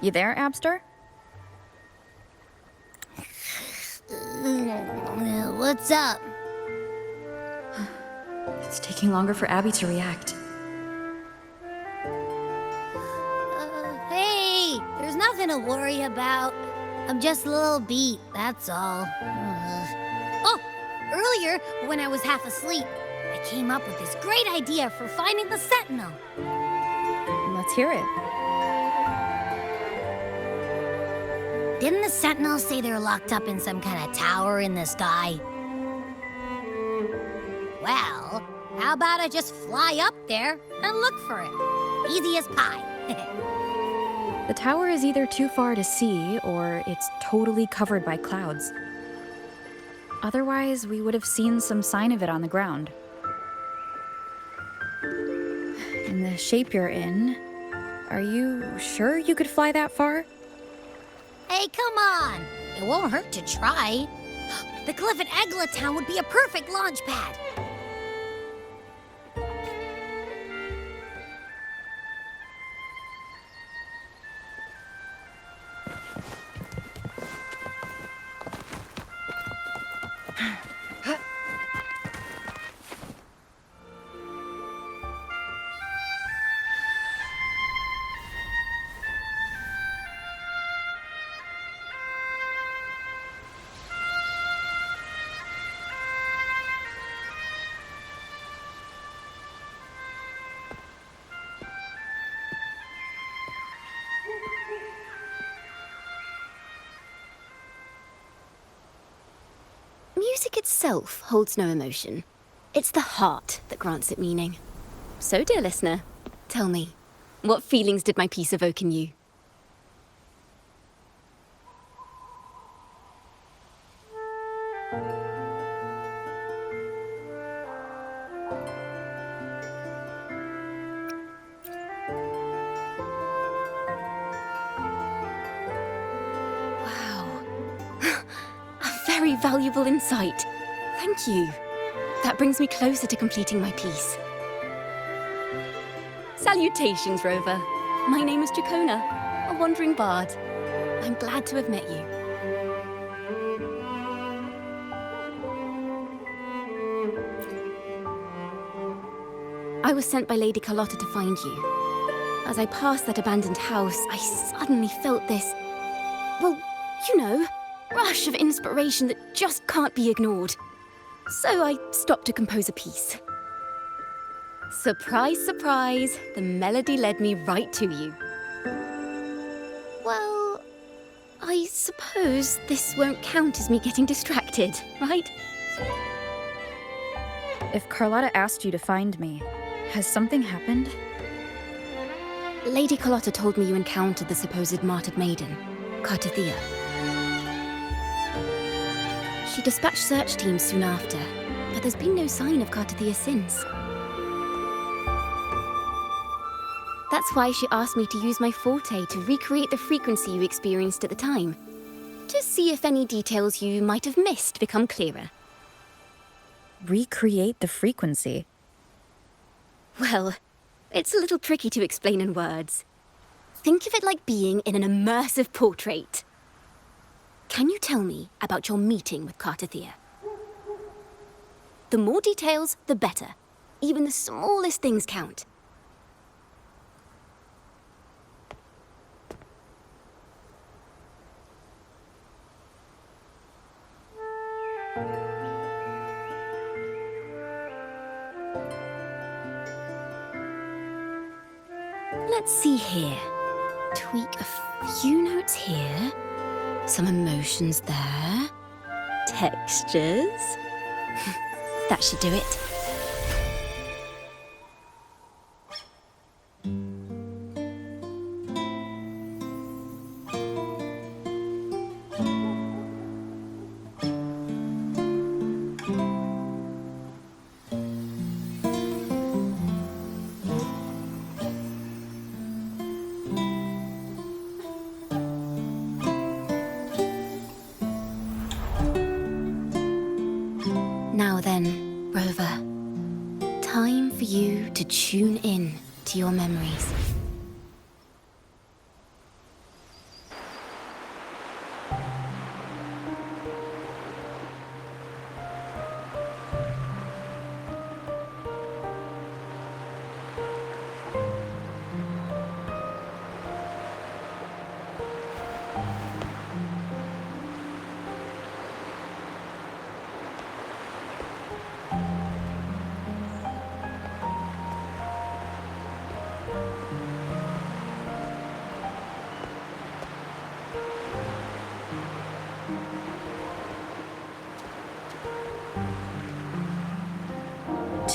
You there, Abster? What's up? It's taking longer for Abby to react. Hey, there's nothing to worry about. I'm just a little beat, that's all. Oh, earlier, when I was half asleep, I came up with this great idea for finding the Sentinel. Let's hear it. Didn't the Sentinel say they're locked up in some kind of tower in the sky? Well, how about I just fly up there and look for it? Easy as pie. The tower is either too far to see, or it's totally covered by clouds. Otherwise, we would have seen some sign of it on the ground. In the shape you're in, are you sure you could fly that far? Hey, come on! It won't hurt to try. The cliff at Eglatown would be a perfect launch pad. Music itself holds no emotion. It's the heart that grants it meaning. So, dear listener, tell me, what feelings did my piece evoke in you? Wow. A very valuable insight. Thank you. That brings me closer to completing my piece. Salutations, Rover. My name is Jacona, a wandering bard. I'm glad to have met you. I was sent by Lady Carlotta to find you. As I passed that abandoned house, I suddenly felt this, well, you know, rush of inspiration that just can't be ignored. So I stopped to compose a piece. Surprise, surprise, the melody led me right to you. Well, I suppose this won't count as me getting distracted, right? If Carlotta asked you to find me, has something happened? Lady Carlotta told me you encountered the supposed martyred maiden, Cartathea. She dispatched search teams soon after, but there's been no sign of Cartathea since. That's why she asked me to use my forte to recreate the frequency you experienced at the time, to see if any details you might have missed become clearer. Recreate the frequency? Well, it's a little tricky to explain in words. Think of it like being in an immersive portrait. Can you tell me about your meeting with Cartathea? The more details, the better. Even the smallest things count. Let's see here. Tweak a few notes here. Some emotions there. Textures. That should do it. Now then, Rover, time for you to tune in to your memories.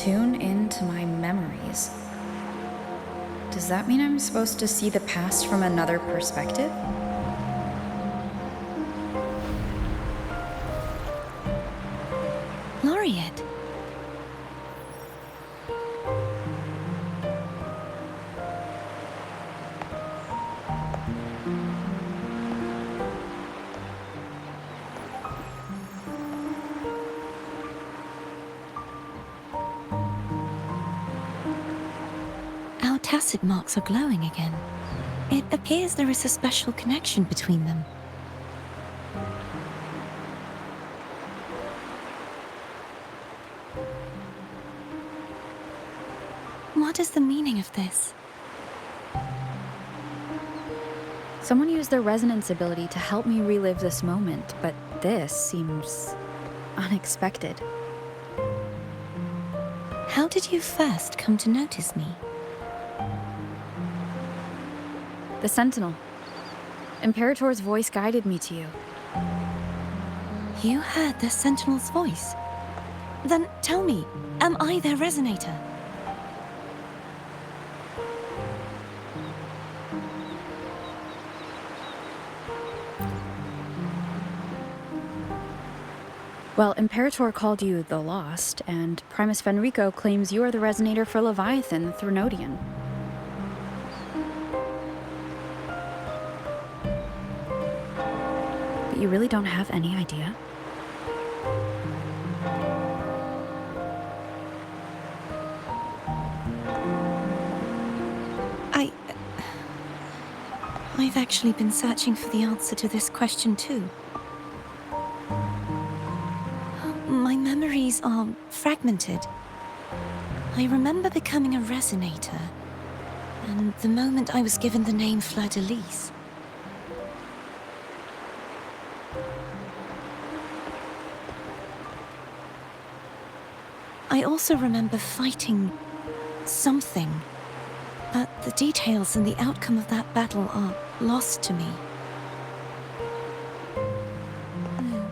Tune into my memories. Does that mean I'm supposed to see the past from another perspective? Laureate. Our tacit marks are glowing again. It appears there is a special connection between them. What is the meaning of this? Someone used their resonance ability to help me relive this moment, but this seems unexpected. How did you first come to notice me? The Sentinel. Imperator's voice guided me to you. You heard the Sentinel's voice? Then tell me, am I their resonator? Well, Imperator called you the Lost, and Primus Fenrico claims you are the resonator for Leviathan, the Threnodian. But you really don't have any idea? I've actually been searching for the answer to this question too. My memories are fragmented. I remember becoming a resonator, and the moment I was given the name Fleur-de-Lis. I also remember fighting something, but the details and the outcome of that battle are lost to me.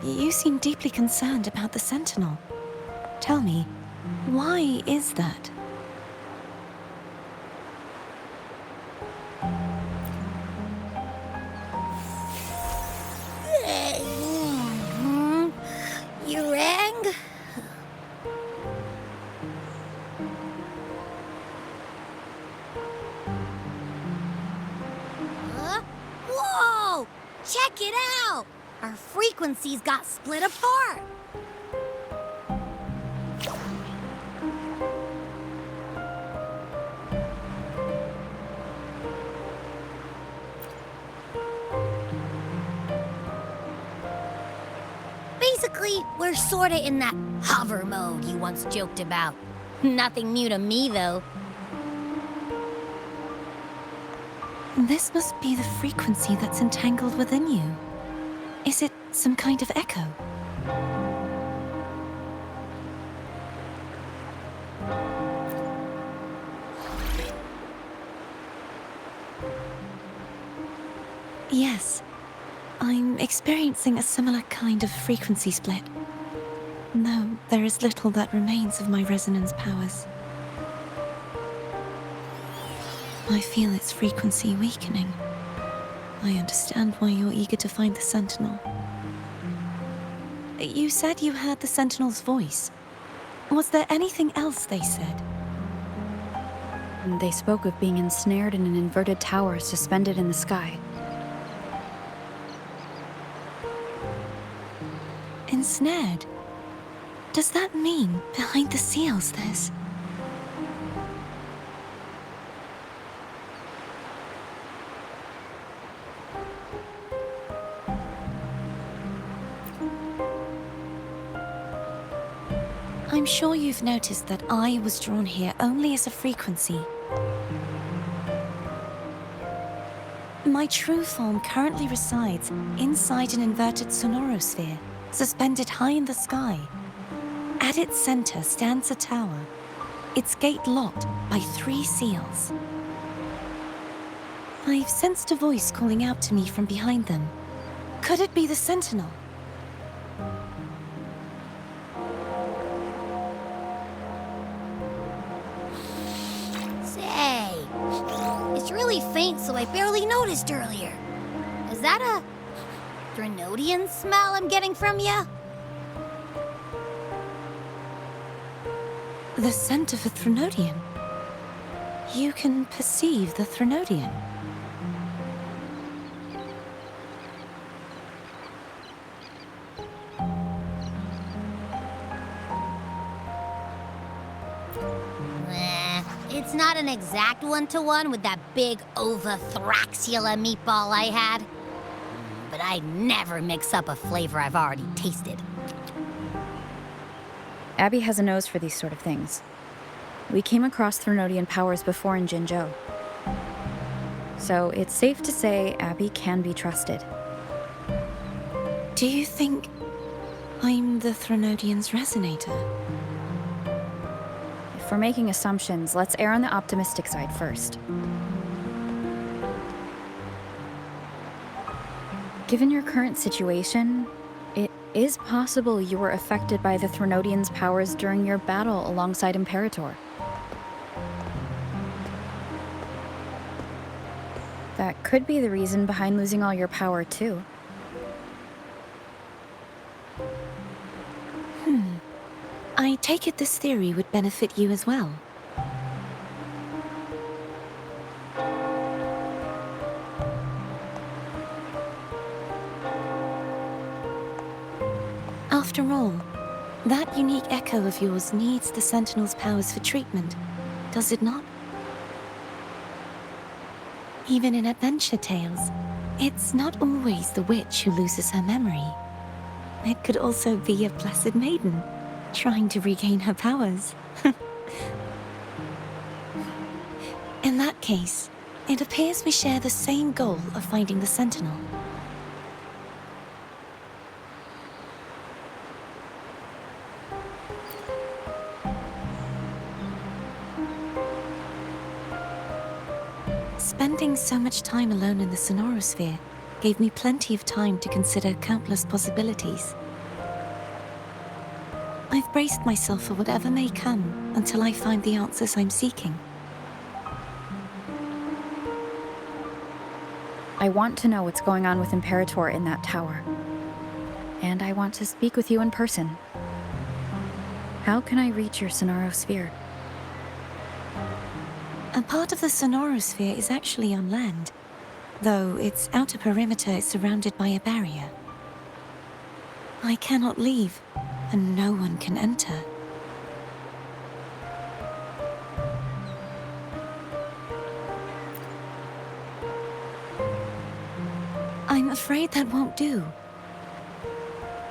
You seem deeply concerned about the Sentinel. Tell me, why is that? You rang? Whoa! Check it out! Our frequencies got split apart. Basically, we're sorta in that hover mode you once joked about. Nothing new to me, though. This must be the frequency that's entangled within you. Is it some kind of echo? Yes, I'm experiencing a similar kind of frequency split. Though there is little that remains of my resonance powers. I feel its frequency weakening. I understand why you're eager to find the Sentinel. You said you heard the Sentinel's voice. Was there anything else they said? They spoke of being ensnared in an inverted tower suspended in the sky. Ensnared? Does that mean behind the seals there's... I'm sure you've noticed that I was drawn here only as a frequency. My true form currently resides inside an inverted sonorosphere, suspended high in the sky. At its center stands a tower, its gate locked by 3 seals. I've sensed a voice calling out to me from behind them. Could it be the Sentinel? really faint, so I barely noticed earlier. Is that a Threnodian smell I'm getting from you? The scent of a Threnodian. You can perceive the Threnodian. It's not an exact one-to-one with that big Ovathraxula meatball I had. But I'd never mix up a flavor I've already tasted. Abby has a nose for these sort of things. We came across Threnodian powers before in Jinzhou. So it's safe to say Abby can be trusted. Do you think I'm the Threnodian's resonator? If we're making assumptions, let's err on the optimistic side first. Given your current situation, it is possible you were affected by the Threnodian's powers during your battle alongside Imperator. That could be the reason behind losing all your power, too. I take it this theory would benefit you as well. After all, that unique echo of yours needs the Sentinel's powers for treatment, does it not? Even in adventure tales, it's not always the witch who loses her memory. It could also be a blessed maiden, trying to regain her powers. In that case, it appears we share the same goal of finding the Sentinel. Spending so much time alone in the Sonorosphere gave me plenty of time to consider countless possibilities. I've braced myself for whatever may come until I find the answers I'm seeking. I want to know what's going on with Imperator in that tower. And I want to speak with you in person. How can I reach your Sonorosphere? A part of the Sonorosphere is actually on land, though its outer perimeter is surrounded by a barrier. I cannot leave, and no one can enter. I'm afraid that won't do.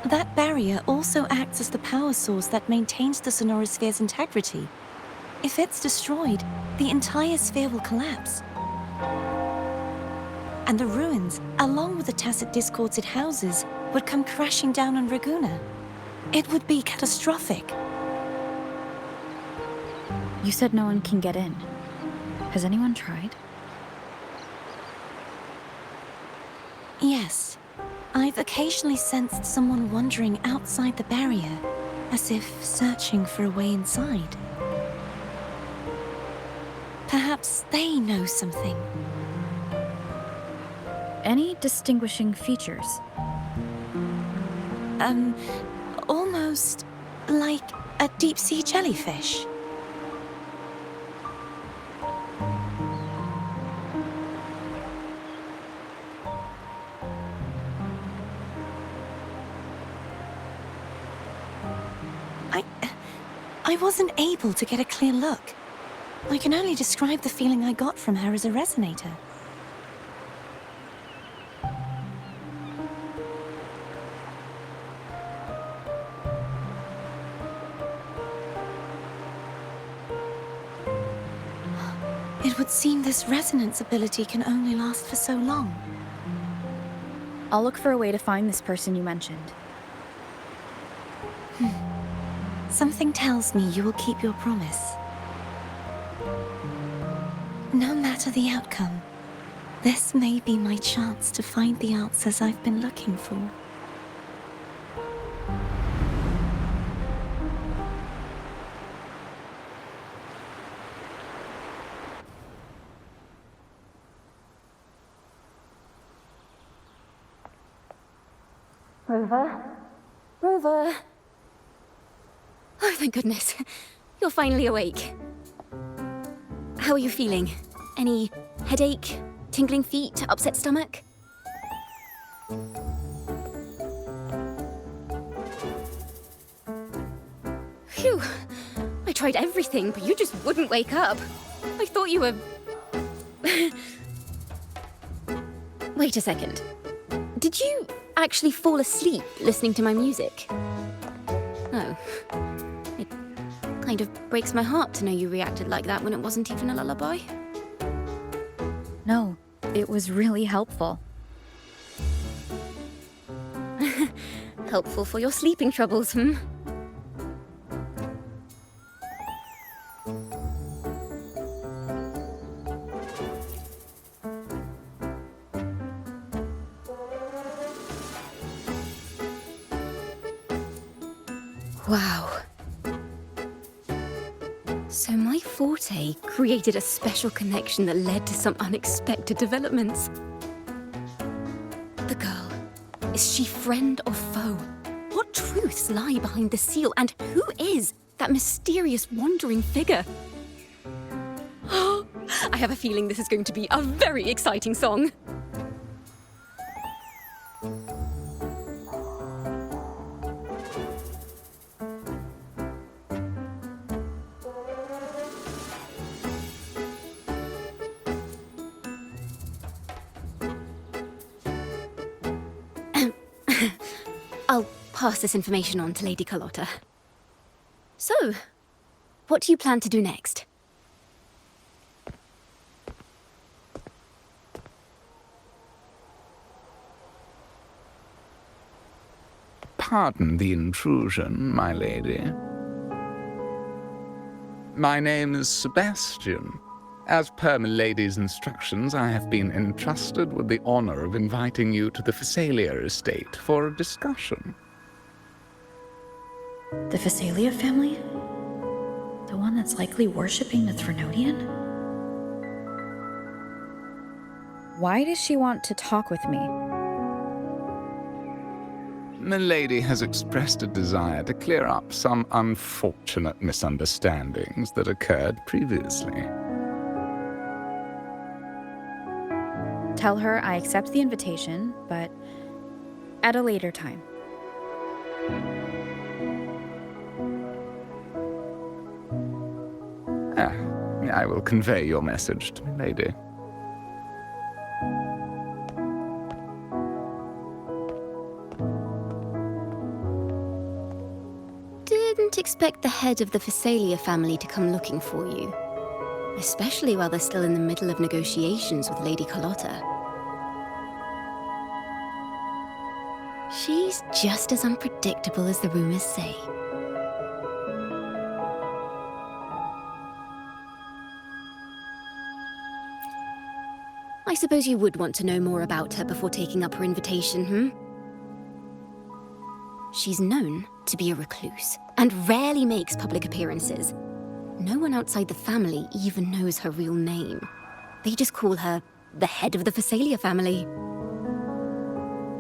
That barrier also acts as the power source that maintains the Sonorosphere's integrity. If it's destroyed, the entire sphere will collapse. And the ruins, along with the tacit discords it houses, would come crashing down on Raguna. It would be catastrophic. You said no one can get in. Has anyone tried? Yes. I've occasionally sensed someone wandering outside the barrier, as if searching for a way inside. Perhaps they know something. Any distinguishing features? Almost like a deep-sea jellyfish. I wasn't able to get a clear look. I can only describe the feeling I got from her as a resonator. It would seem this resonance ability can only last for so long. I'll look for a way to find this person you mentioned. Something tells me you will keep your promise. No matter the outcome, this may be my chance to find the answers I've been looking for. Rover? Rover? Oh, thank goodness. You're finally awake. How are you feeling? Any headache, tingling feet, upset stomach? Phew. I tried everything, but you just wouldn't wake up. I thought you were... Wait a second. Did you actually fall asleep listening to my music? Oh. It kind of breaks my heart to know you reacted like that when it wasn't even a lullaby. No, it was really helpful. Helpful for your sleeping troubles, hmm? Wow. So my forte created a special connection that led to some unexpected developments. The girl, is she friend or foe? What truths lie behind the seal, and who is that mysterious wandering figure? I have a feeling this is going to be a very exciting song. I'll pass this information on to Lady Carlotta. So, what do you plan to do next? Pardon the intrusion, my lady. My name is Sebastian. As per my lady's instructions, I have been entrusted with the honor of inviting you to the Phasalia estate for a discussion. The Phasalia family? The one that's likely worshipping the Threnodian? Why does she want to talk with me? Milady has expressed a desire to clear up some unfortunate misunderstandings that occurred previously. Tell her I accept the invitation, but at a later time. I will convey your message to Milady. Didn't expect the head of the Phasalia family to come looking for you. Especially while they're still in the middle of negotiations with Lady Carlotta. She's just as unpredictable as the rumors say. I suppose you would want to know more about her before taking up her invitation, hmm? She's known to be a recluse, and rarely makes public appearances. No one outside the family even knows her real name. They just call her the head of the Phasalia family.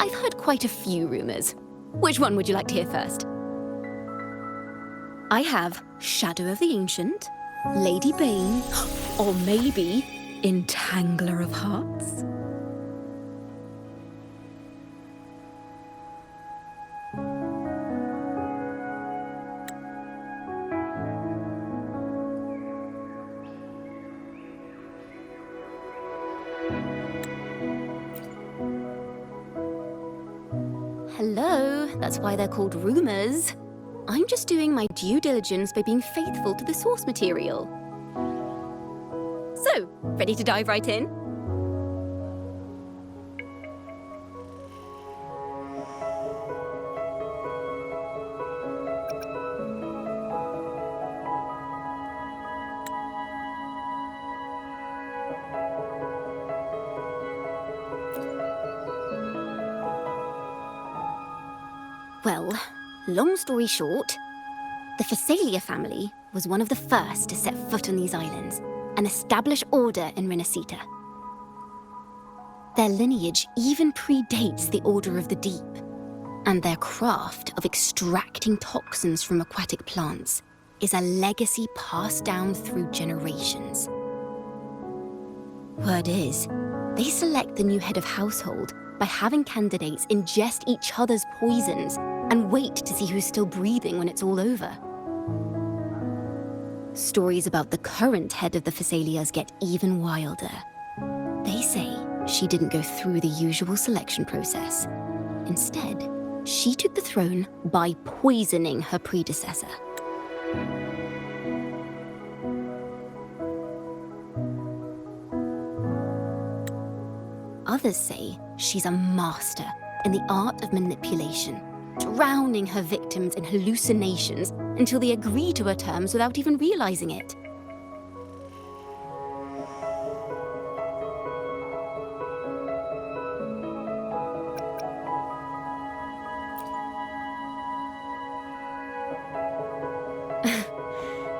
I've heard quite a few rumors. Which one would you like to hear first? I have Shadow of the Ancient, Lady Bane, or maybe Entangler of Hearts. Hello, that's why they're called rumors. I'm just doing my due diligence by being faithful to the source material. So, ready to dive right in? Well, long story short, the Phasalia family was one of the first to set foot on these islands and establish order in Rinascita. Their lineage even predates the Order of the Deep. And their craft of extracting toxins from aquatic plants is a legacy passed down through generations. Word is, they select the new head of household by having candidates ingest each other's poisons and wait to see who's still breathing when it's all over. Stories about the current head of the Phasalias get even wilder. They say she didn't go through the usual selection process. Instead, she took the throne by poisoning her predecessor. Others say she's a master in the art of manipulation, drowning her victims in hallucinations until they agree to her terms without even realizing it.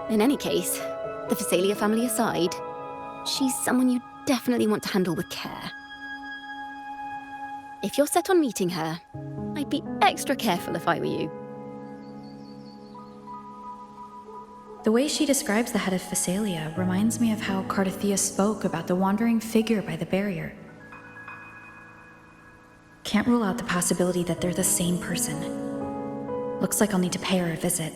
In any case, the Phasalia family aside, she's someone you definitely want to handle with care. If you're set on meeting her, I'd be extra careful if I were you. The way she describes the head of Phasalia reminds me of how Cardathia spoke about the wandering figure by the barrier. Can't rule out the possibility that they're the same person. Looks like I'll need to pay her a visit.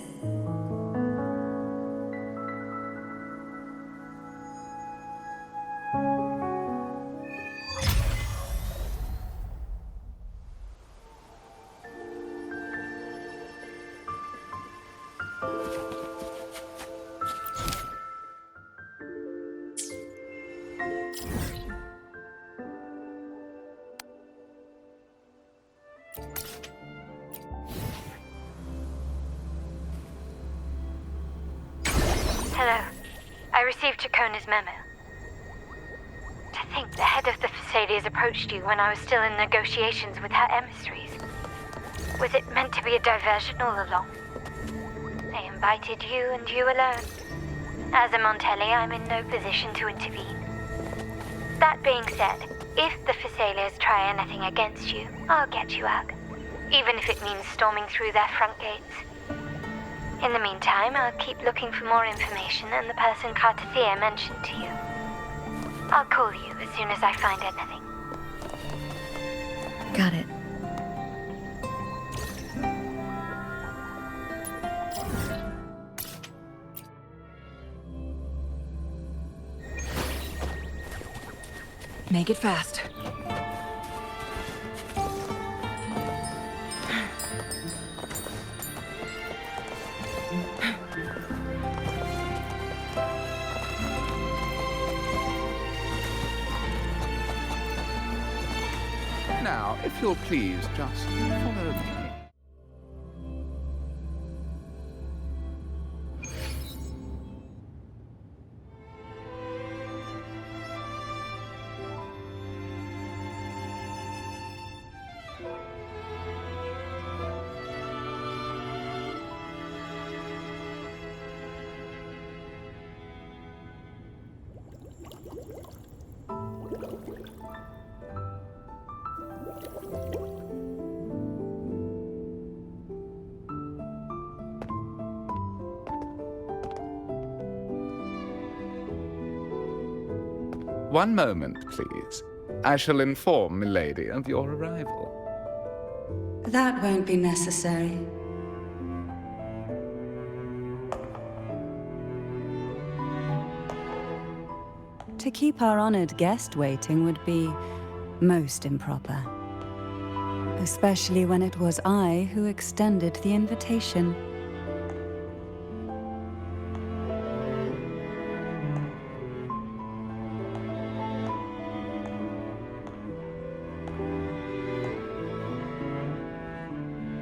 Hello. I received Chacona's memo. To think the head of the Phasalias approached you when I was still in negotiations with her emissaries. Was it meant to be a diversion all along? They invited you and you alone. As a Montelli, I'm in no position to intervene. That being said, if the Phasalias try anything against you, I'll get you out. Even if it means storming through their front gates. In the meantime, I'll keep looking for more information than the person Cardathia mentioned to you. I'll call you as soon as I find anything. Got it. Make it fast. Now, if you'll please just follow me. One moment, please. I shall inform Milady of your arrival. That won't be necessary. To keep our honored guest waiting would be most improper. Especially when it was I who extended the invitation.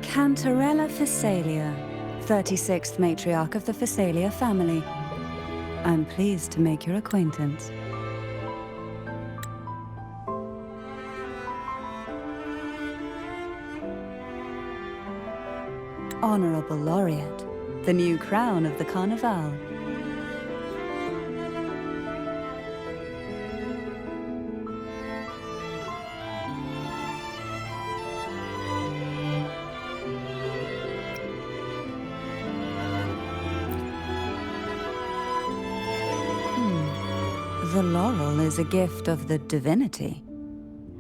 Cantarella Phasalia, 36th matriarch of the Phasalia family. I'm pleased to make your acquaintance. Honorable Laureate, the new crown of the Carnival. The laurel is a gift of the Divinity.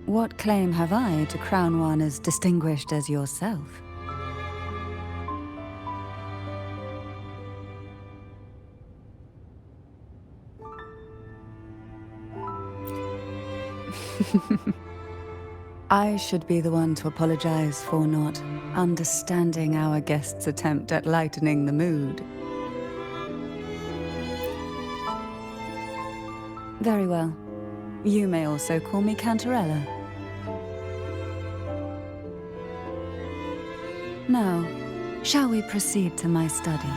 What claim have I to crown one as distinguished as yourself? I should be the one to apologize for not understanding our guest's attempt at lightening the mood. Very well. You may also call me Cantarella. Now, shall we proceed to my study?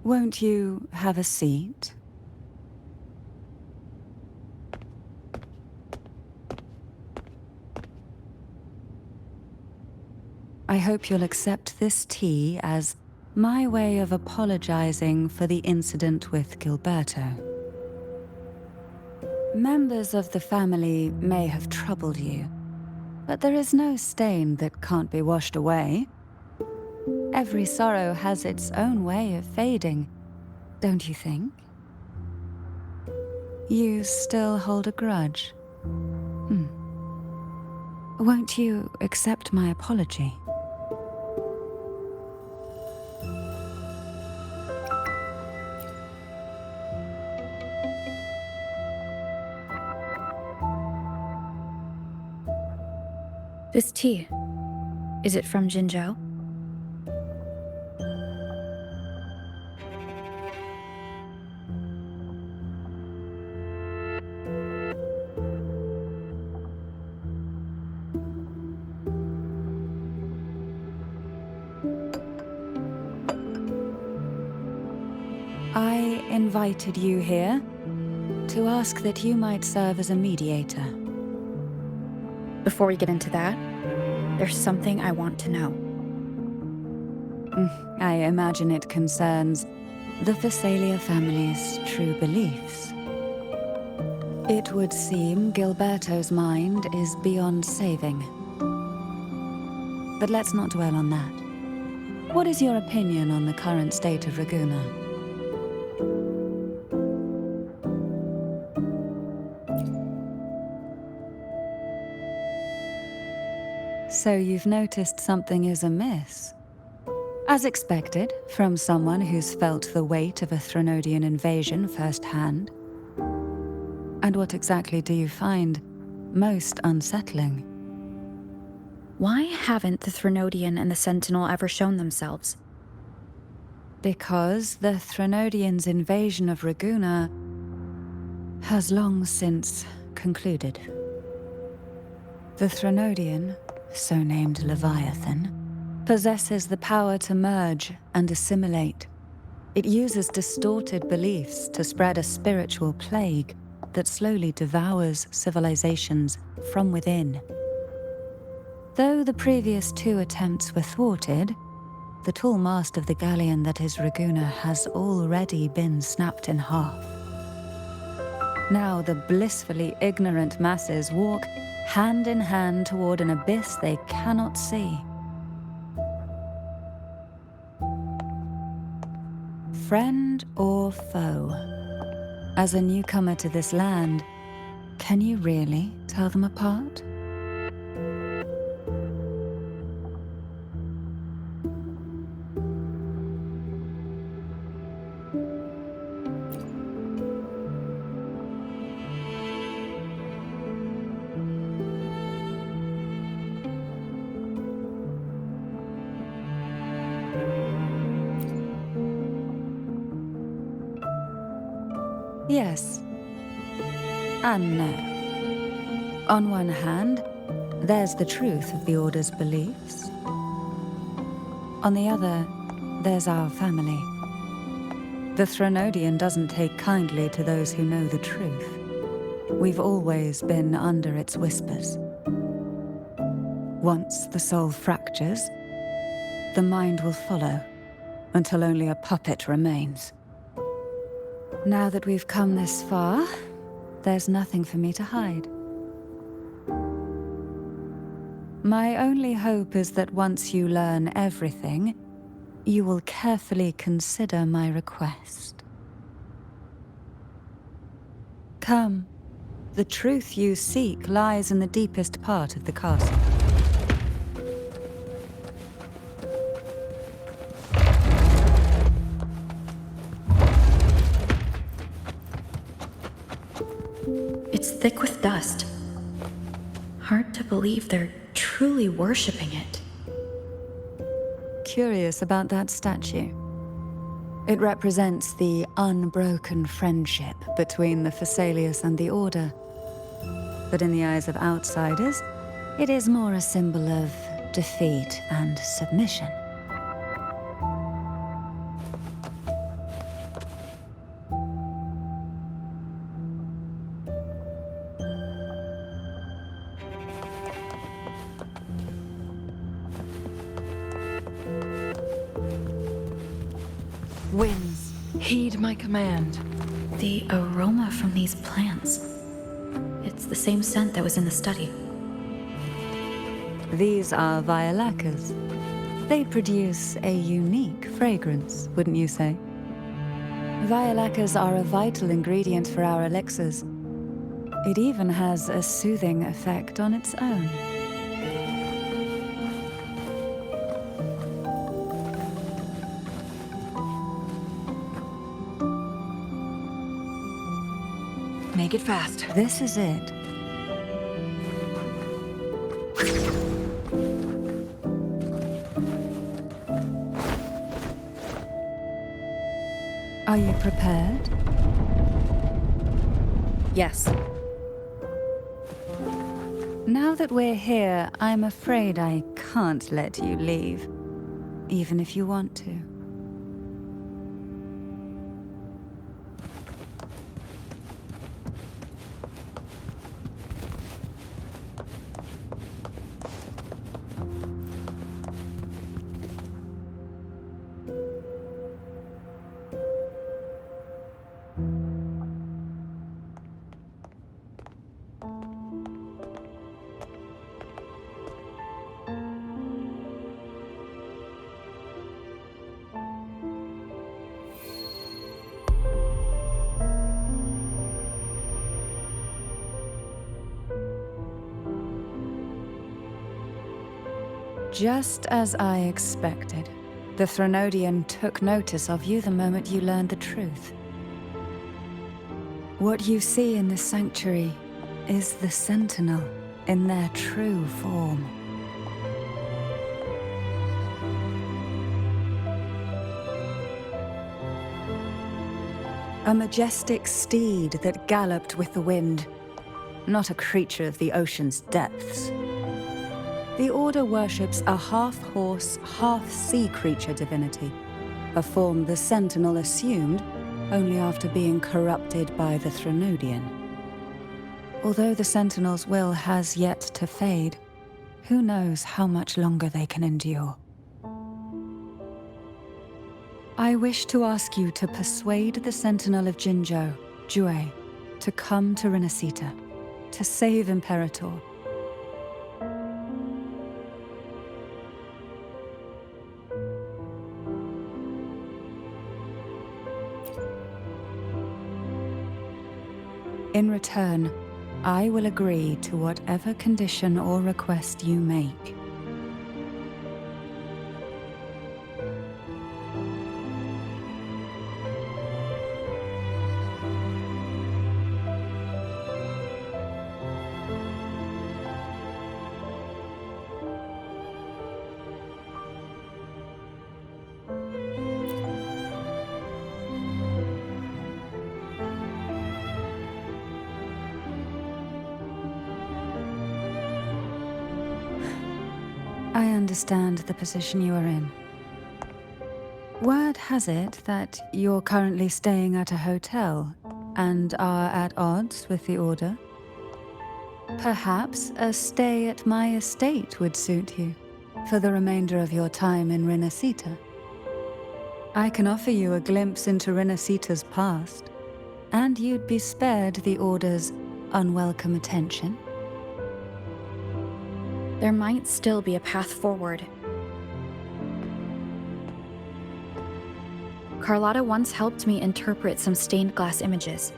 Won't you have a seat? I hope you'll accept this tea as my way of apologizing for the incident with Gilberto. Members of the family may have troubled you, but there is no stain that can't be washed away. Every sorrow has its own way of fading, don't you think? You still hold a grudge? Won't you accept my apology? This tea, is it from Jinzhou? I invited you here to ask that you might serve as a mediator. Before we get into that, there's something I want to know. I imagine it concerns the Phasalia family's true beliefs. It would seem Gilberto's mind is beyond saving. But let's not dwell on that. What is your opinion on the current state of Raguna? So you've noticed something is amiss. As expected, from someone who's felt the weight of a Threnodian invasion firsthand. And what exactly do you find most unsettling? Why haven't the Threnodian and the Sentinel ever shown themselves? Because the Threnodians' invasion of Raguna has long since concluded. The Threnodian, so named Leviathan, possesses the power to merge and assimilate. It uses distorted beliefs to spread a spiritual plague that slowly devours civilizations from within. Though the previous two attempts were thwarted, the tall mast of the galleon that is Raguna has already been snapped in half. Now the blissfully ignorant masses walk hand in hand toward an abyss they cannot see. Friend or foe? As a newcomer to this land, can you really tell them apart? Yes. And no. On one hand, there's the truth of the Order's beliefs. On the other, there's our family. The Threnodian doesn't take kindly to those who know the truth. We've always been under its whispers. Once the soul fractures, the mind will follow, until only a puppet remains. Now that we've come this far, there's nothing for me to hide. My only hope is that once you learn everything, you will carefully consider my request. Come. The truth you seek lies in the deepest part of the castle. It's thick with dust. Hard to believe they're truly worshipping it. Curious about that statue. It represents the unbroken friendship between the Phasaelius and the Order. But in the eyes of outsiders, it is more a symbol of defeat and submission. Winds, heed my command. The aroma from these plants. It's the same scent that was in the study. These are violacas. They produce a unique fragrance, wouldn't you say? Violacas are a vital ingredient for our elixirs. It even has a soothing effect on its own. Make it fast. This is it. Are you prepared? Yes. Now that we're here, I'm afraid I can't let you leave, even if you want to. Just as I expected, the Threnodian took notice of you the moment you learned the truth. What you see in this sanctuary is the Sentinel in their true form. A majestic steed that galloped with the wind, not a creature of the ocean's depths. The Order worships a half-horse, half-sea creature divinity, a form the Sentinel assumed only after being corrupted by the Threnodian. Although the Sentinel's will has yet to fade, who knows how much longer they can endure. I wish to ask you to persuade the Sentinel of Jinzhou, Jue, to come to Rinascita, to save Imperator. In return, I will agree to whatever condition or request you make. I understand the position you are in. Word has it that you're currently staying at a hotel and are at odds with the Order. Perhaps a stay at my estate would suit you for the remainder of your time in Rinascita. I can offer you a glimpse into Rinascita's past, and you'd be spared the Order's unwelcome attention. There might still be a path forward. Carlotta once helped me interpret some stained glass images.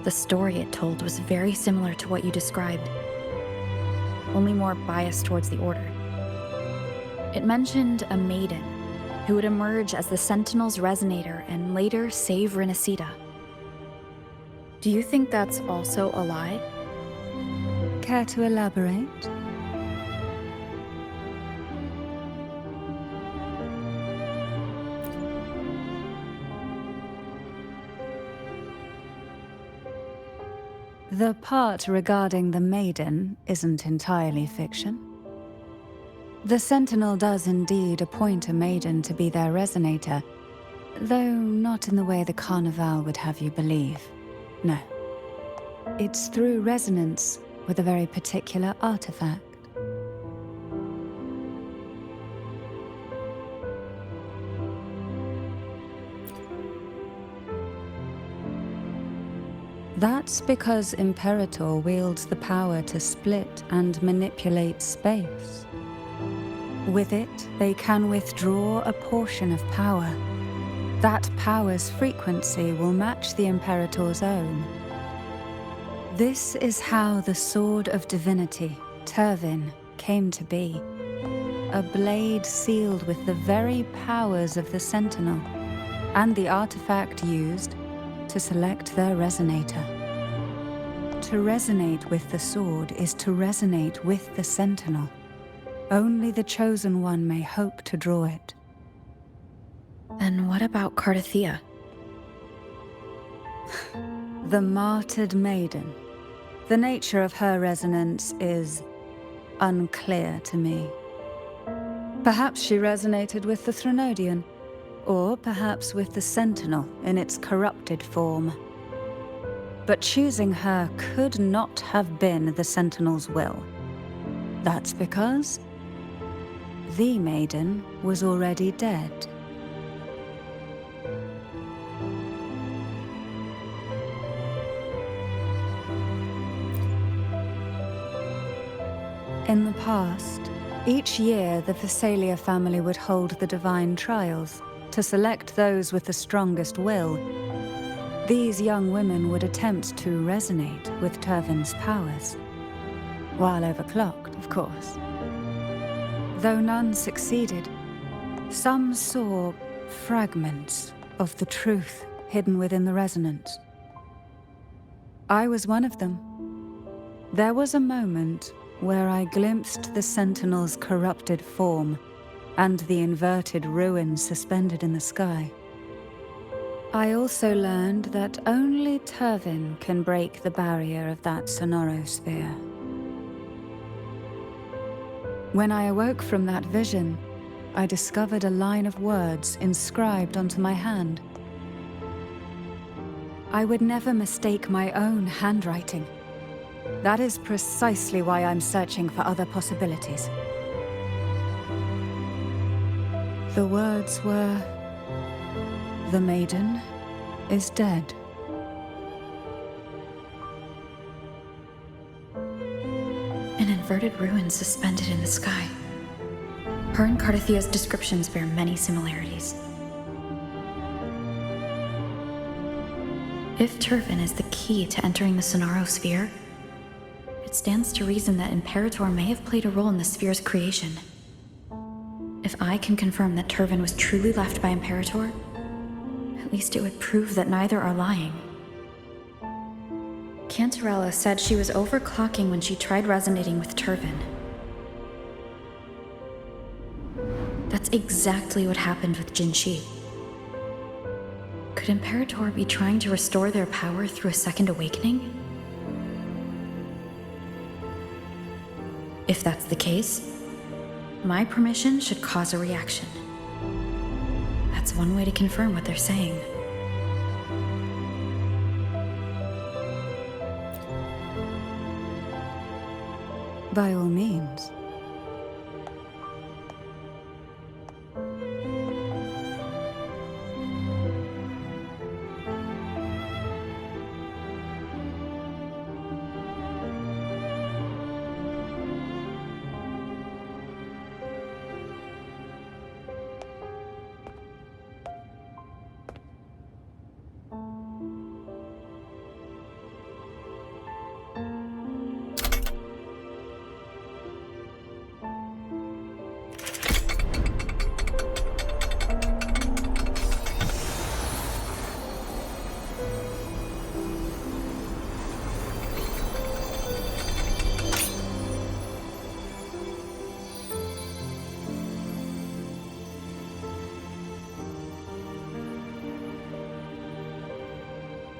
The story it told was very similar to what you described, only more biased towards the Order. It mentioned a maiden who would emerge as the Sentinel's resonator and later save Rinascita. Do you think that's also a lie? Care to elaborate? The part regarding the maiden isn't entirely fiction. The Sentinel does indeed appoint a maiden to be their resonator, though not in the way the Carnival would have you believe. No. It's through resonance with a very particular artifact. That's because Imperator wields the power to split and manipulate space. With it, they can withdraw a portion of power. That power's frequency will match the Imperator's own. This is how the Sword of Divinity, Turvin, came to be. A blade sealed with the very powers of the Sentinel, and the artifact used to select their resonator. To resonate with the sword is to resonate with the Sentinel. Only the Chosen One may hope to draw it. Then what about Cardothea? The martyred maiden. The nature of her resonance is unclear to me. Perhaps she resonated with the Threnodian, or perhaps with the Sentinel in its corrupted form. But choosing her could not have been the Sentinel's will. That's because the maiden was already dead. In the past, each year the Thessalia family would hold the divine trials to select those with the strongest will. These young women would attempt to resonate with Turvin's powers, while overclocked, of course. Though none succeeded, some saw fragments of the truth hidden within the resonance. I was one of them. There was a moment where I glimpsed the Sentinel's corrupted form and the inverted ruins suspended in the sky. I also learned that only Turvin can break the barrier of that sonorosphere. When I awoke from that vision, I discovered a line of words inscribed onto my hand. I would never mistake my own handwriting. That is precisely why I'm searching for other possibilities. The words were, "The maiden is dead." An inverted ruin suspended in the sky. Her and Cardothea's descriptions bear many similarities. If Turvin is the key to entering the sonorosphere, it stands to reason that Imperator may have played a role in the sphere's creation. If I can confirm that Turvin was truly left by Imperator, at least it would prove that neither are lying. Cantarella said she was overclocking when she tried resonating with Turvin. That's exactly what happened with Jinshi. Could Imperator be trying to restore their power through a second awakening? If that's the case, my permission should cause a reaction. That's one way to confirm what they're saying. By all means.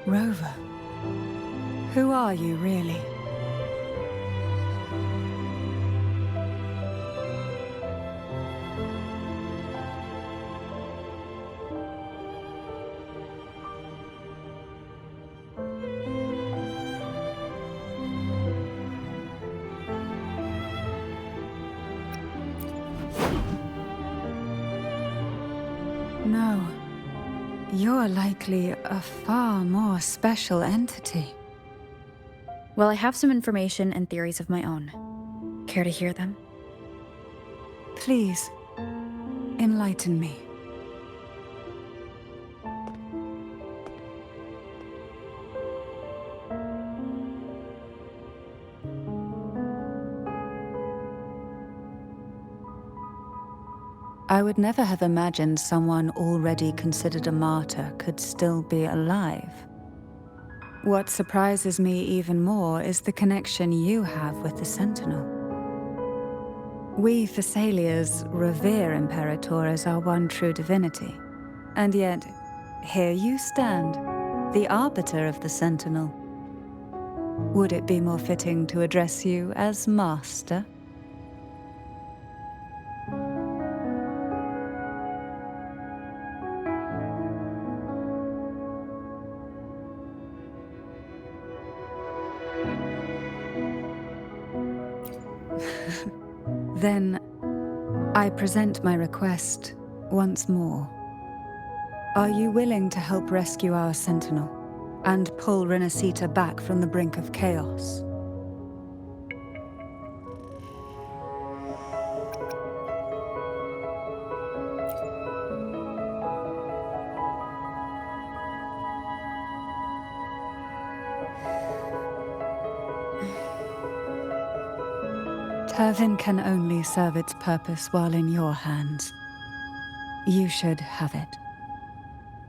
Rover, who are you really? No. You're likely a far more special entity. Well, I have some information and theories of my own. Care to hear them? Please, enlighten me. I would never have imagined someone already considered a martyr could still be alive. What surprises me even more is the connection you have with the Sentinel. We Thessalians revere Imperator as our one true divinity. And yet, here you stand, the arbiter of the Sentinel. Would it be more fitting to address you as Master? Then, I present my request once more. Are you willing to help rescue our Sentinel and pull Rinascita back from the brink of chaos? Turvin can only serve its purpose while in your hands. You should have it.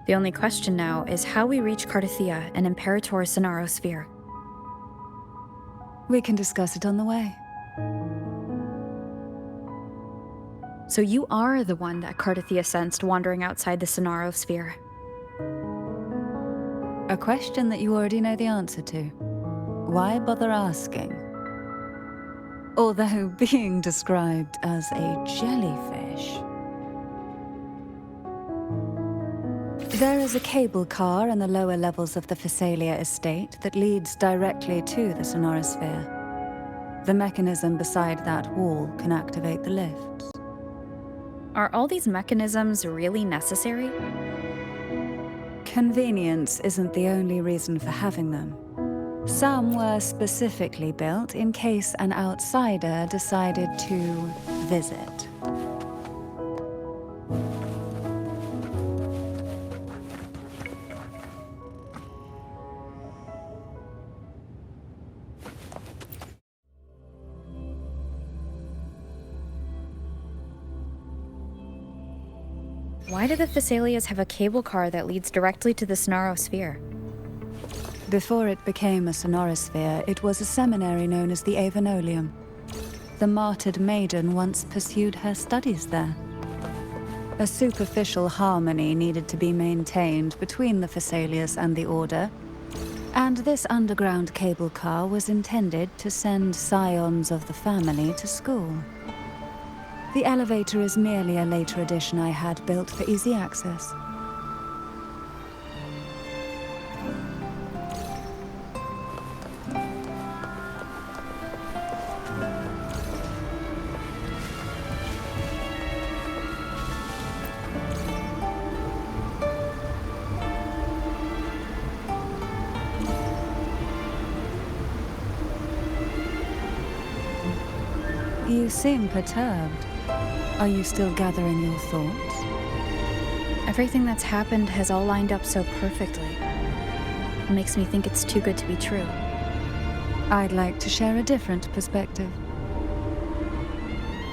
The only question now is how we reach Cardathia and Imperator's Sonaro Sphere. We can discuss it on the way. So you are the one that Cardathia sensed wandering outside the Sonaro Sphere. A question that you already know the answer to. Why bother asking? Although being described as a jellyfish. There is a cable car in the lower levels of the Phasalia estate that leads directly to the Sonorosphere. The mechanism beside that wall can activate the lifts. Are all these mechanisms really necessary? Convenience isn't the only reason for having them. Some were specifically built in case an outsider decided to visit. Why do the Thessalians have a cable car that leads directly to the Sonaro Sphere? Before it became a Sonorosphere, it was a seminary known as the Avenolium. The martyred maiden once pursued her studies there. A superficial harmony needed to be maintained between the Thessalians and the Order, and this underground cable car was intended to send scions of the family to school. The elevator is merely a later addition I had built for easy access. You seem perturbed. Are you still gathering your thoughts? Everything that's happened has all lined up so perfectly. It makes me think it's too good to be true. I'd like to share a different perspective.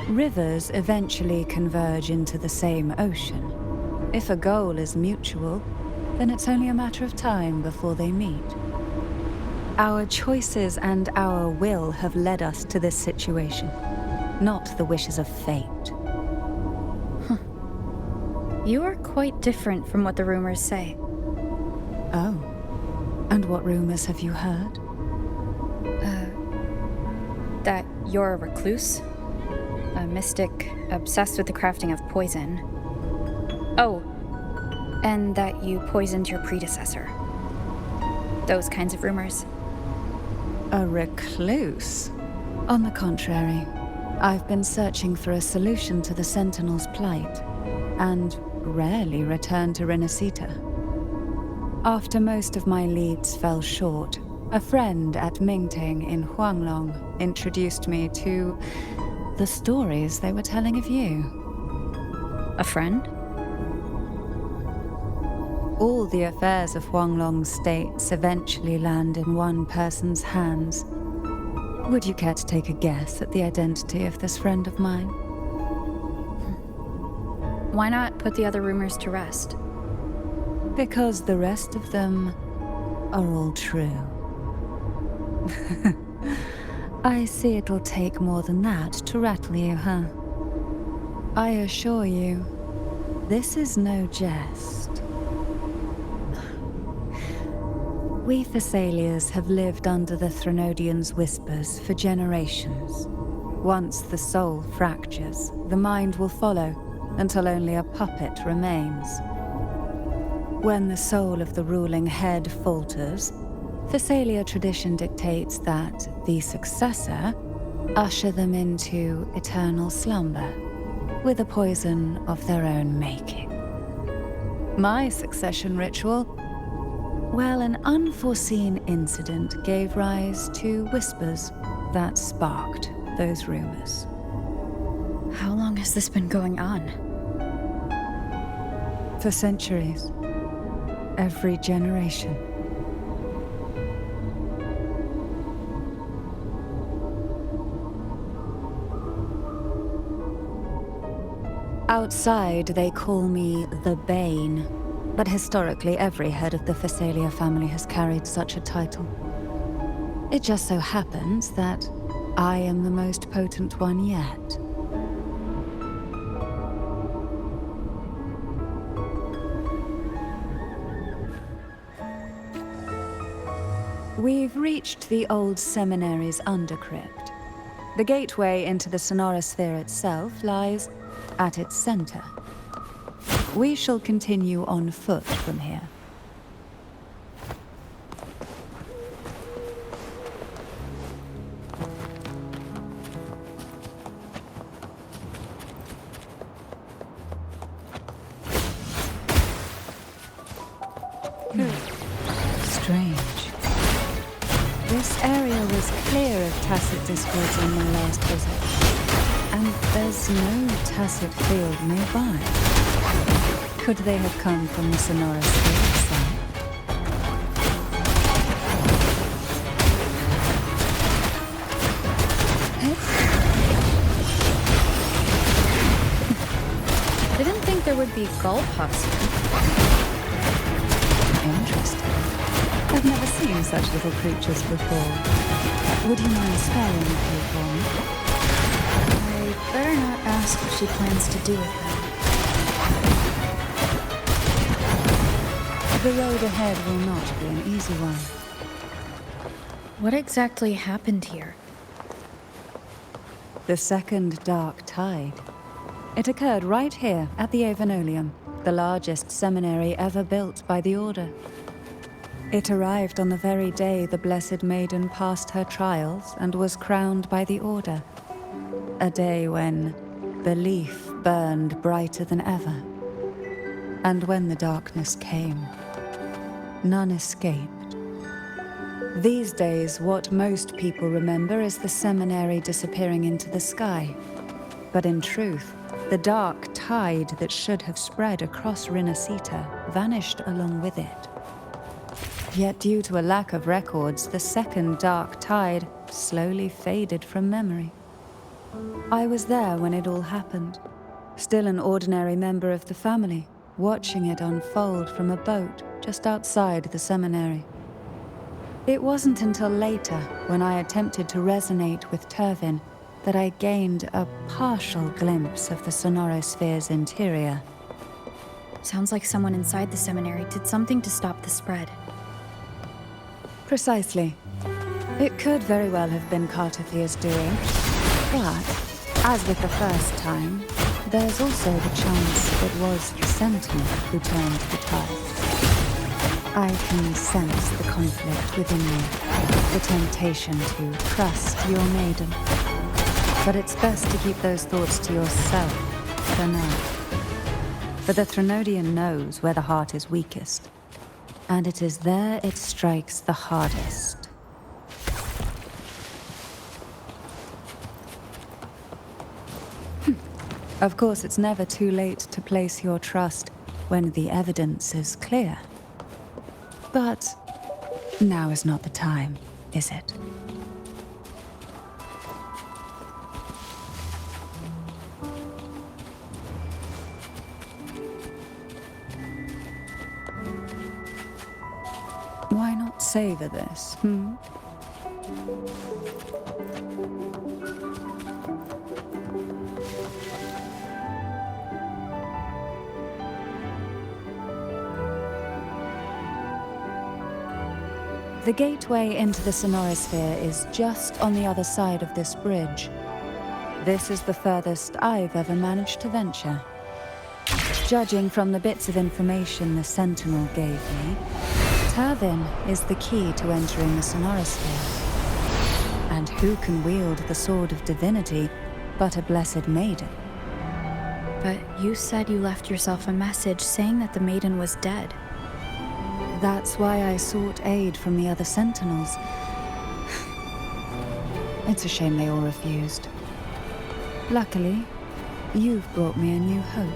Rivers eventually converge into the same ocean. If a goal is mutual, then it's only a matter of time before they meet. Our choices and our will have led us to this situation, not the wishes of fate. You are quite different from what the rumors say. Oh. And what rumors have you heard? That you're a recluse, a mystic obsessed with the crafting of poison. Oh, and that you poisoned your predecessor. Those kinds of rumors. A recluse? On the contrary, I've been searching for a solution to the Sentinel's plight, and rarely return to Rinascita. After most of my leads fell short, a friend at Mingting in Huanglong introduced me to the stories they were telling of you. A friend? All the affairs of Huanglong's states eventually land in one person's hands. Would you care to take a guess at the identity of this friend of mine? Why not put the other rumors to rest? Because the rest of them are all true. I see it'll take more than that to rattle you, huh? I assure you, this is no jest. We Thessalians have lived under the Threnodians' whispers for generations. Once the soul fractures, the mind will follow, until only a puppet remains. When the soul of the ruling head falters, Thessalia tradition dictates that the successor usher them into eternal slumber, with a poison of their own making. My succession ritual? Well, an unforeseen incident gave rise to whispers that sparked those rumors. How long has this been going on? For centuries. Every generation. Outside, they call me the Bane, but historically every head of the Thessalia family has carried such a title. It just so happens that I am the most potent one yet. We've reached the old seminary's undercrypt. The gateway into the sonorosphere itself lies at its center. We shall continue on foot from here. Strange. This area was clear of tacit discords on my last visit, and there's no tacit field nearby. Could they have come from the sonorosphere itself? Didn't think there would be gull pups here. Interesting. I've never seen such little creatures before. Would you mind sparing a few for me? I better not ask what she plans to do with them. The road ahead will not be an easy one. What exactly happened here? The second dark tide. It occurred right here at the Avenolium, the largest seminary ever built by the Order. It arrived on the very day the Blessed Maiden passed her trials and was crowned by the Order. A day when belief burned brighter than ever. And when the darkness came, none escaped. These days, what most people remember is the seminary disappearing into the sky. But in truth, the dark tide that should have spread across Rinascita vanished along with it. Yet due to a lack of records, the second dark tide slowly faded from memory. I was there when it all happened, still an ordinary member of the family, watching it unfold from a boat just outside the seminary. It wasn't until later, when I attempted to resonate with Turvin, that I gained a partial glimpse of the Sonorosphere's interior. Sounds like someone inside the seminary did something to stop the spread. Precisely. It could very well have been Cartothia's doing, but, as with the first time, there's also the chance it was the Sentinel who turned the tide. I can sense the conflict within you, the temptation to trust your maiden. But it's best to keep those thoughts to yourself for now. For the Threnodian knows where the heart is weakest, and it is there it strikes the hardest. Of course, it's never too late to place your trust when the evidence is clear. But now is not the time, is it? Why not savor this, The gateway into the Sonorosphere is just on the other side of this bridge. This is the furthest I've ever managed to venture. Judging from the bits of information the Sentinel gave me, Turvin is the key to entering the Sonorosphere. And who can wield the sword of divinity but a blessed maiden? But you said you left yourself a message saying that the maiden was dead. That's why I sought aid from the other Sentinels. It's a shame they all refused. Luckily, you've brought me a new hope.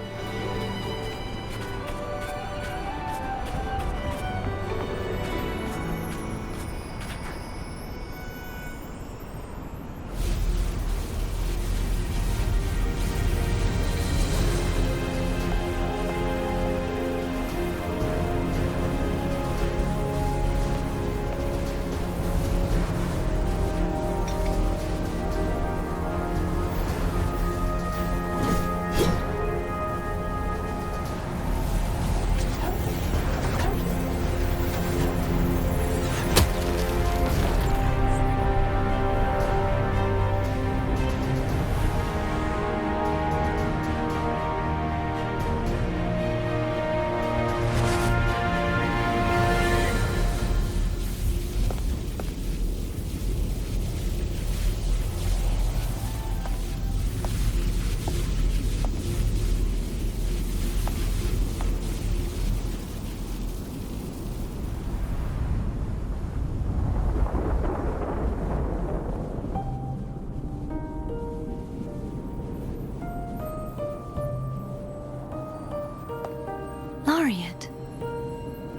Laureate,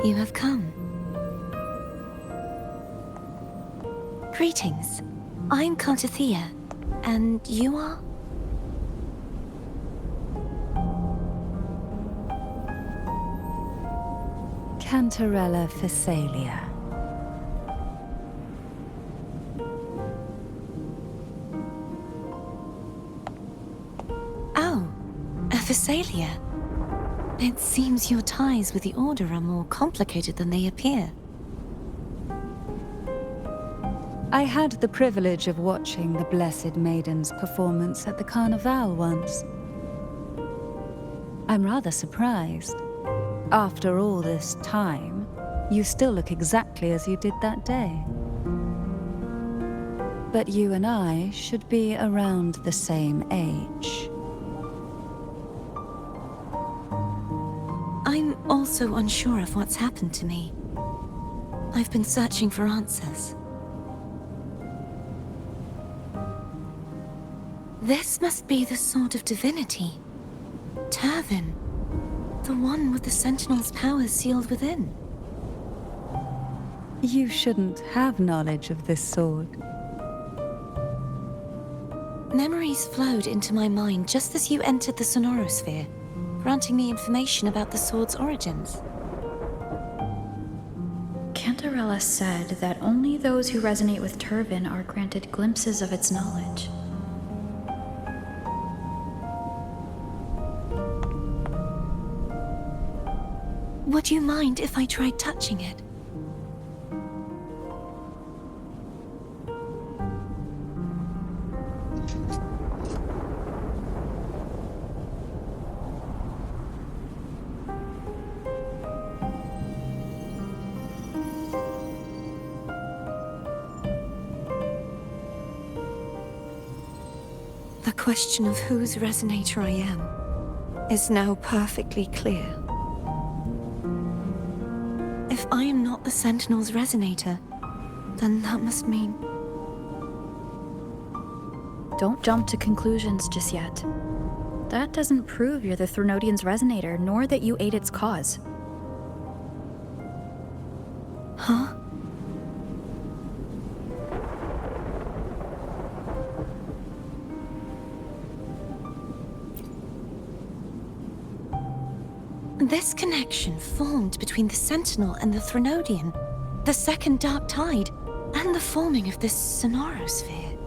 you have come. Greetings. I'm Cartothea, and you are? Cantarella Phasalia. Oh, a Phasalia. It seems your ties with the Order are more complicated than they appear. I had the privilege of watching the Blessed Maiden's performance at the Carnival once. I'm rather surprised. After all this time, you still look exactly as you did that day. But you and I should be around the same age. I'm also unsure of what's happened to me. I've been searching for answers. This must be the Sword of Divinity. Turvin. The one with the Sentinel's powers sealed within. You shouldn't have knowledge of this sword. Memories flowed into my mind just as you entered the Sonorosphere, granting me information about the sword's origins. Cantarella said that only those who resonate with Turvin are granted glimpses of its knowledge. Would you mind if I tried touching it? The question of whose resonator I am is now perfectly clear. If I am not the Sentinel's resonator, then that must mean... Don't jump to conclusions just yet. That doesn't prove you're the Threnodian's resonator, nor that you aid its cause. Huh? This connection formed between the Sentinel and the Threnodian, the second Dark Tide, and the forming of this Sonorosphere.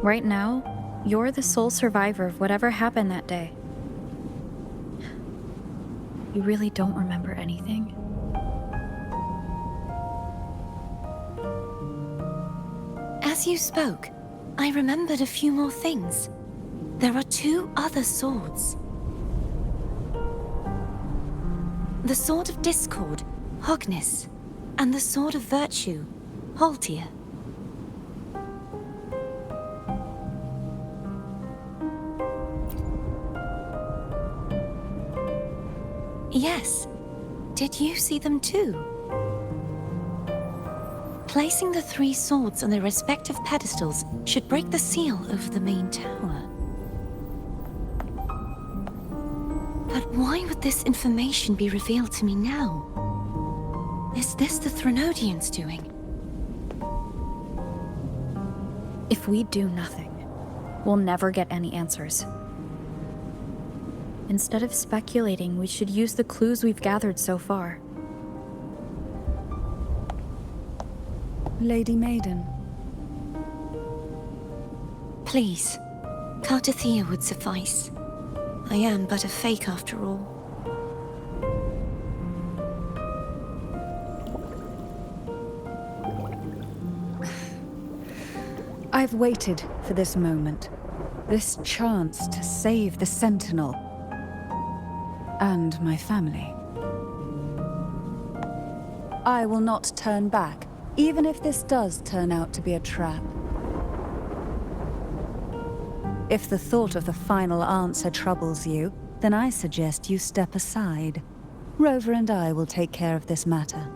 Right now, you're the sole survivor of whatever happened that day. You really don't remember anything? As you spoke, I remembered a few more things. There are two other swords. The Sword of Discord, Hognis, and the Sword of Virtue, Haltia. Yes. Did you see them too? Placing the three swords on their respective pedestals should break the seal over the main tower. But why would this information be revealed to me now? Is this the Threnodians' doing? If we do nothing, we'll never get any answers. Instead of speculating, we should use the clues we've gathered so far. Lady Maiden. Please, Cartathea would suffice. I am but a fake after all. I've waited for this moment. This chance to save the Sentinel. And my family. I will not turn back, even if this does turn out to be a trap. If the thought of the final answer troubles you, then I suggest you step aside. Rover and I will take care of this matter.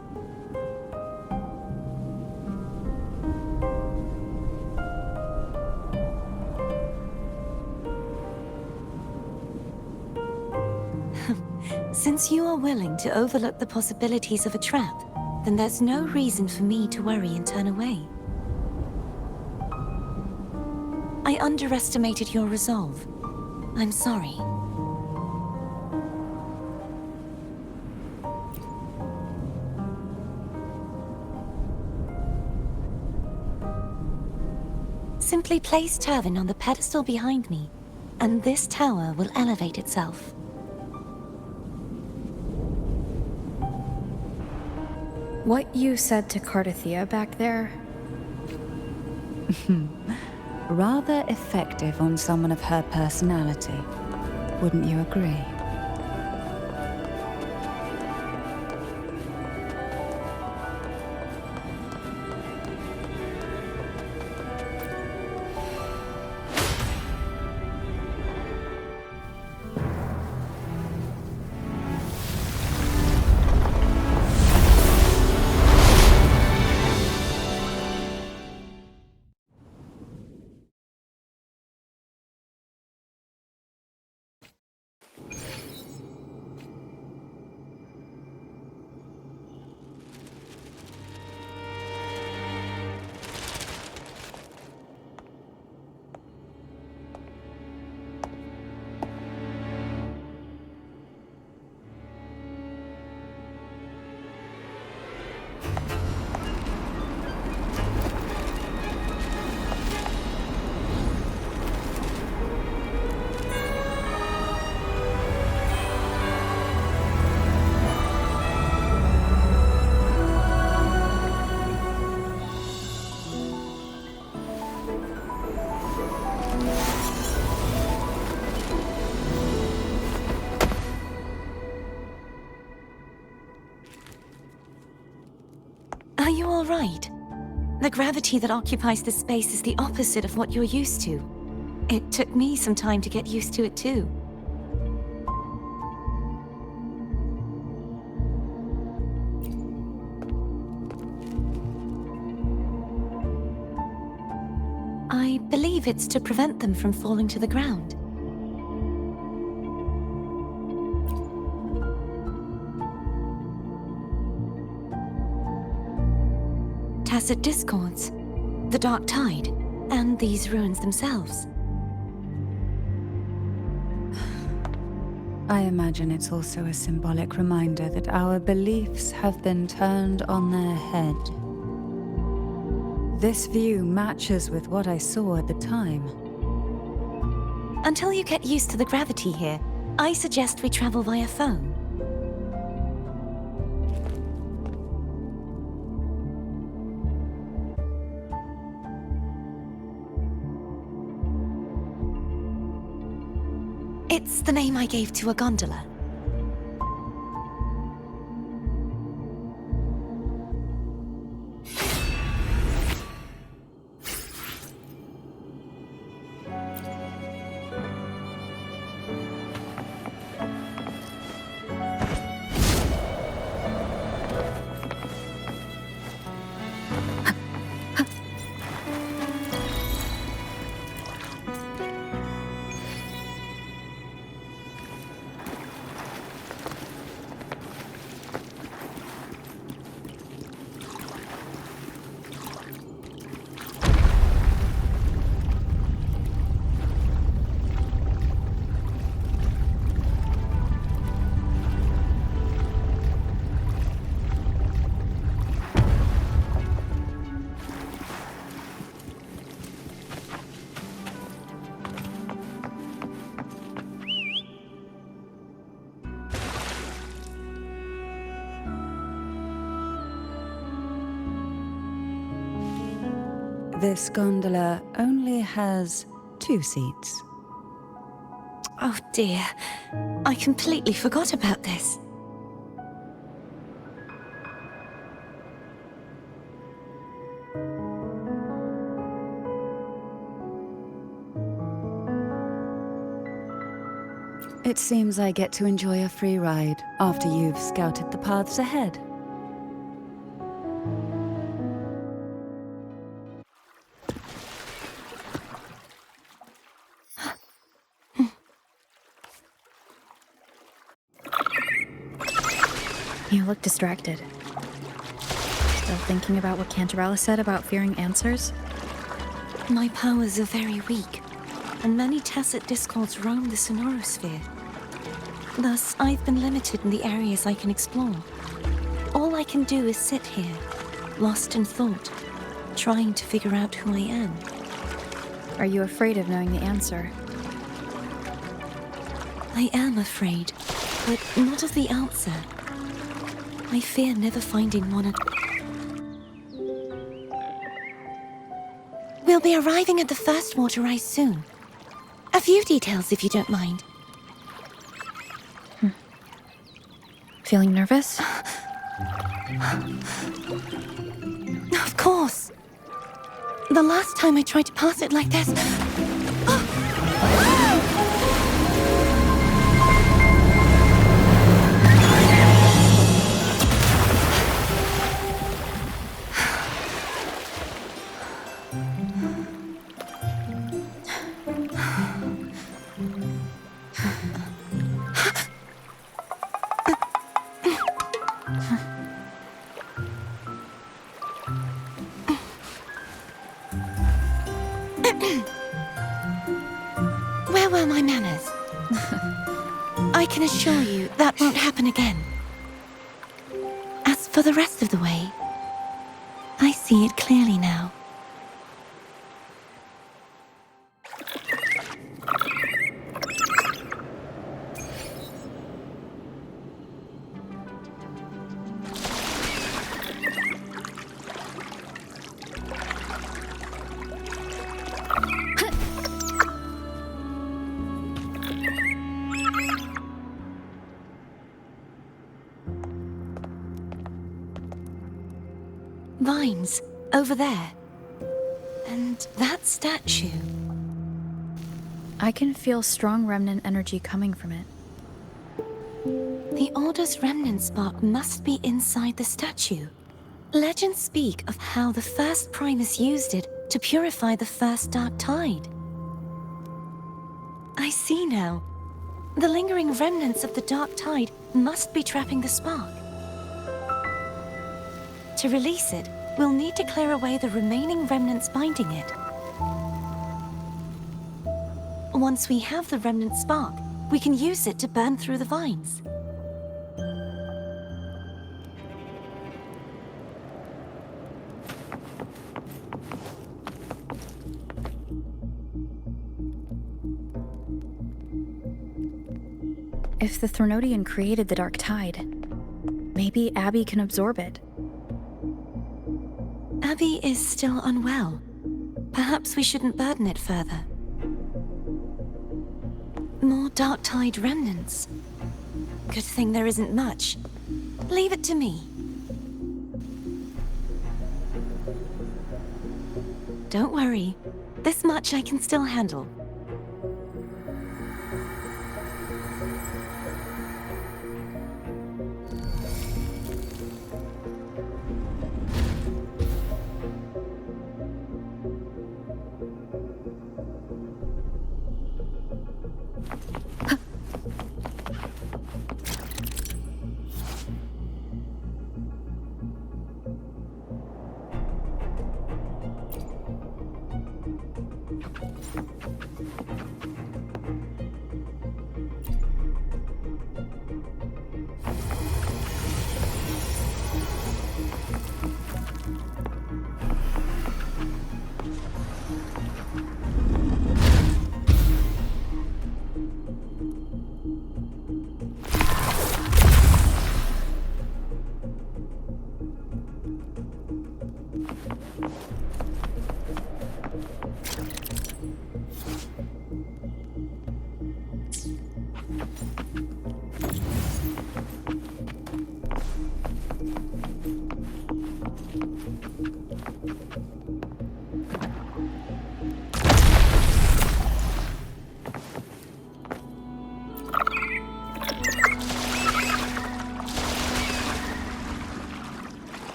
Since you are willing to overlook the possibilities of a trap, then there's no reason for me to worry and turn away. I underestimated your resolve. I'm sorry. Simply place Turvin on the pedestal behind me, and this tower will elevate itself. What you said to Cartathea back there? rather effective on someone of her personality. Wouldn't you agree? Are you all right? The gravity that occupies this space is the opposite of what you're used to. It took me some time to get used to it too. I believe it's to prevent them from falling to the ground. Tacit discords, the dark tide, and these ruins themselves. I imagine it's also a symbolic reminder that our beliefs have been turned on their head. This view matches with what I saw at the time. Until you get used to the gravity here, I suggest we travel via phone. It's the name I gave to a gondola. This gondola only has 2 seats. Oh dear, I completely forgot about this. It seems I get to enjoy a free ride after you've scouted the paths ahead. You look distracted. Still thinking about what Cantarella said about fearing answers? My powers are very weak, and many tacit discords roam the sonorosphere. Thus, I've been limited in the areas I can explore. All I can do is sit here, lost in thought, trying to figure out who I am. Are you afraid of knowing the answer? I am afraid, but not of the answer. I fear never finding one at... We'll be arriving at the first water rise soon. A few details, if you don't mind. Feeling nervous? Of course. The last time I tried to pass it like this... Where were my manners? I can assure you that won't happen again. As for the rest of the way, I see it clearly now. Vines, over there. And that statue. I can feel strong remnant energy coming from it. The Order's remnant spark must be inside the statue. Legends speak of how the first Primus used it to purify the first dark tide. I see now. The lingering remnants of the dark tide must be trapping the spark. To release it, we'll need to clear away the remaining remnants binding it. Once we have the remnant spark, we can use it to burn through the vines. If the Threnodian created the Dark Tide, maybe Abby can absorb it. Abby is still unwell. Perhaps we shouldn't burden it further. More Dark Tide remnants. Good thing there isn't much. Leave it to me. Don't worry. This much I can still handle.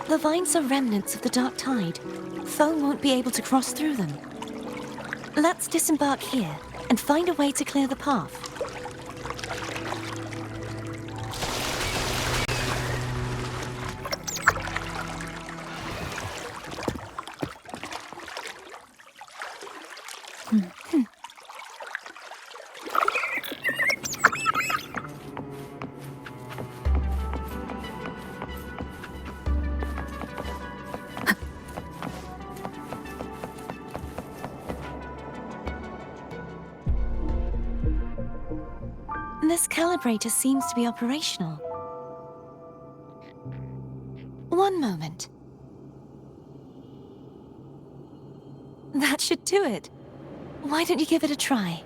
The vines are remnants of the Dark Tide. Foe won't be able to cross through them. Let's disembark here and find a way to clear the path. This calibrator seems to be operational. One moment. That should do it. Why don't you give it a try?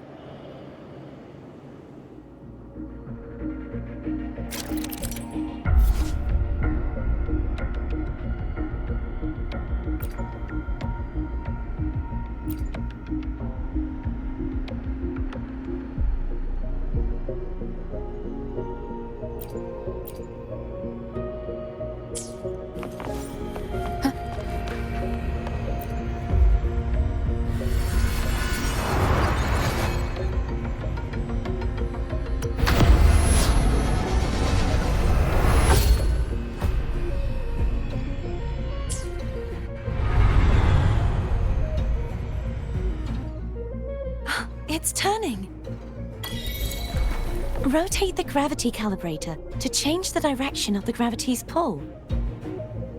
It's turning. Rotate the gravity calibrator to change the direction of the gravity's pull.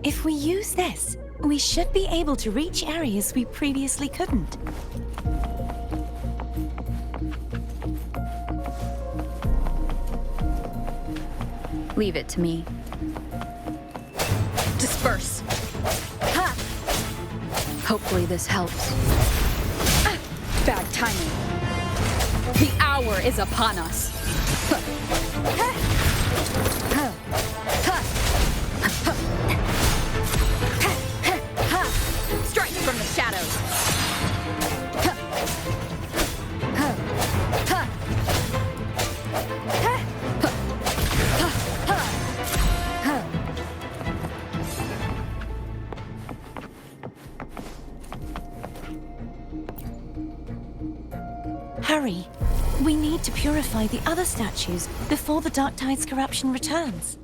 If we use this, we should be able to reach areas we previously couldn't. Leave it to me. Disperse. Ha! Hopefully this helps. Bad timing. The hour is upon us. Strike from the shadows. Hurry. We need to purify the other statues before the Dark Tide's corruption returns.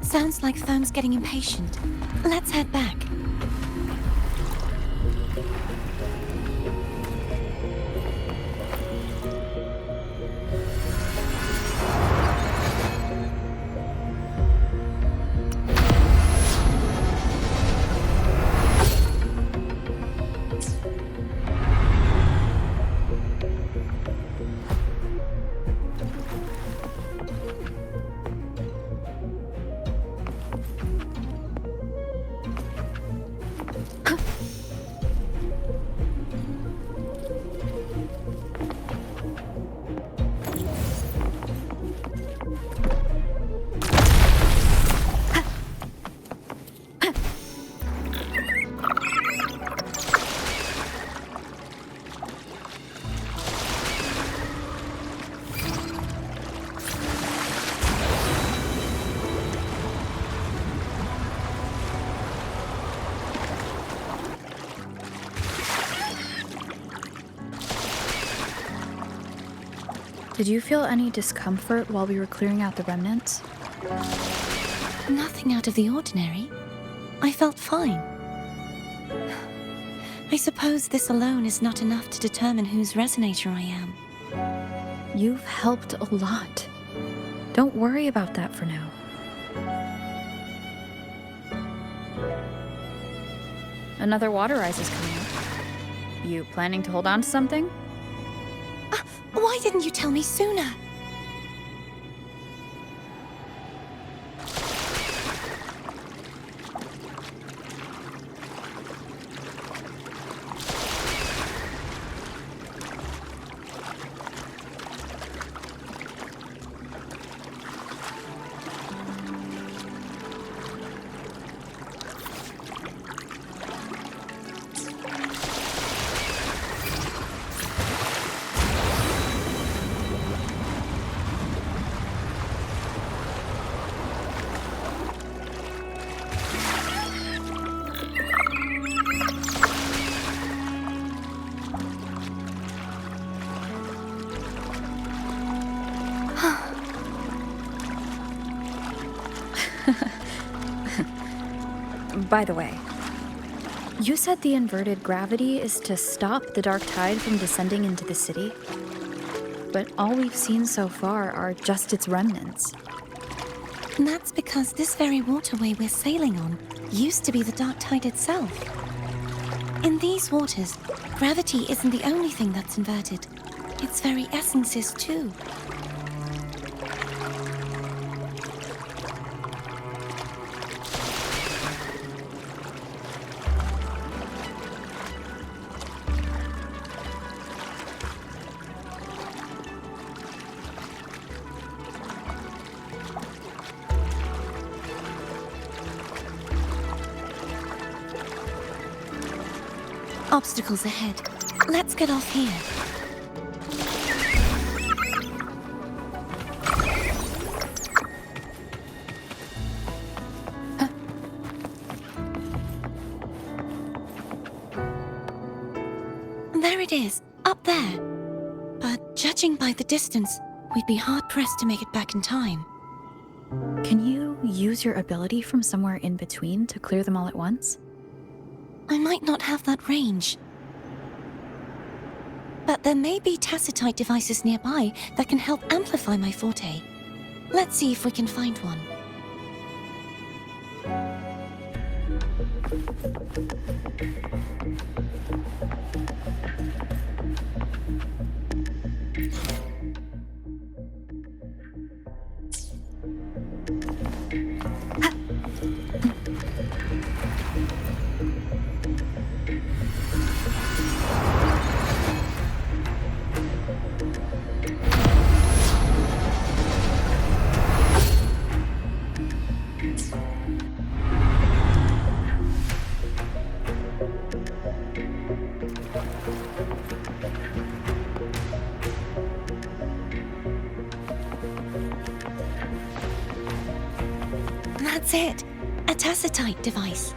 Sounds like Therm's getting impatient. Let's head back. Did you feel any discomfort while we were clearing out the remnants? Nothing out of the ordinary. I felt fine. I suppose this alone is not enough to determine whose resonator I am. You've helped a lot. Don't worry about that for now. Another water rise is coming up. You planning to hold on to something? Why didn't you tell me sooner? By the way, you said the inverted gravity is to stop the dark tide from descending into the city? but all we've seen so far are just its remnants. And that's because this very waterway we're sailing on used to be the dark tide itself. In these waters, gravity isn't the only thing that's inverted. Its very essence is too. Obstacles ahead. Let's get off here. There it is, up there. But judging by the distance, we'd be hard-pressed to make it back in time. Can you use your ability from somewhere in between to clear them all at once? I might not have that range. But there may be tacitite devices nearby that can help amplify my forte. Let's see if we can find one. That's it. A tacitite device.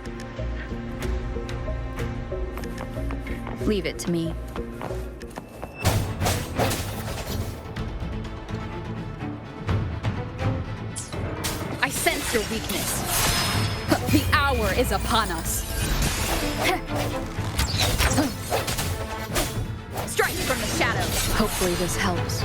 Leave it to me. I sense your weakness. The hour is upon us. Strike from the shadows. Hopefully this helps.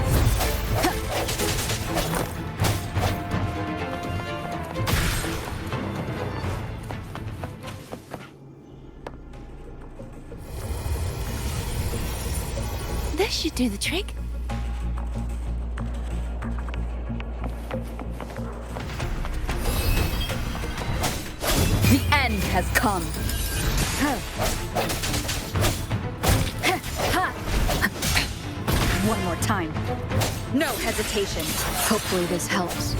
This should do the trick. The end has come. One more time. No hesitation. Hopefully this helps.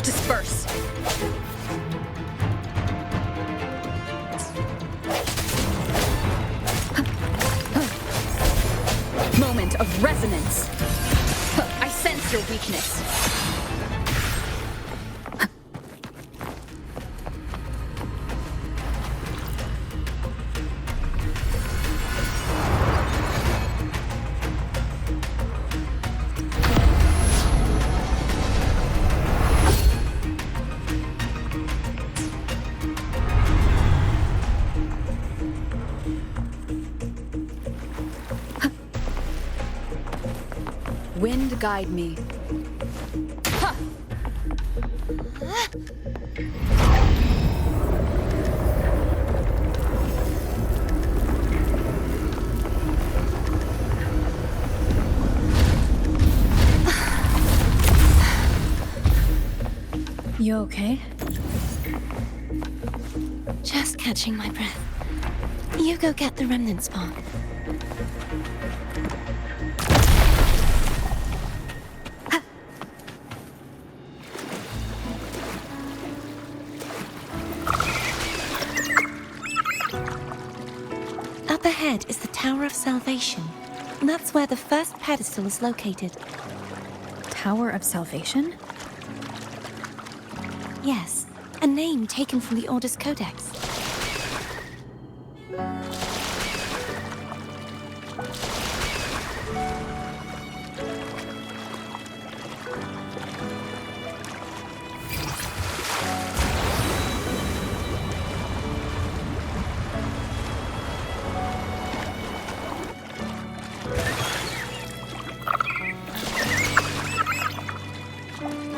Disperse. Moment of resonance. I sense your weakness. Wind guide me. Ha! You okay? Just catching my breath. You go get the remnant spark. Up ahead is the Tower of Salvation. That's where the first pedestal is located. Tower of Salvation? Yes, a name taken from the Order's Codex.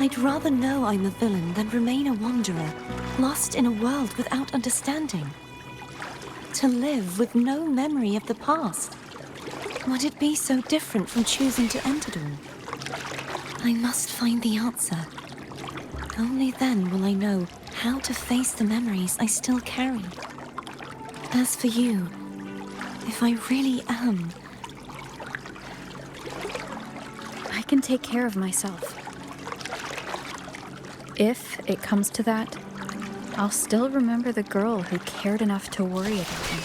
I'd rather know I'm a villain than remain a wanderer, lost in a world without understanding. To live with no memory of the past. Would it be so different from choosing to end it all? I must find the answer. Only then will I know how to face the memories I still carry. As for you, if I really am... I can take care of myself. If it comes to that, I'll still remember the girl who cared enough to worry about me.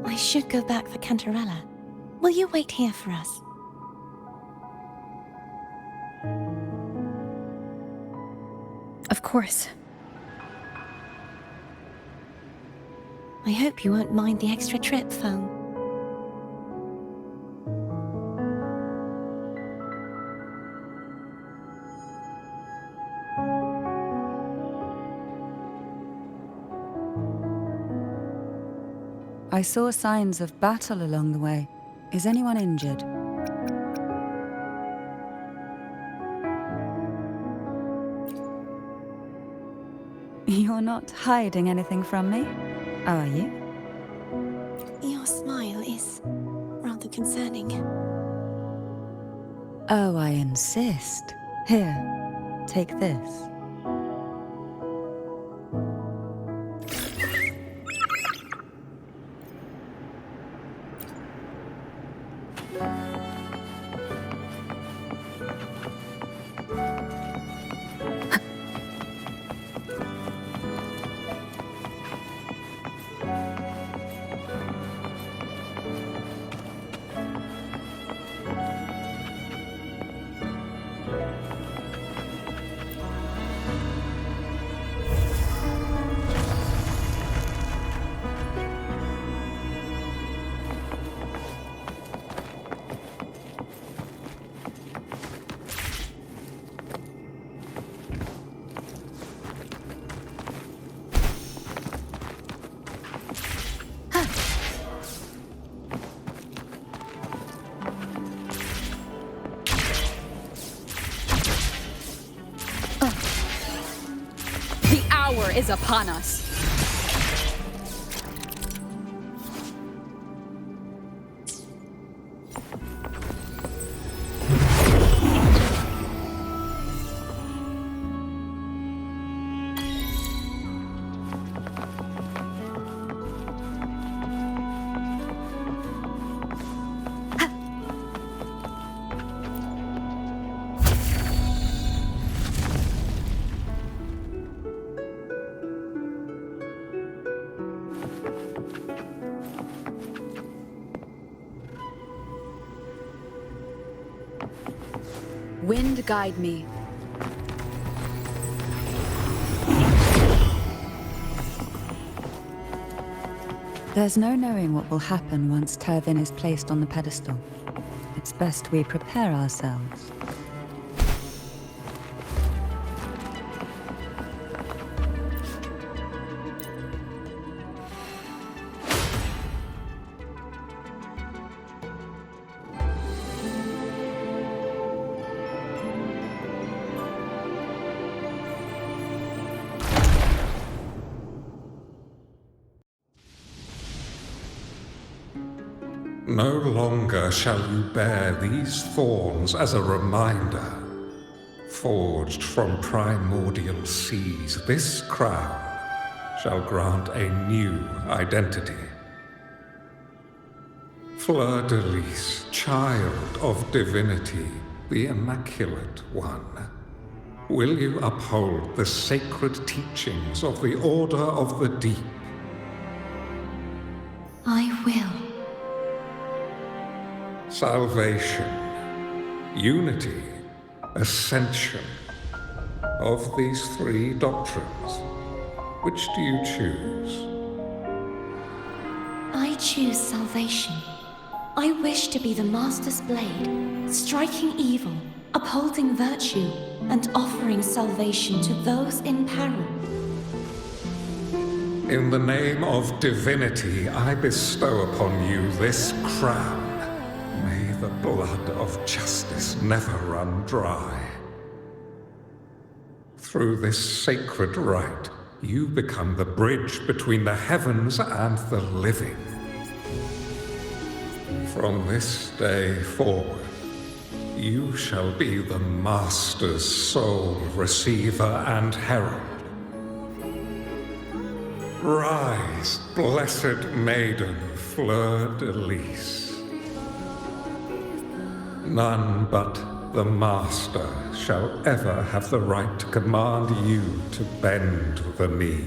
I should go back for Cantarella. Will you wait here for us? Of course. I hope you won't mind the extra trip, Foam. I saw signs of battle along the way. Is anyone injured? You're not hiding anything from me, are you? Your smile is rather concerning. Oh, I insist. Here, take this. The hour is upon us. Wind guide me. There's no knowing what will happen once Tervin is placed on the pedestal. It's best we prepare ourselves. No longer shall you bear these thorns as a reminder. Forged from primordial seas, this crown shall grant a new identity. Fleur-de-Lis, child of Divinity, the Immaculate One, will you uphold the sacred teachings of the Order of the Deep? I will. Salvation unity, ascension. Of these three doctrines, which do you choose? I choose salvation. I wish to be the Master's blade, striking evil, upholding virtue, and offering salvation to those in peril. In the name of Divinity, I bestow upon you this crown. May the blood of justice never run dry. Through this sacred rite, you become the bridge between the heavens and the living. From this day forward, you shall be the Master's sole receiver and herald. Rise, blessed maiden, fleur-de-lis. None but the Master shall ever have the right to command you to bend the knee.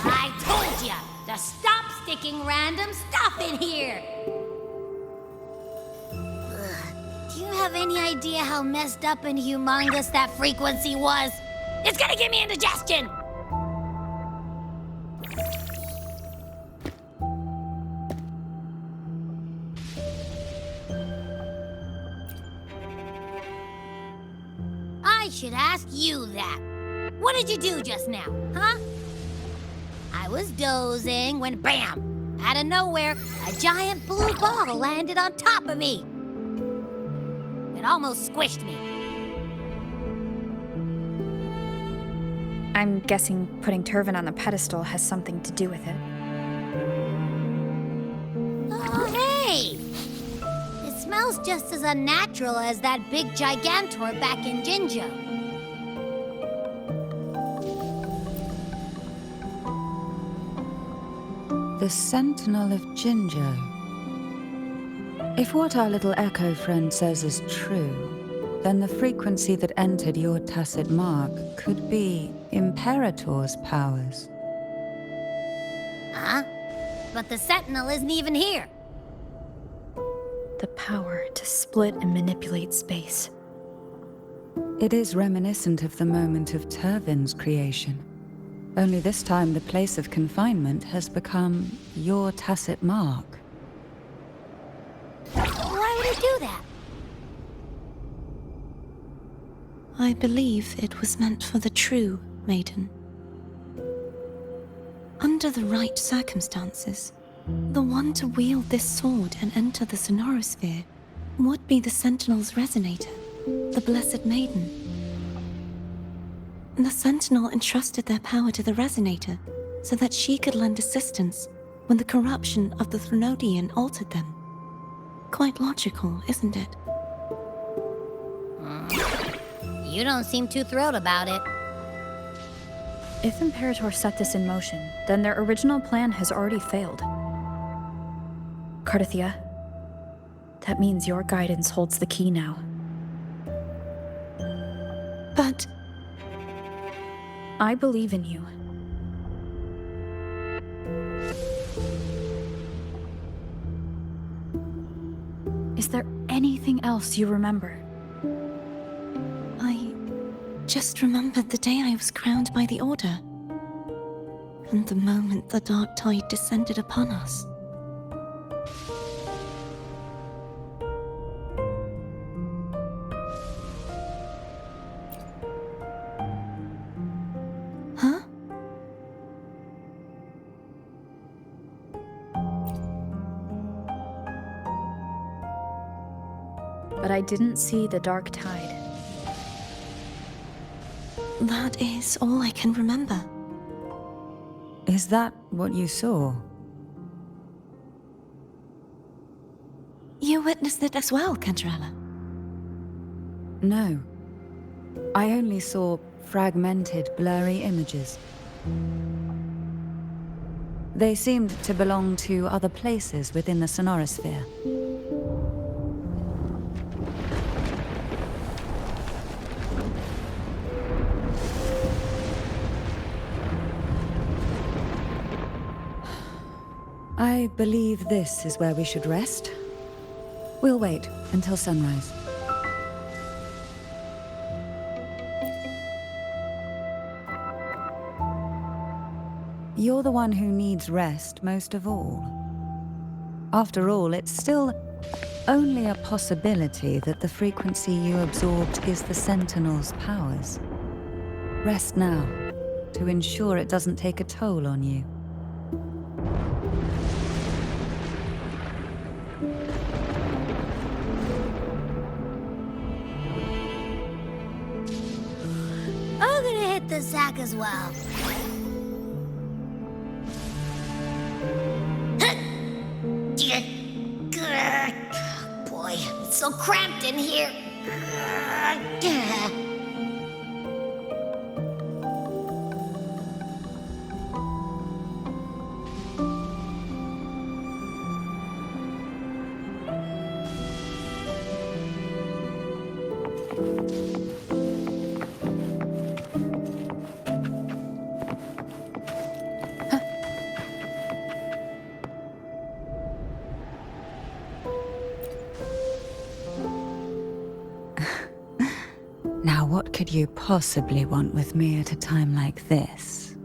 I told ya to stop sticking random stuff in here! Do you have any idea how messed up and humongous that frequency was? It's gonna give me indigestion! I should ask you that. What did you do just now, huh? I was dozing when bam! Out of nowhere, a giant blue ball landed on top of me. It almost squished me. I'm guessing putting Turvin on the pedestal has something to do with it. Oh, hey! It smells just as unnatural as that big gigantor back in Jinjo. The Sentinel of Jinjo. If what our little echo friend says is true, then the frequency that entered your tacit mark could be Imperator's powers. Huh? But the Sentinel isn't even here. The power to split and manipulate space. It is reminiscent of the moment of Turvin's creation. Only this time the place of confinement has become your tacit mark. Why would he do that? I believe it was meant for the true maiden. Under the right circumstances, the one to wield this sword and enter the Sonorosphere would be the Sentinel's resonator, the Blessed Maiden. The Sentinel entrusted their power to the Resonator so that she could lend assistance when the corruption of the Threnodian altered them. Quite logical, isn't it? You don't seem too thrilled about it. If Imperator set this in motion, then their original plan has already failed. Cardathia, that means your guidance holds the key now. But I believe in you. Is there anything else you remember? I just remembered the day I was crowned by the Order, and the moment the dark tide descended upon us. Huh? But I didn't see the dark tide. That is all I can remember. Is that what you saw? You witnessed it as well, Cantarella. No. I only saw fragmented, blurry images. They seemed to belong to other places within the sonorosphere. I believe this is where we should rest. We'll wait until sunrise. You're the one who needs rest most of all. After all, it's still only a possibility that the frequency you absorbed is the Sentinel's powers. Rest now, to ensure it doesn't take a toll on you. I'm gonna hit the sack as well. Boy, it's so cramped in here. Now, what could you possibly want with me at a time like this?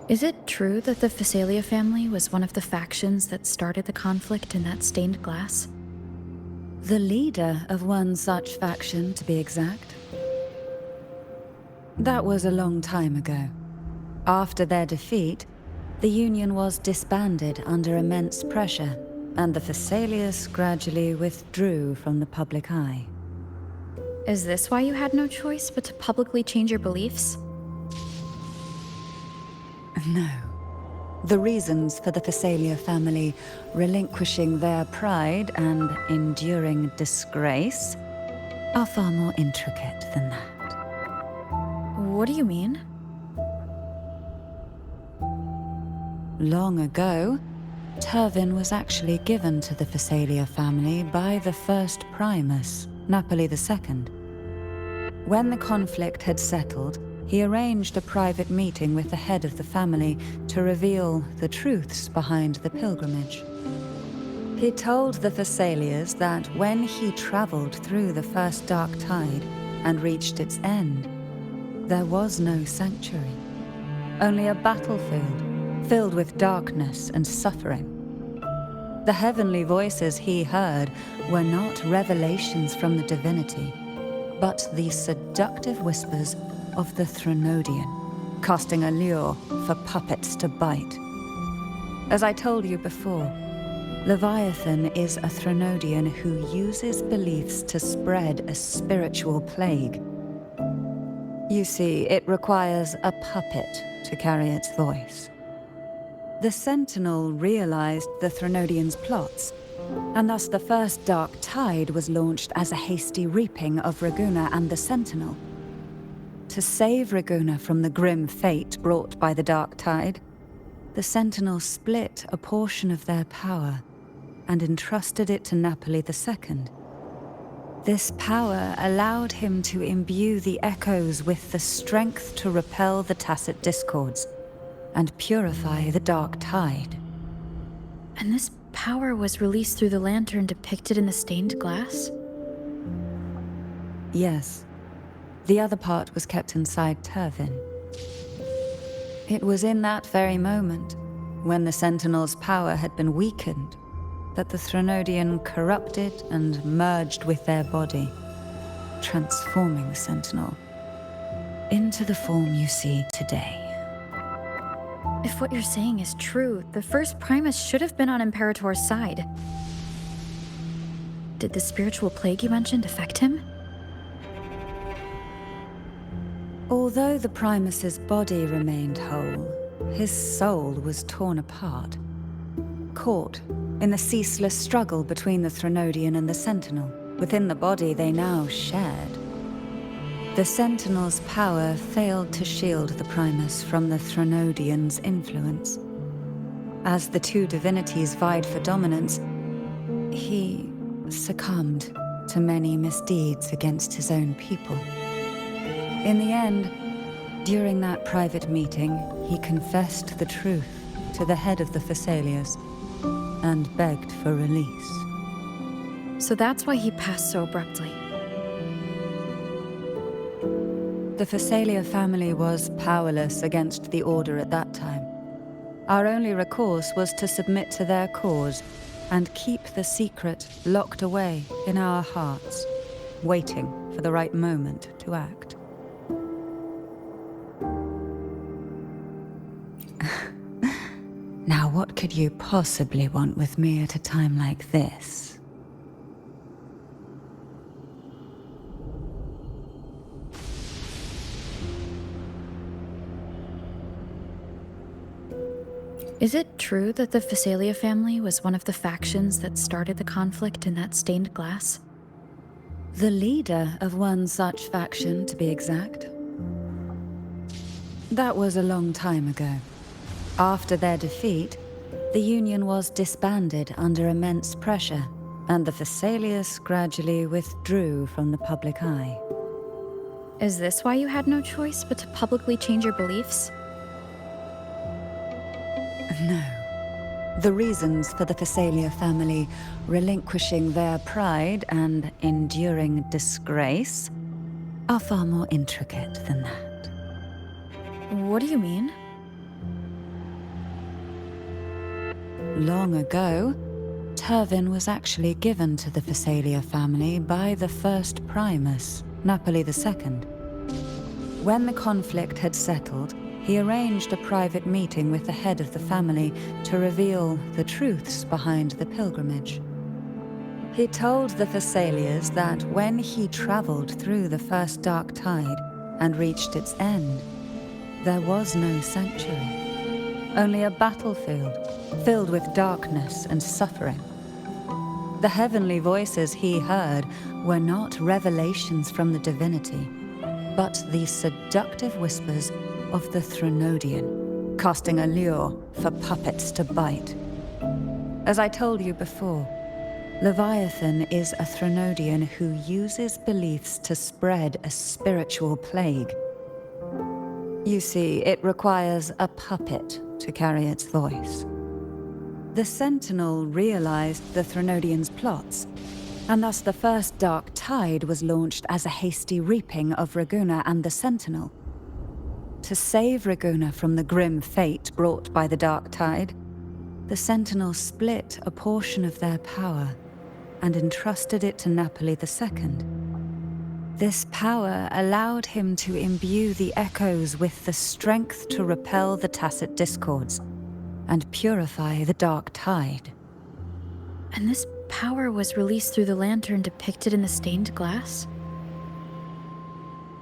Is it true that the Phasalia family was one of the factions that started the conflict in that stained glass? The leader of one such faction, to be exact. That was a long time ago. After their defeat, the Union was disbanded under immense pressure, and the Phasalias gradually withdrew from the public eye. Is this why you had no choice but to publicly change your beliefs? No. The reasons for the Phasalia family relinquishing their pride and enduring disgrace are far more intricate than that. What do you mean? Long ago, Turvin was actually given to the Phasalia family by the first Primus, Napoli II. When the conflict had settled, he arranged a private meeting with the head of the family to reveal the truths behind the pilgrimage. He told the Phasalias that when he traveled through the first dark tide and reached its end, there was no sanctuary, only a battlefield filled with darkness and suffering. The heavenly voices he heard were not revelations from the Divinity, but the seductive whispers of the Threnodian, casting a lure for puppets to bite. As I told you before, Leviathan is a Threnodian who uses beliefs to spread a spiritual plague. You see, it requires a puppet to carry its voice. The Sentinel realized the Threnodian's plots, and thus the first Dark Tide was launched as a hasty reaping of Raguna and the Sentinel. To save Raguna from the grim fate brought by the Dark Tide, the Sentinel split a portion of their power and entrusted it to Napoli II. This power allowed him to imbue the echoes with the strength to repel the tacit discords and purify the Dark Tide. And this power was released through the lantern depicted in the stained glass? Yes. The other part was kept inside Turvin. It was in that very moment, when the Sentinel's power had been weakened, that the Threnodian corrupted and merged with their body, transforming the Sentinel into the form you see today. If what you're saying is true, the first Primus should have been on Imperator's side. Did the spiritual plague you mentioned affect him? Although the Primus's body remained whole, his soul was torn apart, Caught in the ceaseless struggle between the Threnodian and the Sentinel, within the body they now shared. The Sentinel's power failed to shield the Primus from the Threnodian's influence. As the two divinities vied for dominance, he succumbed to many misdeeds against his own people. In the end, during that private meeting, he confessed the truth to the head of the Thessalians and begged for release. So that's why he passed so abruptly. The Thessalia family was powerless against the Order at that time. Our only recourse was to submit to their cause and keep the secret locked away in our hearts, waiting for the right moment to act. Now, what could you possibly want with me at a time like this? Is it true that the Thessalia family was one of the factions that started the conflict in that stained glass? The leader of one such faction, to be exact. That was a long time ago. After their defeat, the Union was disbanded under immense pressure, and the Thessalians gradually withdrew from the public eye. Is this why you had no choice but to publicly change your beliefs? No. The reasons for the Thessalia family relinquishing their pride and enduring disgrace are far more intricate than that. What do you mean? Long ago, Turvin was actually given to the Thessalia family by the first Primus, Napoli II. When the conflict had settled, he arranged a private meeting with the head of the family to reveal the truths behind the pilgrimage. He told the Thessalians that when he traveled through the first dark tide and reached its end, there was no sanctuary, only a battlefield filled with darkness and suffering. The heavenly voices he heard were not revelations from the divinity, but the seductive whispers of the Threnodian, casting a lure for puppets to bite. As I told you before, Leviathan is a Threnodian who uses beliefs to spread a spiritual plague. You see, it requires a puppet to carry its voice. The Sentinel realized the Threnodian's plots, and thus the first dark tide was launched as a hasty reaping of Raguna and the Sentinel. To save Raguna from the grim fate brought by the dark tide, the Sentinel split a portion of their power and entrusted it to Napoli II. This power allowed him to imbue the echoes with the strength to repel the tacit discords and purify the dark tide. And this power was released through the lantern depicted in the stained glass?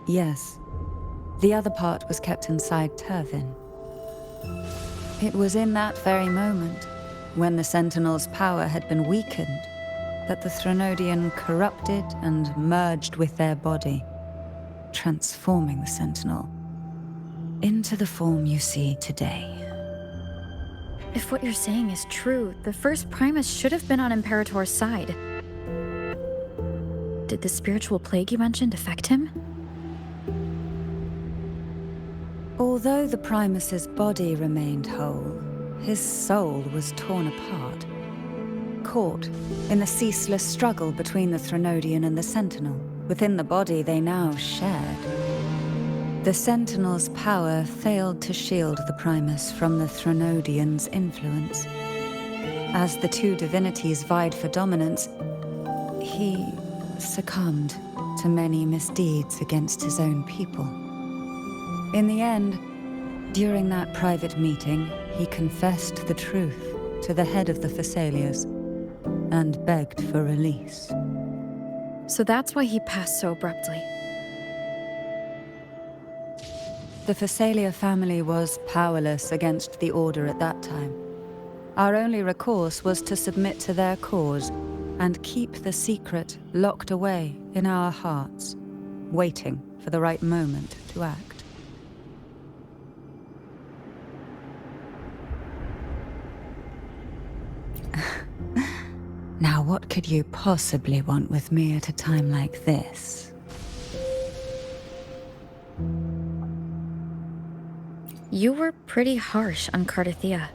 Yes. The other part was kept inside Turvin. It was in that very moment, when the Sentinel's power had been weakened, that the Threnodian corrupted and merged with their body, transforming the Sentinel into the form you see today. If what you're saying is true, the first Primus should have been on Imperator's side. Did the spiritual plague you mentioned affect him? Although the Primus's body remained whole, his soul was torn apart, caught in the ceaseless struggle between the Threnodian and the Sentinel. Within the body they now shared. The Sentinel's power failed to shield the Primus from the Threnodian's influence. As the two divinities vied for dominance, he succumbed to many misdeeds against his own people. In the end, during that private meeting, he confessed the truth to the head of the Thessalians and begged for release. So that's why he passed so abruptly. The Thessalia family was powerless against the Order at that time. Our only recourse was to submit to their cause and keep the secret locked away in our hearts, waiting for the right moment to act. Now, what could you possibly want with me at a time like this? You were pretty harsh on Cardathia.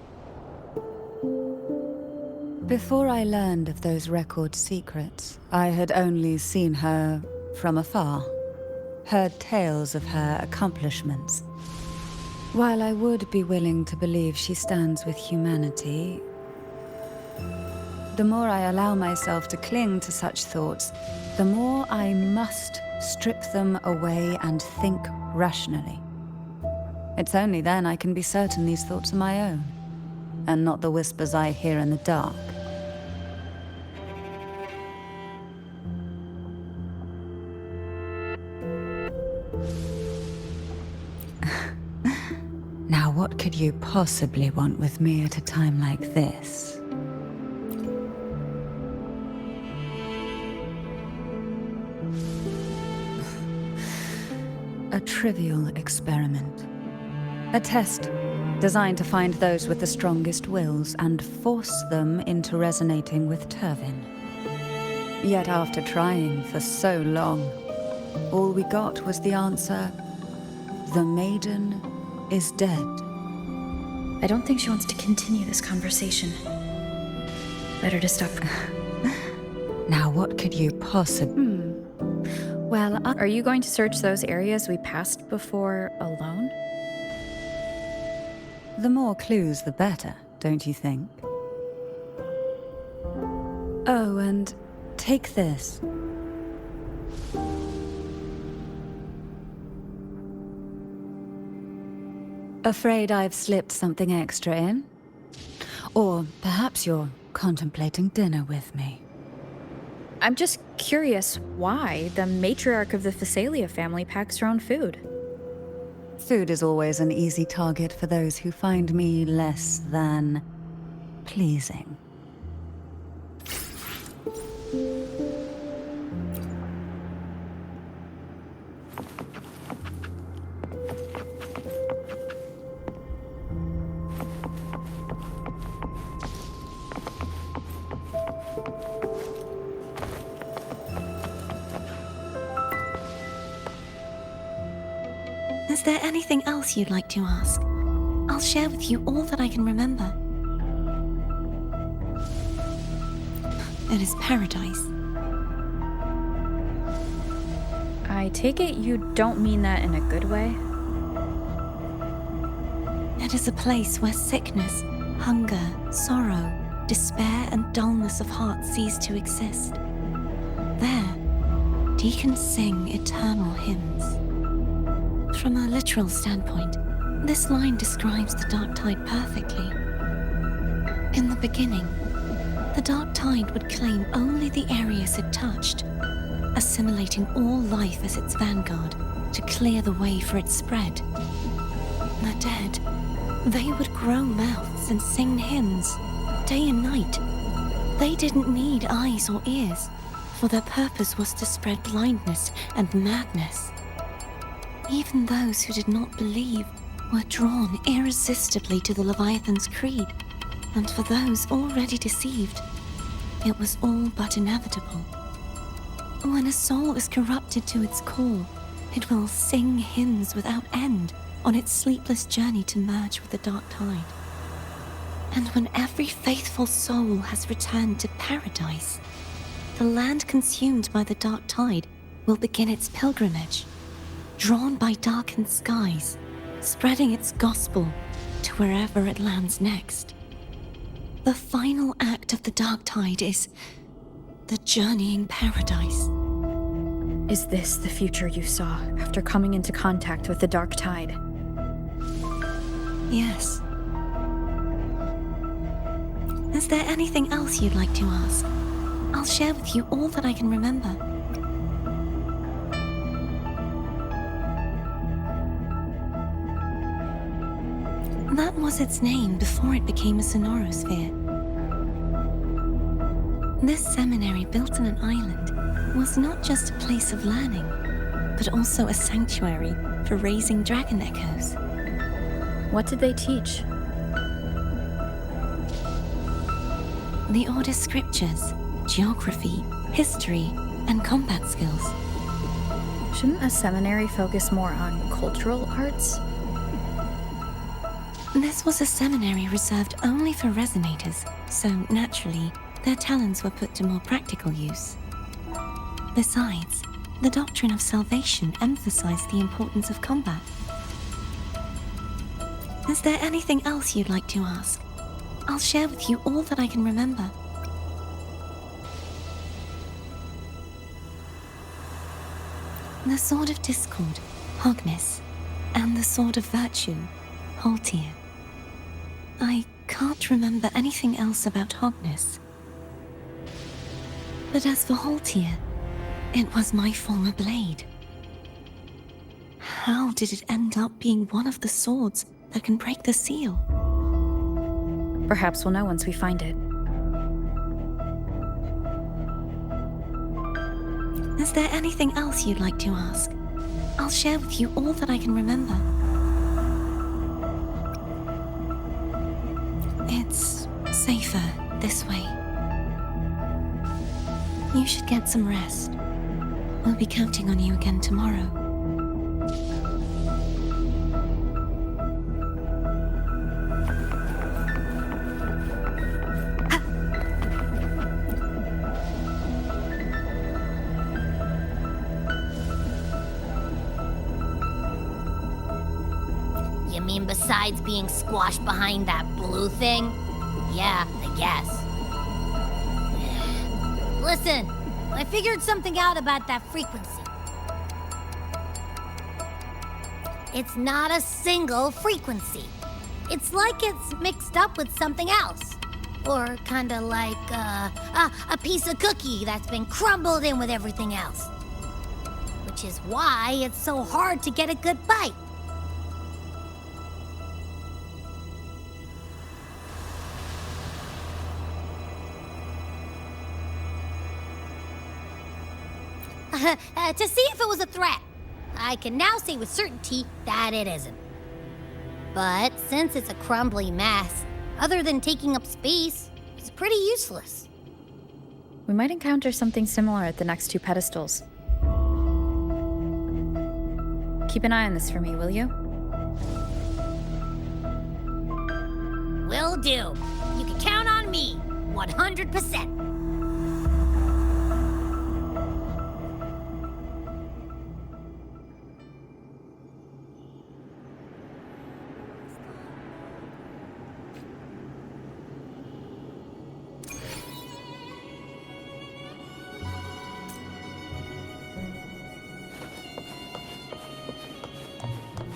Before I learned of those record secrets, I had only seen her from afar, heard tales of her accomplishments. While I would be willing to believe she stands with humanity, the more I allow myself to cling to such thoughts, the more I must strip them away and think rationally. It's only then I can be certain these thoughts are my own, and not the whispers I hear in the dark. Now, what could you possibly want with me at a time like this? A trivial experiment. A test designed to find those with the strongest wills and force them into resonating with Turvin. Yet after trying for so long, all we got was the answer, "The maiden is dead." I don't think she wants to continue this conversation. Better to stop. Now, what could you possibly... Well, are you going to search those areas we passed before alone? The more clues, the better, don't you think? Oh, and take this. Afraid I've slipped something extra in? Or perhaps you're contemplating dinner with me. I'm just curious why the matriarch of the Phasalia family packs her own food. Food is always an easy target for those who find me less than pleasing. Is there anything else you'd like to ask? I'll share with you all that I can remember. It is paradise. I take it you don't mean that in a good way? It is a place where sickness, hunger, sorrow, despair, and dullness of heart cease to exist. There, deacons sing eternal hymns. From a literal standpoint, this line describes the dark tide perfectly. In the beginning, the dark tide would claim only the areas it touched, assimilating all life as its vanguard to clear the way for its spread. The dead, they would grow mouths and sing hymns, day and night. They didn't need eyes or ears, for their purpose was to spread blindness and madness. Even those who did not believe were drawn irresistibly to the Leviathan's creed, and for those already deceived, it was all but inevitable. When a soul is corrupted to its core, it will sing hymns without end on its sleepless journey to merge with the dark tide. And when every faithful soul has returned to paradise, the land consumed by the dark tide will begin its pilgrimage, drawn by darkened skies, spreading its gospel to wherever it lands next. The final act of the dark tide is the journeying paradise. Is this the future you saw after coming into contact with the dark tide? Yes. Is there anything else you'd like to ask? I'll share with you all that I can remember. That was its name before it became a sonorosphere. This seminary, built on an island, was not just a place of learning, but also a sanctuary for raising dragon echoes. What did they teach? The Order's scriptures, geography, history, and combat skills. Shouldn't a seminary focus more on cultural arts? This was a seminary reserved only for resonators, so naturally, their talents were put to more practical use. Besides, the doctrine of salvation emphasized the importance of combat. Is there anything else you'd like to ask? I'll share with you all that I can remember. The Sword of Discord, Hognis, and the Sword of Virtue, Haltir. I can't remember anything else about Hognis. But as for Haltir, it was my former blade. How did it end up being one of the swords that can break the seal? Perhaps we'll know once we find it. Is there anything else you'd like to ask? I'll share with you all that I can remember. It's safer this way. You should get some rest. We'll be counting on you again tomorrow. You mean besides being squashed behind that blue thing? Yeah, I guess. Listen, I figured something out about that frequency. It's not a single frequency. It's like it's mixed up with something else. Or kinda like a piece of cookie that's been crumbled in with everything else. Which is why it's so hard to get a good bite. To see if it was a threat. I can now say with certainty that it isn't. But since it's a crumbly mess, other than taking up space, it's pretty useless. We might encounter something similar at the next two pedestals. Keep an eye on this for me, will you? Will do. You can count on me, 100%.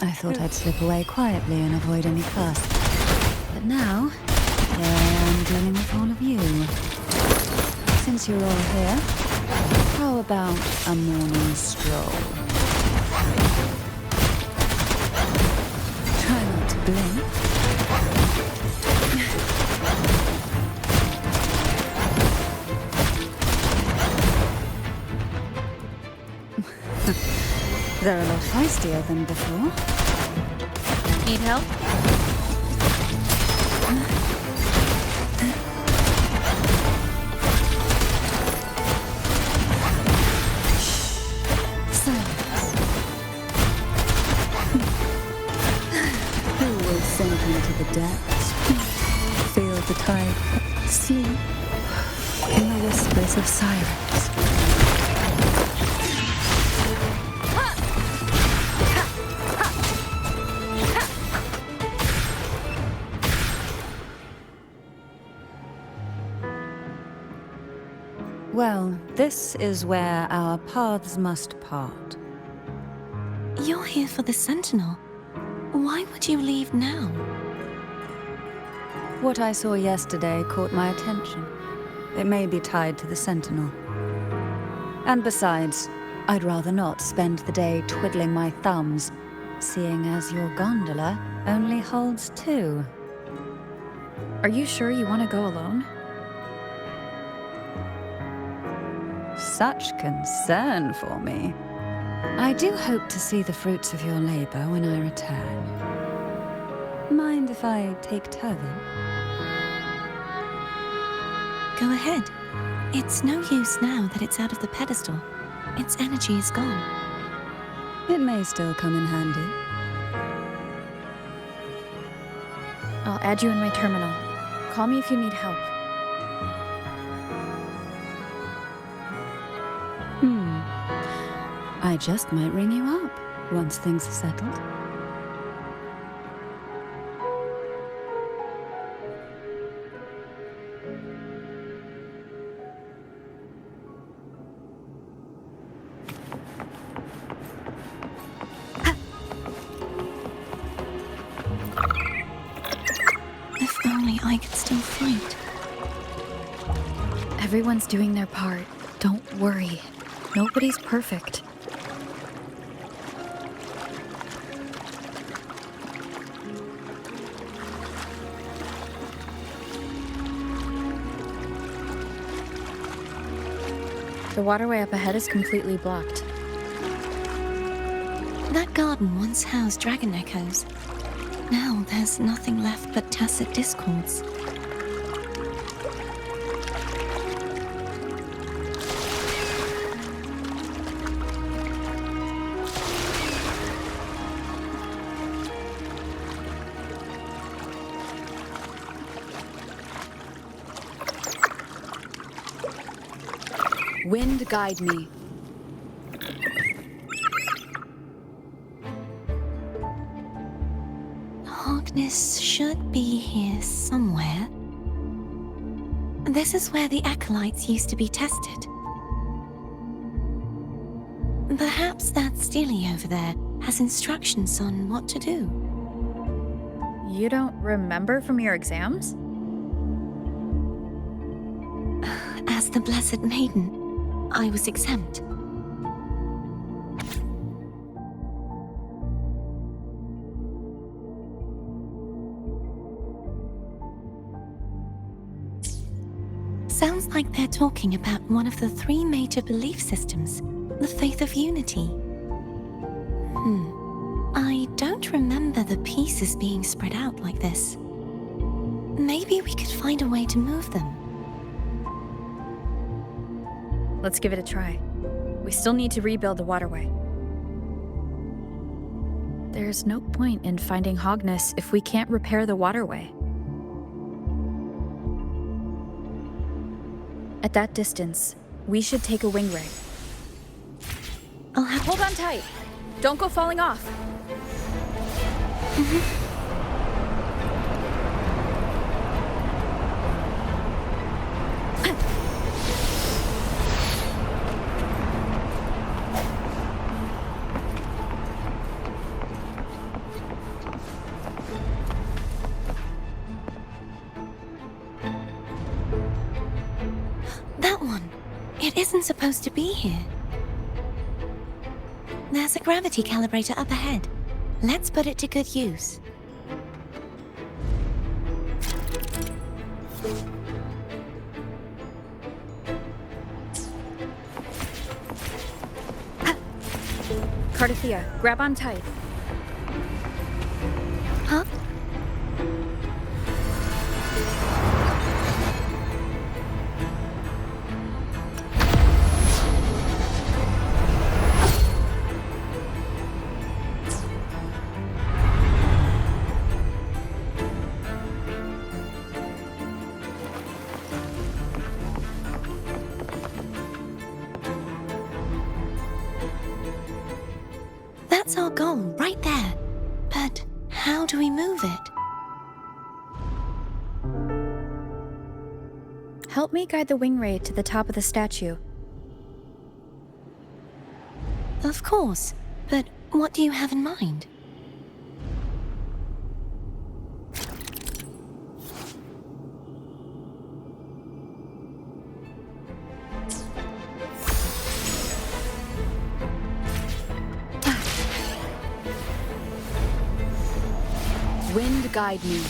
I thought I'd slip away quietly and avoid any fuss. But now, here I am dealing with all of you. Since you're all here, how about a morning stroll? Try not to blink. They're a lot feistier than before. Need help? Silence. Who will sink into the depths? Feel the tide. Sleep in the whispers of silence. Well, this is where our paths must part. You're here for the Sentinel. Why would you leave now? What I saw yesterday caught my attention. It may be tied to the Sentinel. And besides, I'd rather not spend the day twiddling my thumbs, seeing as your gondola only holds two. Are you sure you want to go alone? Such concern for me. I do hope to see the fruits of your labor when I return. Mind if I take Turvin? Go ahead. It's no use now that it's out of the pedestal. Its energy is gone. It may still come in handy. I'll add you in my terminal. Call me if you need help. I just might ring you up once things are settled. If only I could still fight. Everyone's doing their part. Don't worry. Nobody's perfect. The waterway up ahead is completely blocked. That garden once housed dragon echoes. Now there's nothing left but tacit discords. Wind guide me. Harkness should be here somewhere. This is where the acolytes used to be tested. Perhaps that Steely over there has instructions on what to do. You don't remember from your exams? As the Blessed Maiden, I was exempt. Sounds like they're talking about one of the 3 major belief systems, the faith of unity. I don't remember the pieces being spread out like this. Maybe we could find a way to move them. Let's give it a try. We still need to rebuild the waterway. There's no point in finding Hogness if we can't repair the waterway. At that distance, we should take a wing ray. I'll have Hold on tight. Don't go falling off. That one. It isn't supposed to be here. There's a gravity calibrator up ahead. Let's put it to good use. Cardathea, grab on tight. Huh? That's our goal, right there. But how do we move it? Help me guide the wing ray to the top of the statue. Of course, but what do you have in mind? Wind guide me.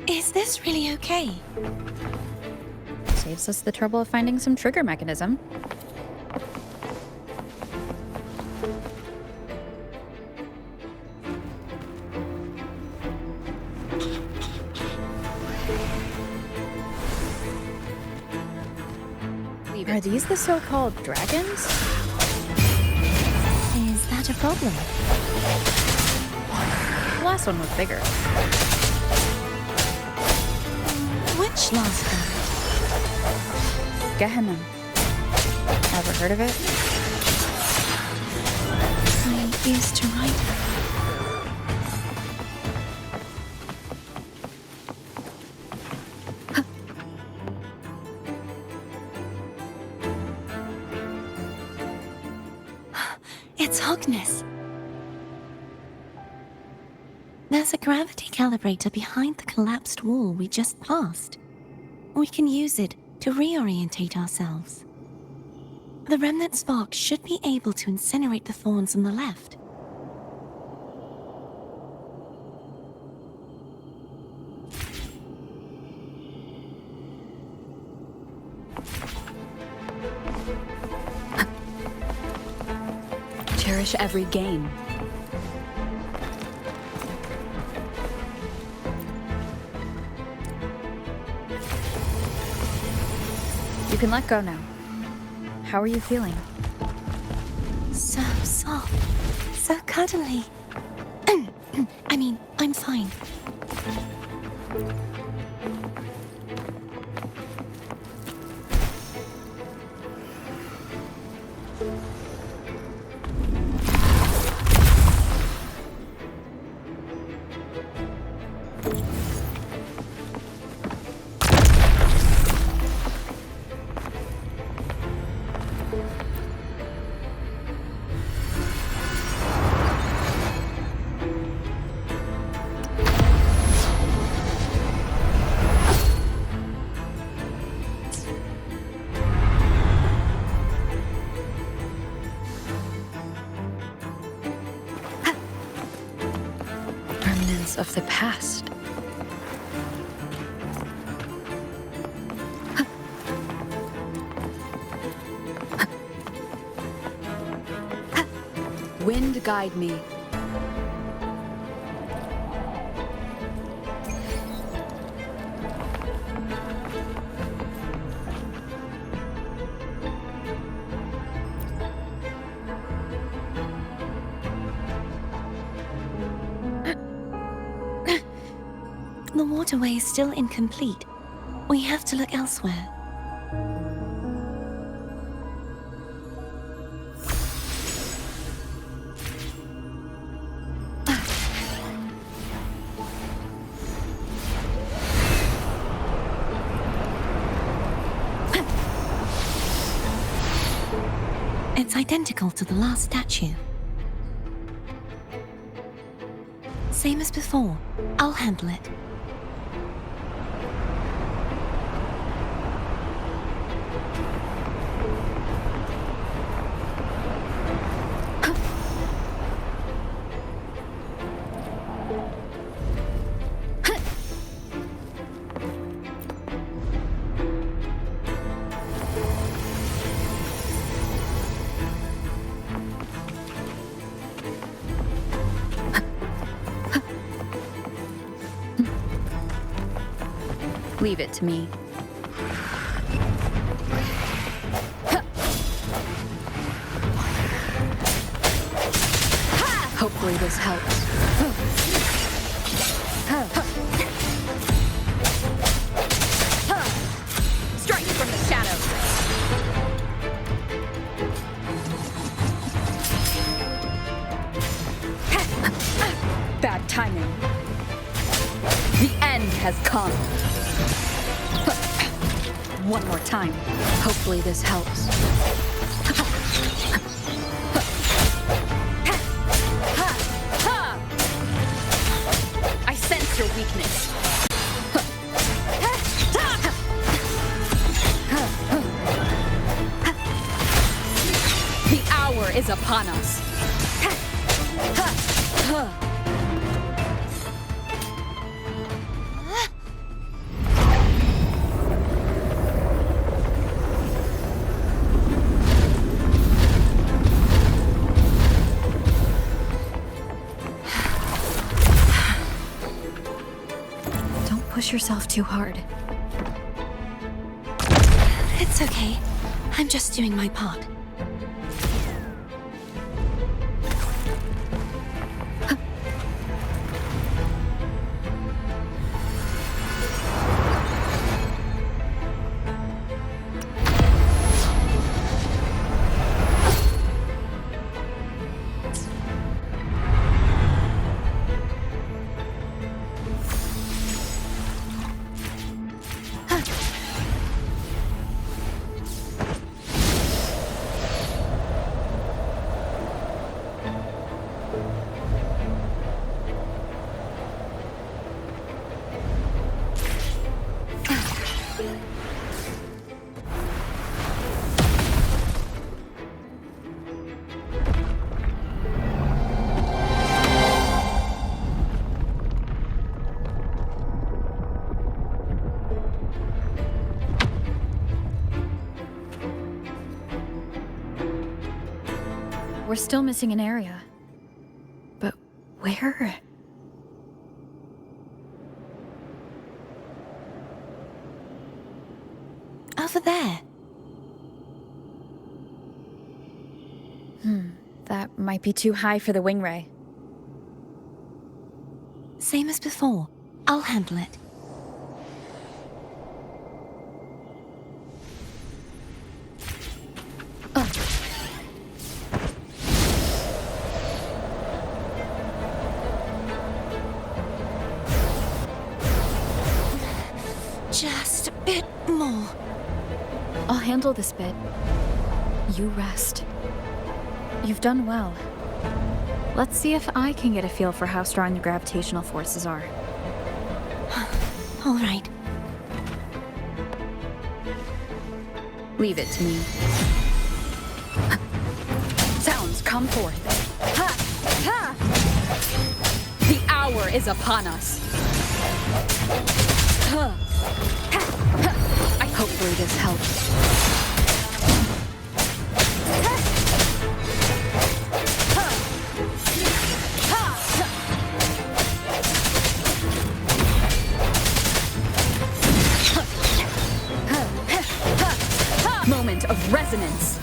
Is this really okay? Saves us the trouble of finding some trigger mechanism. Are these the so-called dragons? Is that a problem? The last one was bigger. Which last one? Gehenna. Ever heard of it? I used to write her. It's Hogness. There's a gravity calibrator behind the collapsed wall we just passed. We can use it to reorientate ourselves. The remnant spark should be able to incinerate the thorns on the left. Cherish every gain. You can let go now. How are you feeling? So soft, so cuddly. I mean, I'm fine. Of the past. Wind guide me. The waterway is still incomplete. We have to look elsewhere. It's identical to the last statue. Same as before. I'll handle it. Leave it to me. Hopefully this helps. Strike from the shadows. Bad timing. The end has come. One more time. Hopefully this helps. I sense your weakness. The hour is upon us. push yourself too hard. It's okay. I'm just doing my part. We're still missing an area. But where? Over there. That might be too high for the wing ray. Same as before. I'll handle it. Just a bit more. I'll handle this bit. You rest. You've done well. Let's see if I can get a feel for how strong the gravitational forces are. All right. Leave it to me. Sounds, come forth. Ha! Ha! The hour is upon us. Hopefully this helps. Moment of resonance.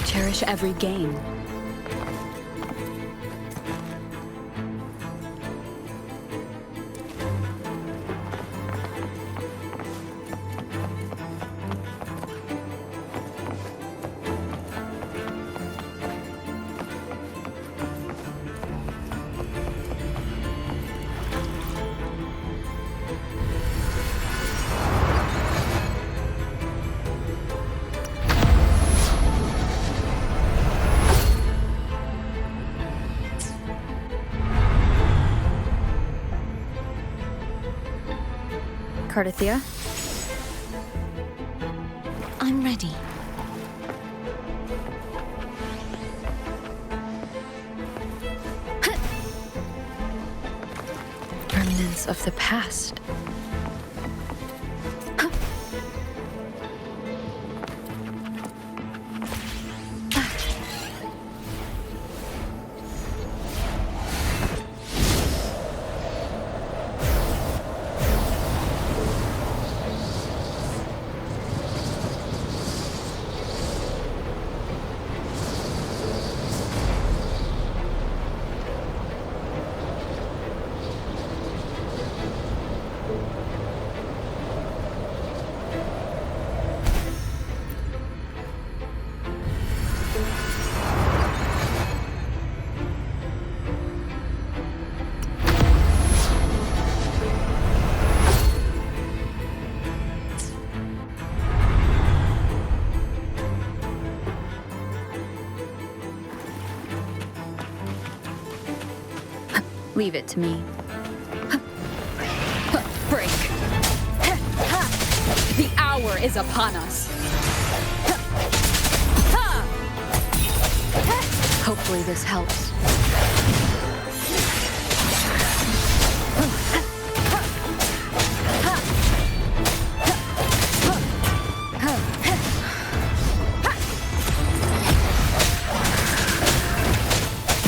Cherish every gain. Cardathia? I'm ready. Remnants of the past. Leave it to me. Break. The hour is upon us. Hopefully this helps.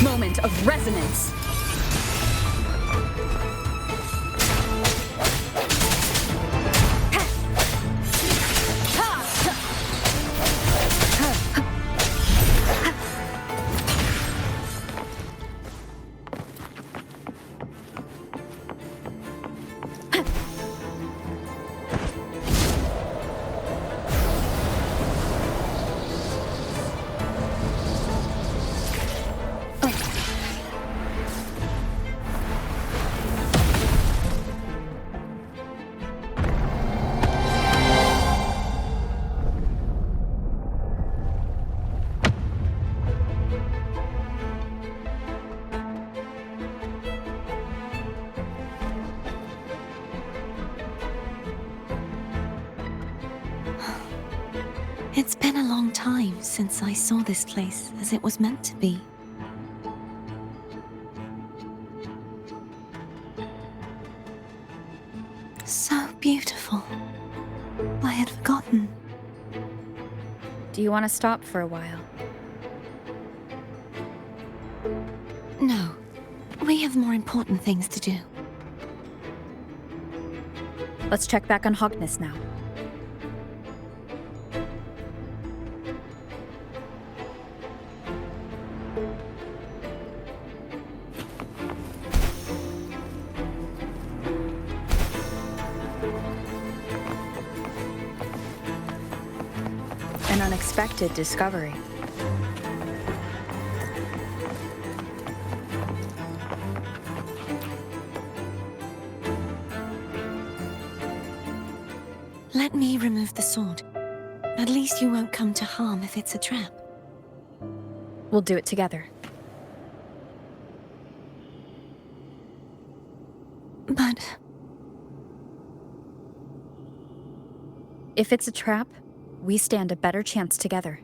Moment of resonance. It's been a long time since I saw this place as it was meant to be. So beautiful. I had forgotten. Do you want to stop for a while? No. We have more important things to do. Let's check back on Hogness now. An unexpected discovery. Let me remove the sword. At least you won't come to harm if it's a trap. We'll do it together. But if it's a trap, we stand a better chance together.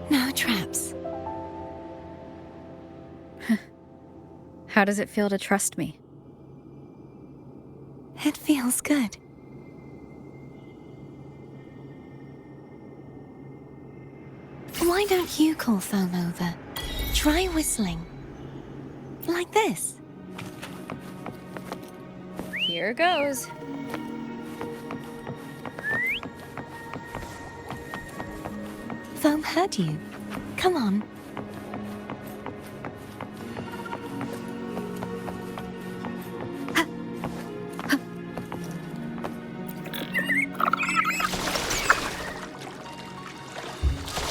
No traps. How does it feel to trust me? It feels good. Why don't you call Foam over? Try whistling. Like this. Here goes. Foam heard you. Come on.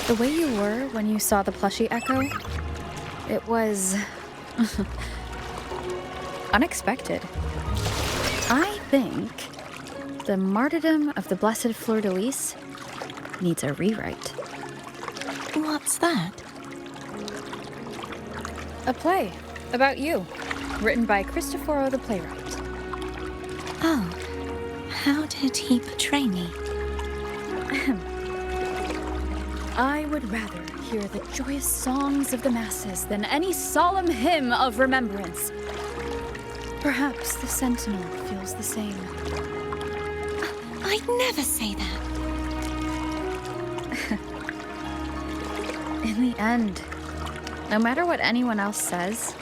The way you were when you saw the plushie echo, it was unexpected. I think the martyrdom of the Blessed Fleur-de-Lis needs a rewrite. What's that? A play about you, written by Cristoforo the playwright. Oh, how did he portray me? I would rather hear the joyous songs of the masses than any solemn hymn of remembrance. Perhaps the Sentinel feels the same. I'd never say that. In the end, no matter what anyone else says,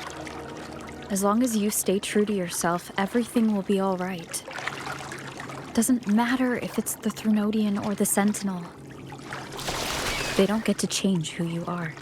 as long as you stay true to yourself, everything will be all right. Doesn't matter if it's the Threnodian or the Sentinel. They don't get to change who you are.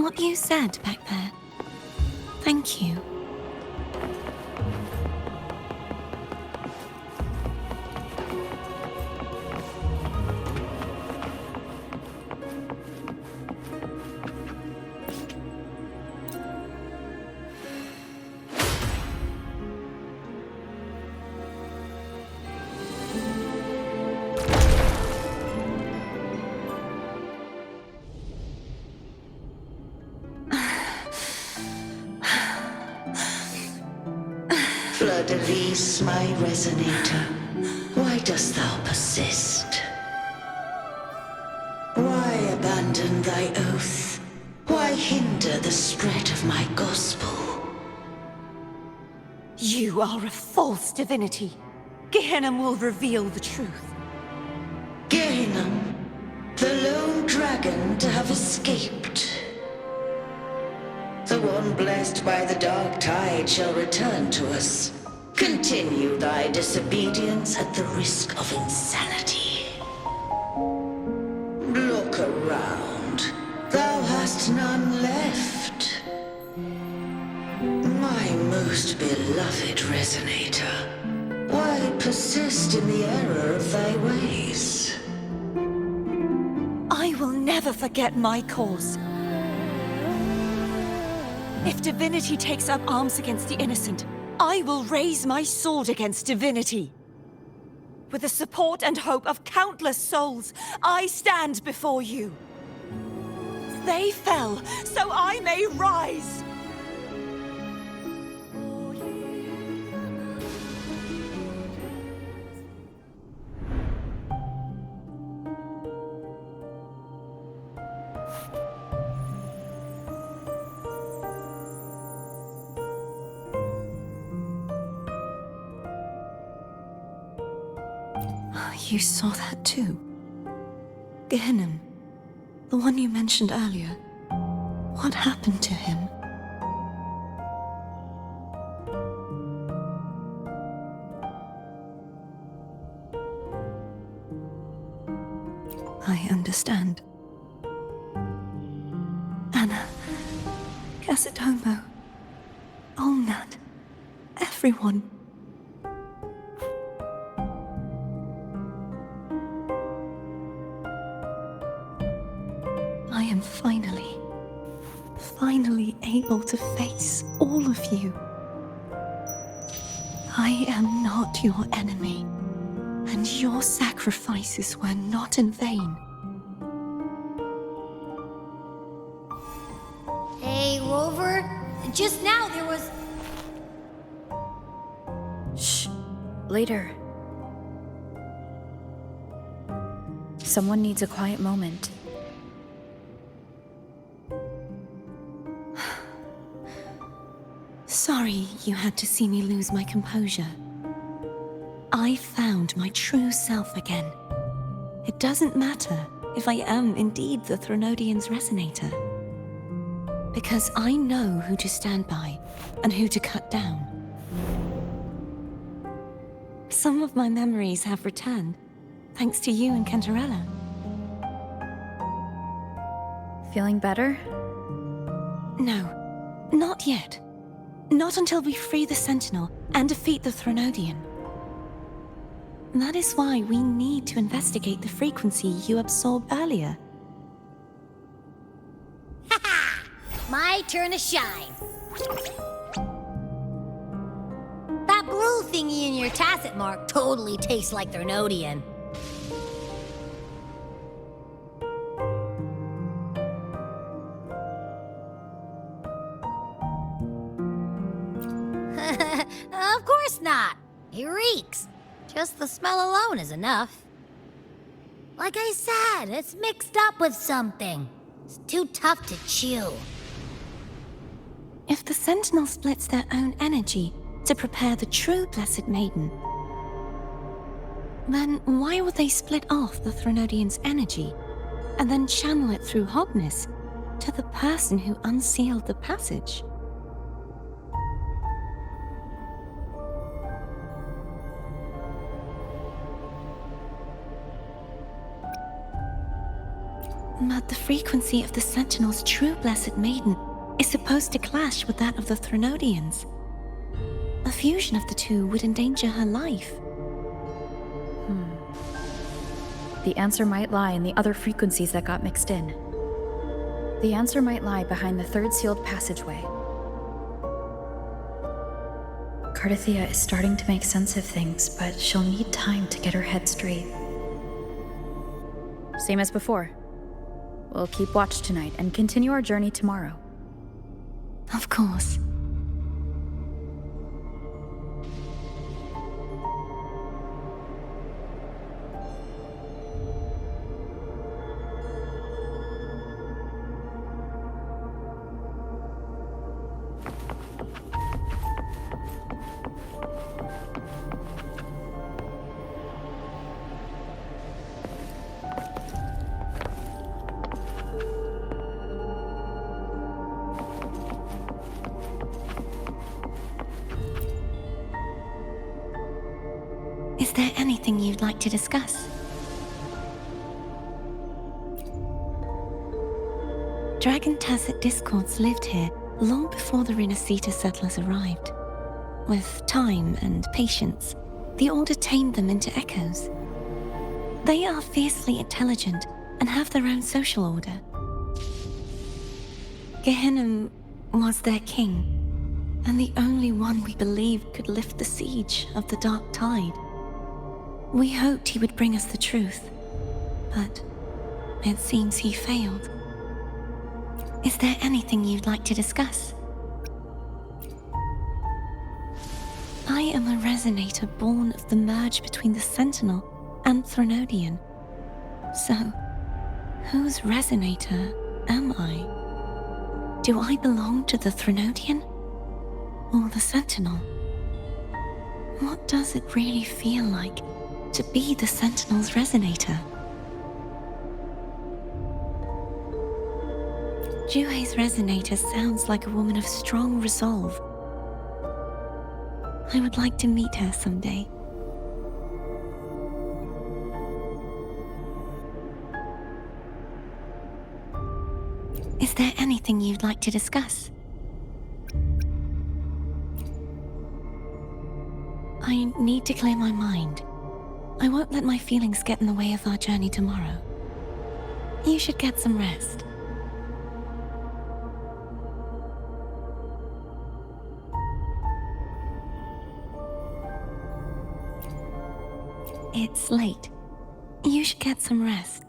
what you said back there. Thank you. Fleur-de-Lis, my resonator, why dost thou persist? Why abandon thy oath? Why hinder the spread of my gospel? You are a false divinity. Gehenna will reveal the truth. Gehenna, the lone dragon to have escaped. The one blessed by the dark tide shall return to us. Continue thy disobedience at the risk of insanity. Look around. Thou hast none left. My most beloved resonator, why persist in the error of thy ways? I will never forget my cause. If Divinity takes up arms against the innocent, I will raise my sword against Divinity. With the support and hope of countless souls, I stand before you. They fell, so I may rise! You saw that too? Gehenna, the one you mentioned earlier. What happened to him? I understand. Anna, Casitomo, Olnat, everyone. I am finally able to face all of you. I am not your enemy, and your sacrifices were not in vain. Hey, Rover, just now there was... Shh. Later. Someone needs a quiet moment. Sorry you had to see me lose my composure. I found my true self again. It doesn't matter if I am indeed the Threnodian's resonator. Because I know who to stand by and who to cut down. Some of my memories have returned, thanks to you and Cantarella. Feeling better? No, not yet. Not until we free the Sentinel and defeat the Threnodian. That is why we need to investigate the frequency you absorbed earlier. My turn to shine. That blue thingy in your tacit mark totally tastes like Threnodian. Of course not. It reeks. Just the smell alone is enough. Like I said, it's mixed up with something. It's too tough to chew. If the Sentinel splits their own energy to prepare the true Blessed Maiden, then why would they split off the Threnodian's energy and then channel it through Hognis to the person who unsealed the passage? But the frequency of the Sentinel's true Blessed Maiden is supposed to clash with that of the Threnodians. A fusion of the two would endanger her life. The answer might lie in the other frequencies that got mixed in. The answer might lie behind the third sealed passageway. Cardathia is starting to make sense of things, but she'll need time to get her head straight. Same as before. We'll keep watch tonight and continue our journey tomorrow. Of course. Is there anything you'd like to discuss? Dragon Tacet discords lived here long before the Rinascita settlers arrived. With time and patience, the Order tamed them into echoes. They are fiercely intelligent and have their own social order. Gehinnom was their king, and the only one we believed could lift the siege of the Dark Tide. We hoped he would bring us the truth, but it seems he failed. Is there anything you'd like to discuss? I am a resonator born of the merge between the Sentinel and Threnodian. So, whose resonator am I? Do I belong to the Threnodian or the Sentinel? What does it really feel like to be the Sentinel's resonator? Juhe's resonator sounds like a woman of strong resolve. I would like to meet her someday. Is there anything you'd like to discuss? I need to clear my mind. I won't let my feelings get in the way of our journey tomorrow. You should get some rest. It's late. You should get some rest.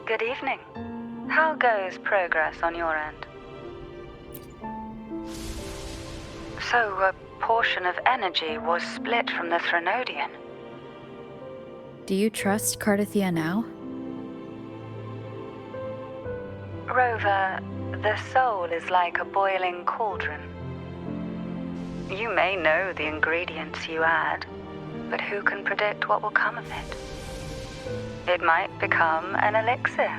Good evening. How goes progress on your end? So, a portion of energy was split from the Threnodian. Do you trust Cardathia now? Rover, the soul is like a boiling cauldron. You may know the ingredients you add, but who can predict what will come of it? It might become an elixir,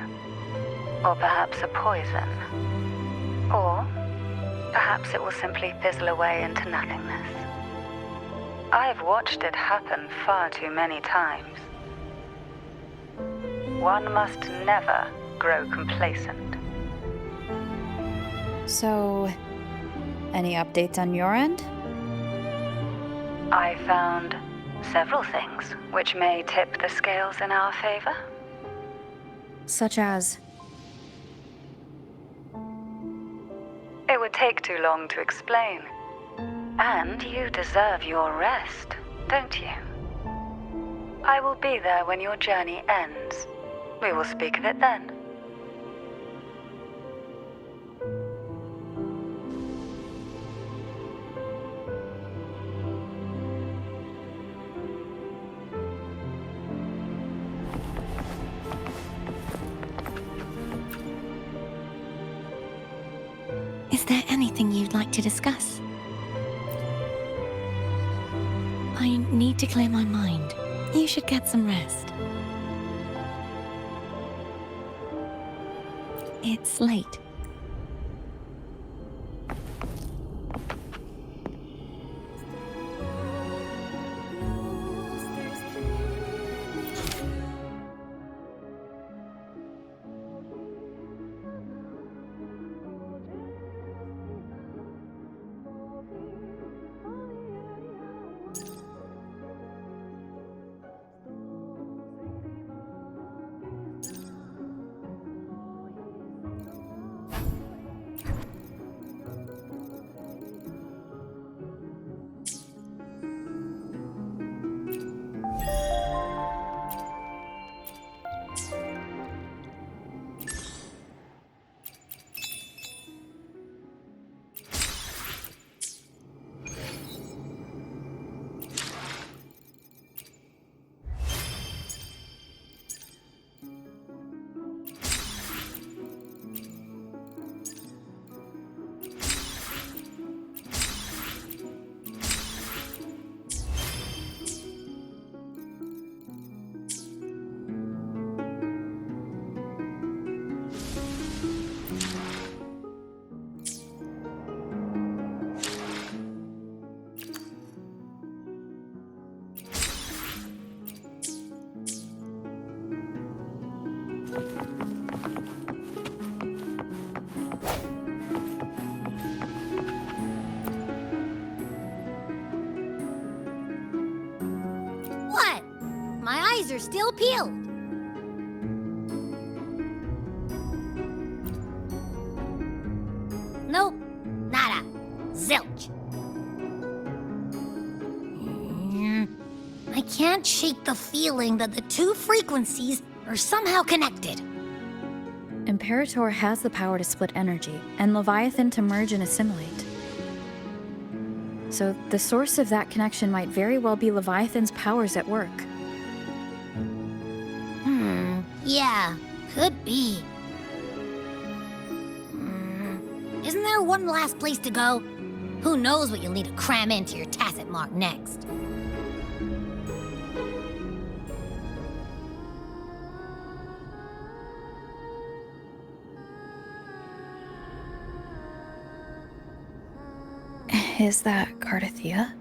or perhaps a poison, or perhaps it will simply fizzle away into nothingness. I've watched it happen far too many times. One must never grow complacent. So, any updates on your end? I found several things which may tip the scales in our favor. Such as? It would take too long to explain. And you deserve your rest, don't you? I will be there when your journey ends. We will speak of it then. Is there anything you'd like to discuss? I need to clear my mind. You should get some rest. It's late. What? My eyes are still peeled. Nope. Nada. Zilch. I can't shake the feeling that the two frequencies are somehow connected. Imperator has the power to split energy, and Leviathan to merge and assimilate. So the source of that connection might very well be Leviathan's powers at work. Yeah, could be. Isn't there one last place to go? Who knows what you'll need to cram into your tacit mark next? Is that Cardathea?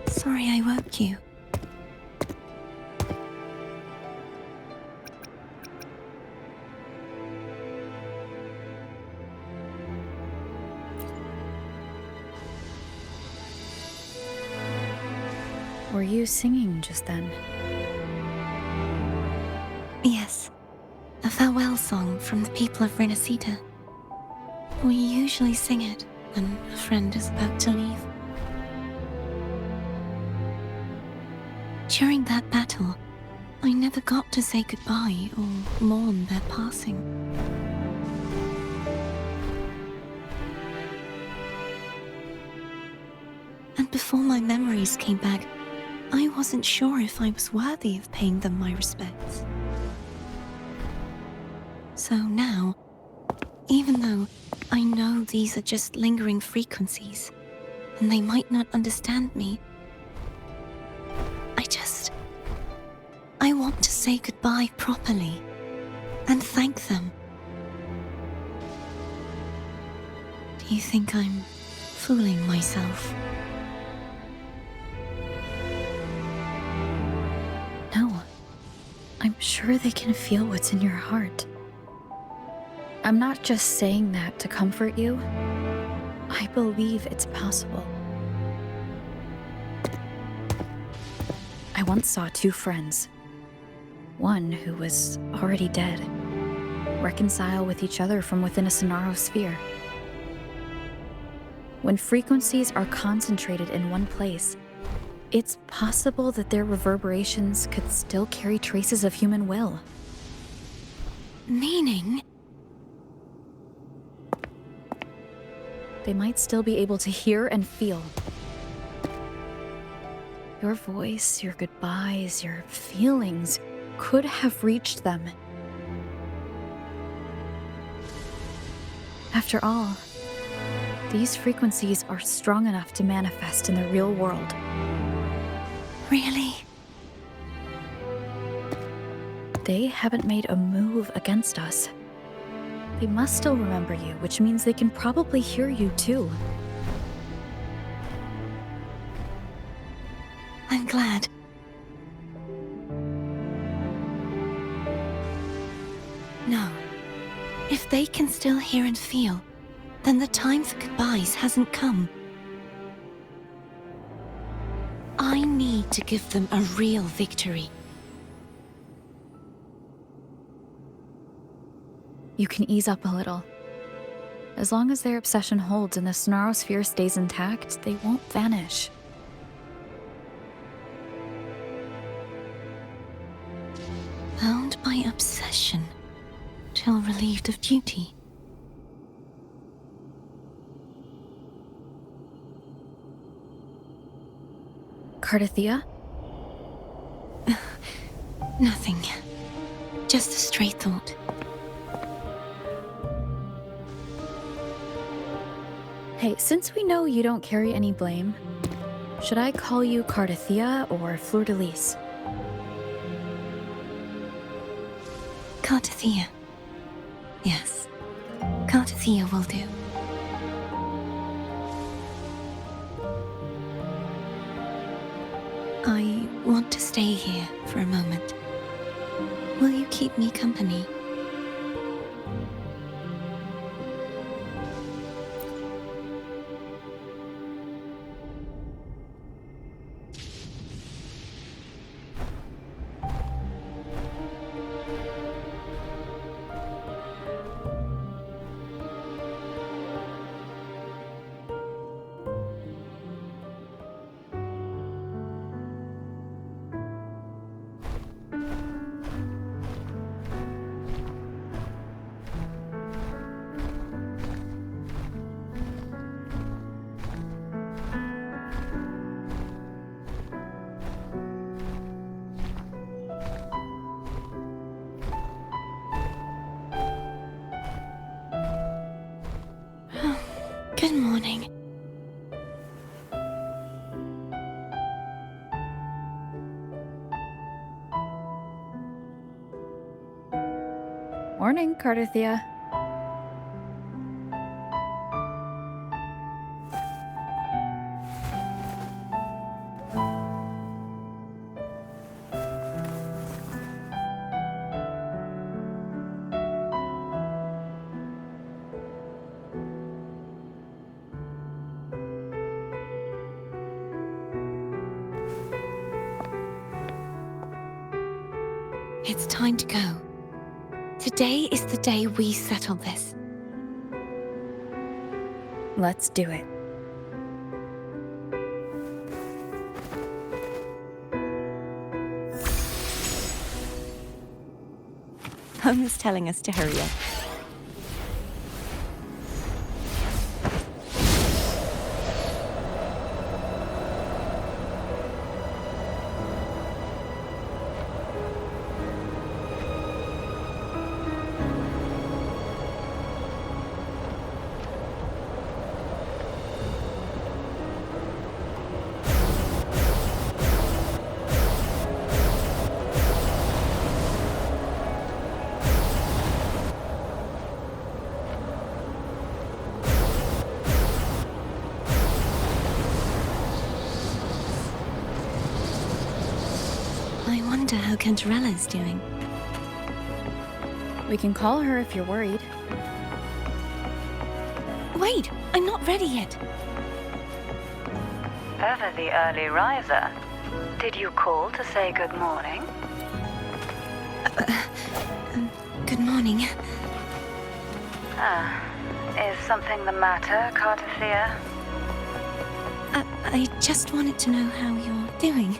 Sorry I woke you. Were you singing just then? Yes. A farewell song from the people of Rinascita. We usually sing it when a friend is about to leave. During that battle, I never got to say goodbye or mourn their passing. And before my memories came back, I wasn't sure if I was worthy of paying them my respects. So now, even though I know these are just lingering frequencies, and they might not understand me, I want to say goodbye properly, and thank them. Do you think I'm fooling myself? No. I'm sure they can feel what's in your heart. I'm not just saying that to comfort you. I believe it's possible. I once saw two friends. One who was already dead, reconcile with each other from within a Sonaro sphere. When frequencies are concentrated in one place, it's possible that their reverberations could still carry traces of human will. Meaning? They might still be able to hear and feel. Your voice, your goodbyes, your feelings could have reached them. After all, these frequencies are strong enough to manifest in the real world. Really? They haven't made a move against us. They must still remember you, which means they can probably hear you too. I'm glad. No. If they can still hear and feel, then the time for goodbyes hasn't come. I need to give them a real victory. You can ease up a little. As long as their obsession holds and the Sonaro sphere stays intact, they won't vanish. Bound by obsession, till relieved of duty. Cardathia? Nothing. Just a stray thought. Hey, since we know you don't carry any blame, should I call you Cardathia or Fleur-de-Lis? Cardathia. Yes. Cardathia will do. I want to stay here for a moment. Will you keep me company? Good morning. Morning, Cardathia. It's time to go. Today is the day we settle this. Let's do it. Home is telling us to hurry up. wonder how Cantarella's doing. We can call her if you're worried. Wait, I'm not ready yet. Ever the early riser. Did you call to say good morning? Good morning. Is something the matter, Cartathea? I just wanted to know how you're doing.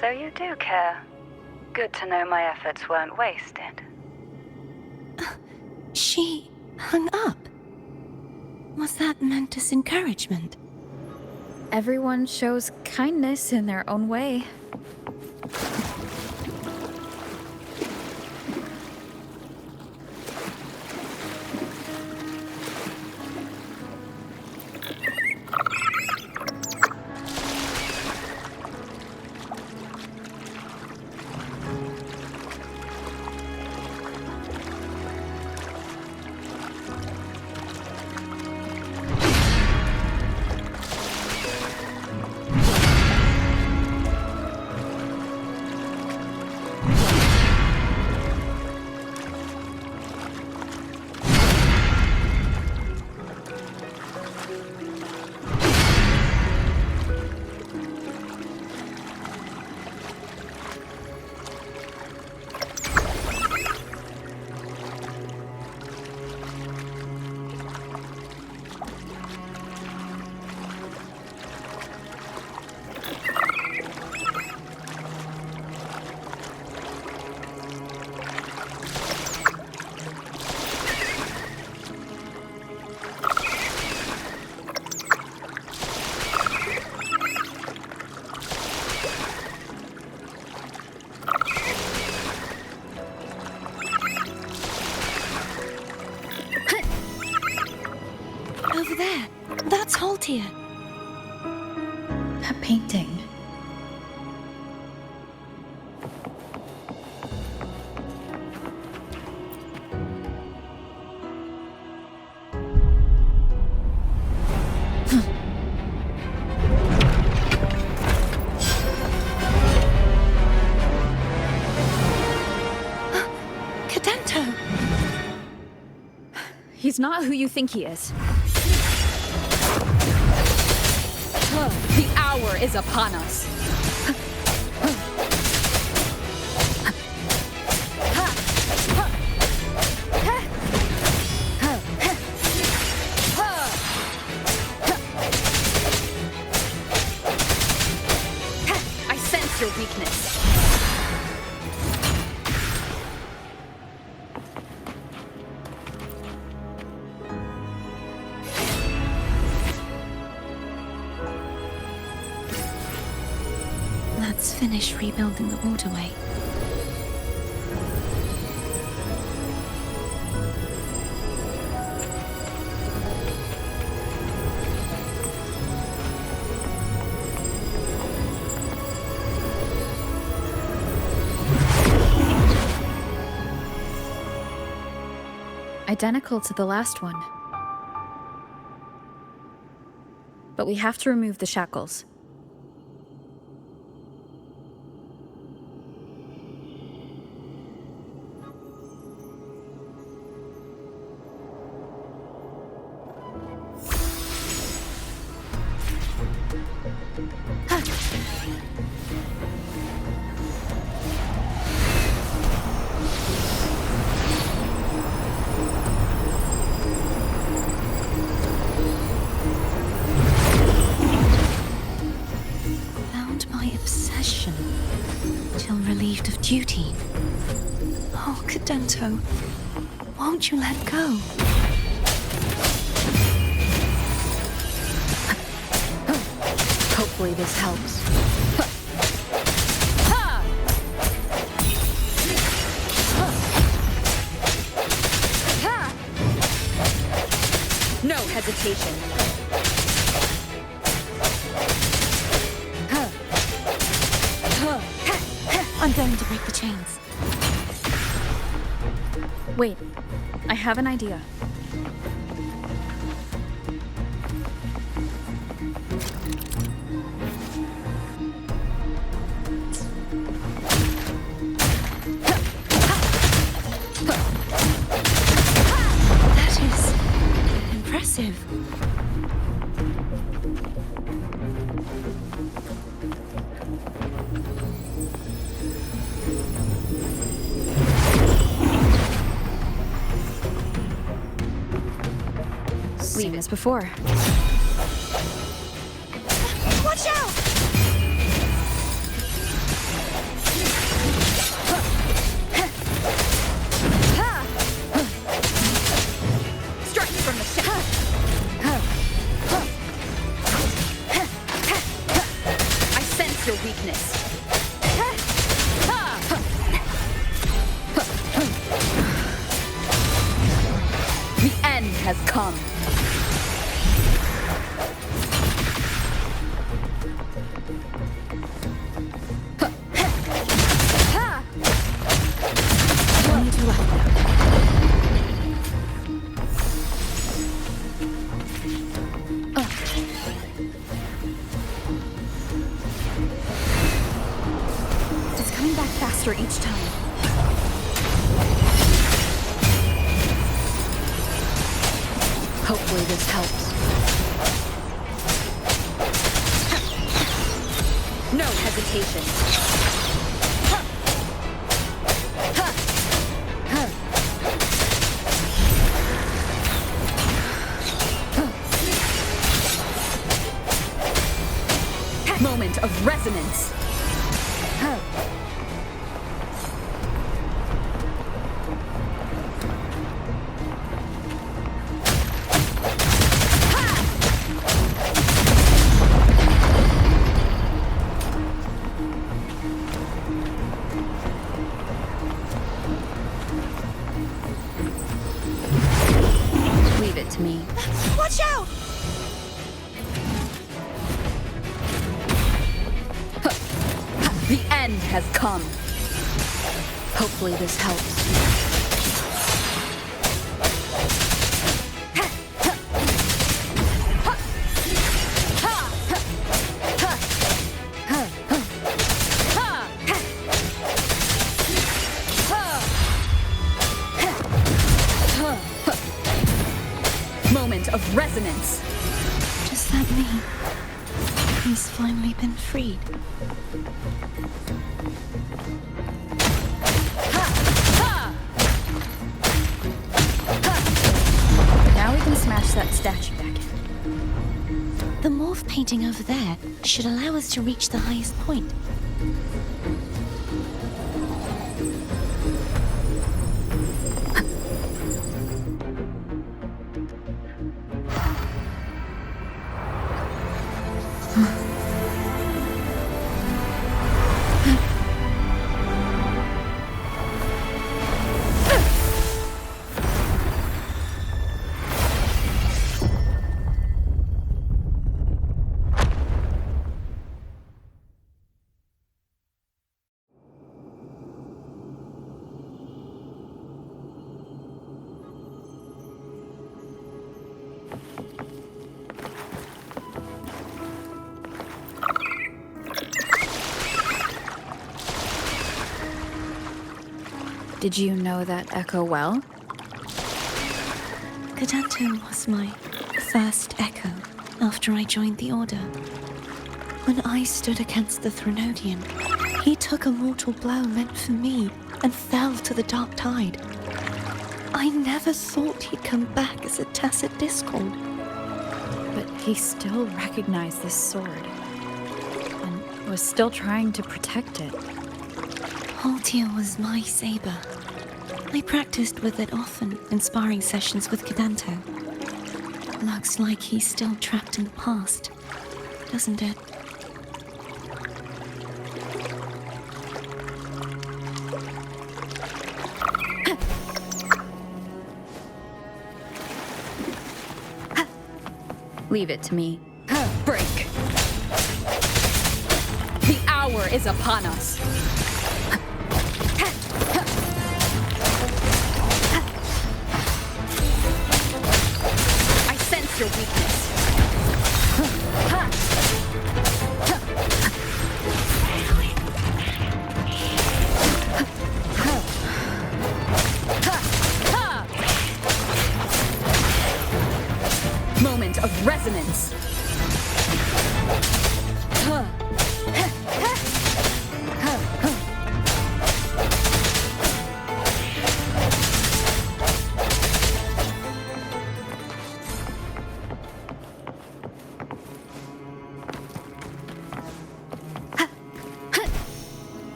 So you do care. Good to know my efforts weren't wasted. She hung up. Was that meant as encouragement? Everyone shows kindness in their own way. Over there. That's Haltia. That painting. Cadento! He's not who you think he is. The hour is upon us. I sense your weakness. Let's finish rebuilding the waterway. Identical to the last one. But we have to remove the shackles. Till relieved of duty. Oh, Cadento, won't you let go? Hopefully this helps. No hesitation. I'm going to break the chains. Wait, I have an idea. impressive. Same as before. Watch out! Strike from the shadow. I sense your weakness. The end has come. Only two left now. It's coming back faster each time. Hopefully this helps. No hesitation. Moment of resonance. Leave it to me. Watch out! The end has come. Hopefully this helps. Moment of resonance. Does that mean he's finally been freed? Now we can smash that statue back in. The morph painting over there should allow us to reach the highest point. Did you know that echo well? Cadanto was my first echo after I joined the Order. When I stood against the Threnodian, he took a mortal blow meant for me and fell to the dark tide. I never thought he'd come back as a tacit discord. But he still recognized this sword. And was still trying to protect it. Haltia was my saber. I practiced with it often in sparring sessions with Cadanto. Looks like he's still trapped in the past, doesn't it? Leave it to me. Break. The hour is upon us. I sense your weakness. Moment of resonance.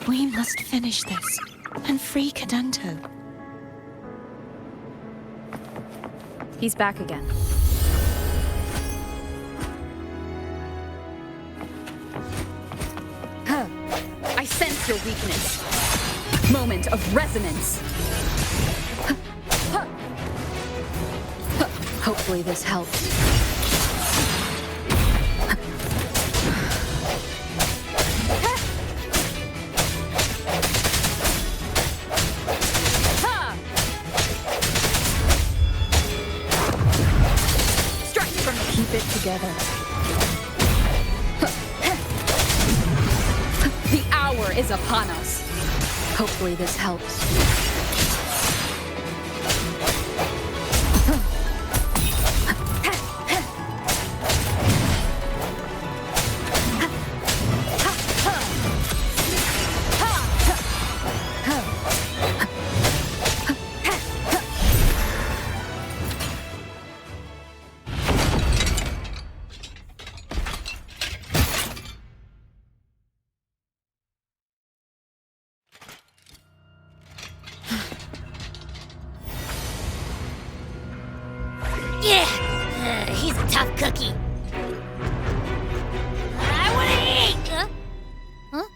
We must finish this and free Cadento. He's back again. I sense your weakness. Moment of resonance. Hopefully this helps. Keep it together. The hour is upon us. Hopefully this helps. He's a tough cookie. I want to eat! Huh?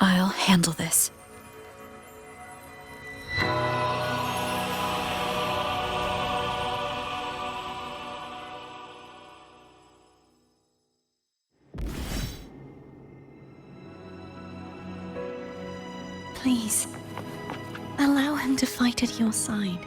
I'll handle this. Please, allow him to fight at your side.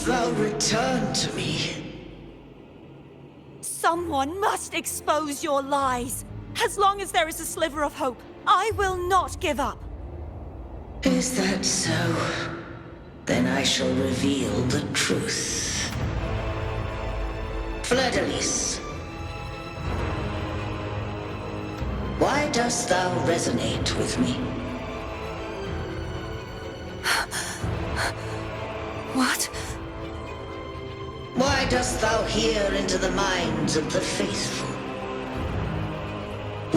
dost thou return to me? Someone must expose your lies. As long as there is a sliver of hope, I will not give up. Is that so? Then I shall reveal the truth. Fleur-de-Lis, why dost thou resonate with me? What? Why dost thou hear into the minds of the faithful?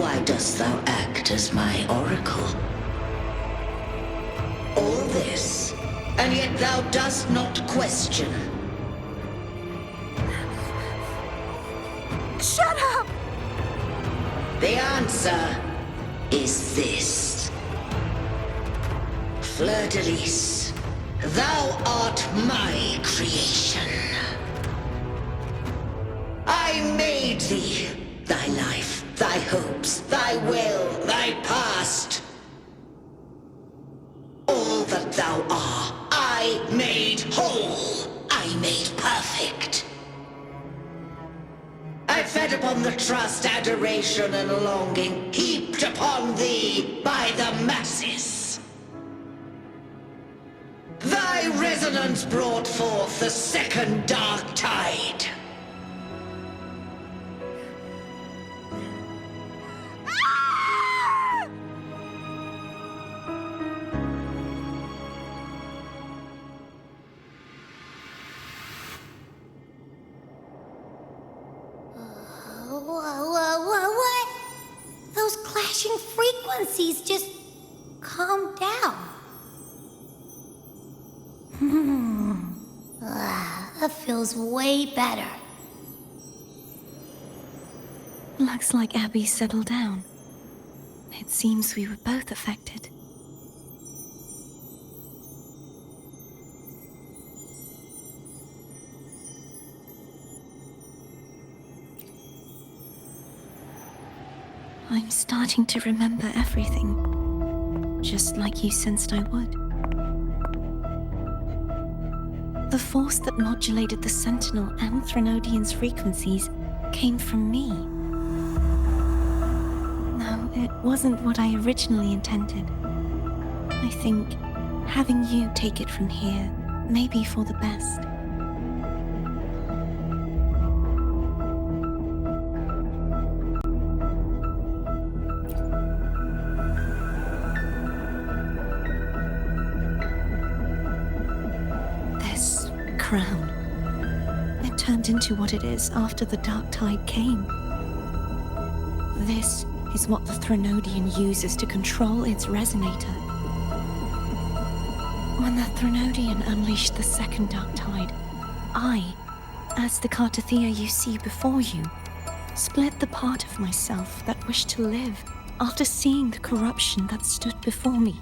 Why dost thou act as my oracle? All this, and yet thou dost not question. Shut up! The answer is this. Fleur-de-Lis, thou art my creation. I made thee, thy life, thy hopes, thy will, thy past. All that thou art, I made whole. I made perfect. I fed upon the trust, adoration, and longing heaped upon thee by the masses. Thy resonance brought forth the second dark tide. What? Those clashing frequencies just calm down. That feels way better. Looks like Abby settled down. It seems we were both affected. I'm starting to remember everything, just like you sensed I would. The force that modulated the Sentinel and Threnodian's frequencies came from me. No, it wasn't what I originally intended. I think having you take it from here may be for the best. Crown. It turned into what it is after the Dark Tide came. This is what the Threnodian uses to control its resonator. When the Threnodian unleashed the second Dark Tide, I, as the Cartothea you see before you, split the part of myself that wished to live after seeing the corruption that stood before me.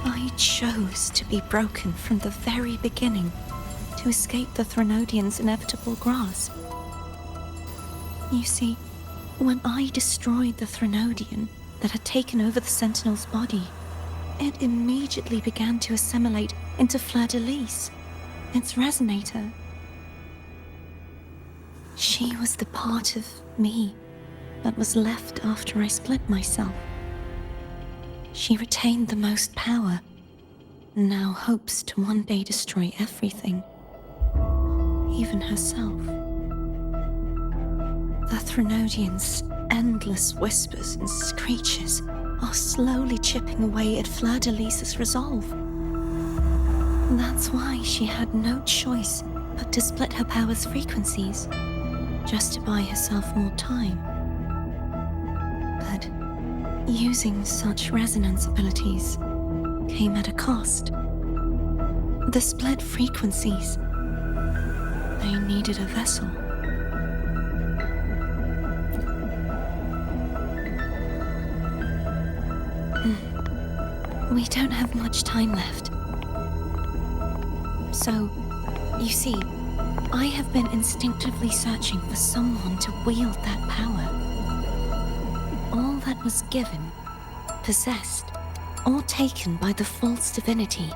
I chose to be broken from the very beginning to escape the Threnodian's inevitable grasp. You see, when I destroyed the Threnodian that had taken over the Sentinel's body, it immediately began to assimilate into Fleur-de-Lis, its resonator. She was the part of me that was left after I split myself. She retained the most power, and now hopes to one day destroy everything, even herself. The Threnodian's endless whispers and screeches are slowly chipping away at Fleur-de-Lis's resolve. That's why she had no choice but to split her power's frequencies, just to buy herself more time. But using such resonance abilities came at a cost. The split frequencies. They needed a vessel. We don't have much time left. So, you see, I have been instinctively searching for someone to wield that power. All that was given, possessed, or taken by the false divinity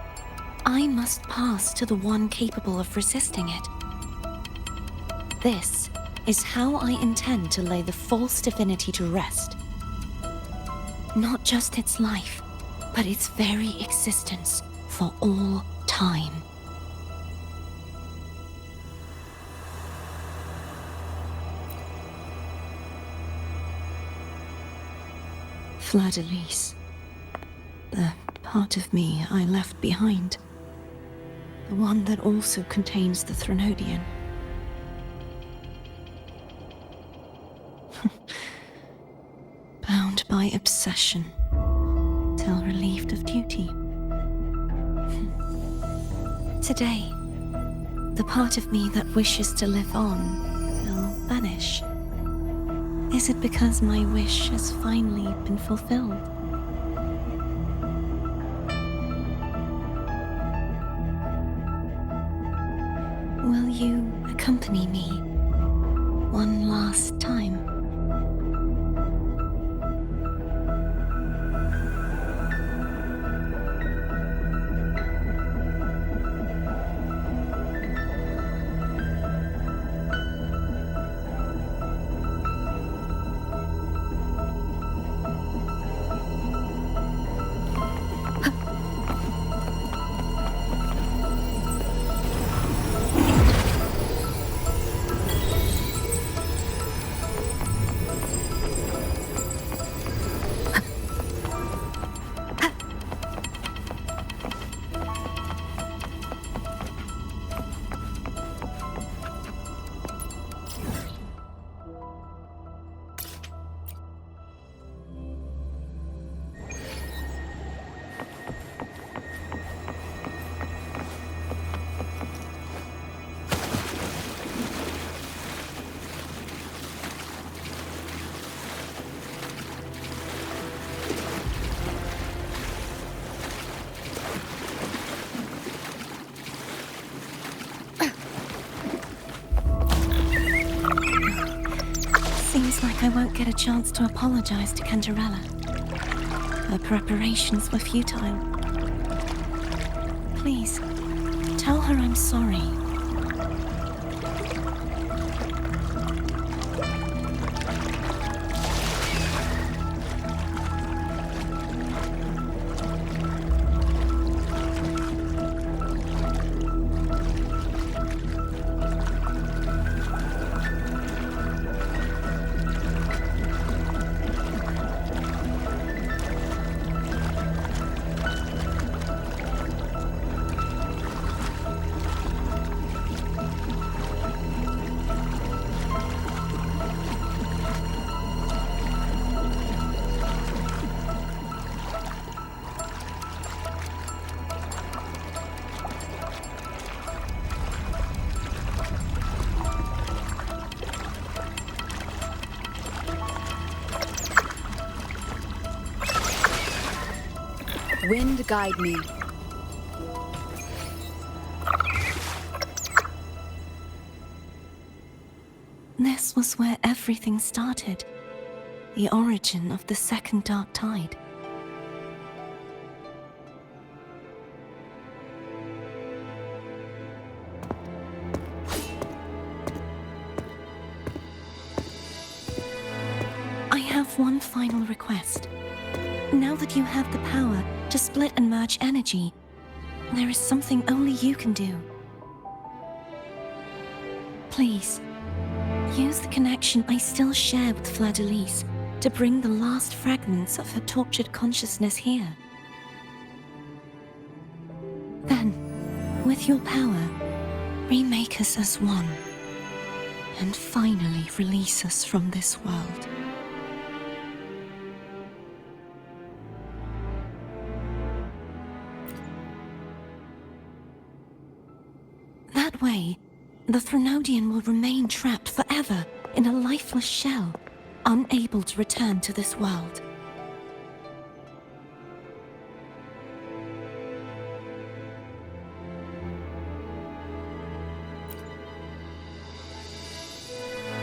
I must pass to the one capable of resisting it. This is how I intend to lay the false divinity to rest. Not just its life, but its very existence for all time. Fleur-de-Lis. The part of me I left behind. The one that also contains the Threnodian. Bound by obsession, till relieved of duty. Today, the part of me that wishes to live on will vanish. Is it because my wish has finally been fulfilled? Will you accompany me one last time? Seems like I won't get a chance to apologize to Cantarella. Her preparations were futile. Please, tell her I'm sorry. Wind guide me. This was where everything started. The origin of the second dark tide. I have one final request. Now that you have the power to split and merge energy, there is something only you can do. Please, use the connection I still share with Fleur-de-Lis to bring the last fragments of her tortured consciousness here. Then, with your power, remake us as one, and finally release us from this world. That way, the Threnodian will remain trapped forever in a lifeless shell, unable to return to this world.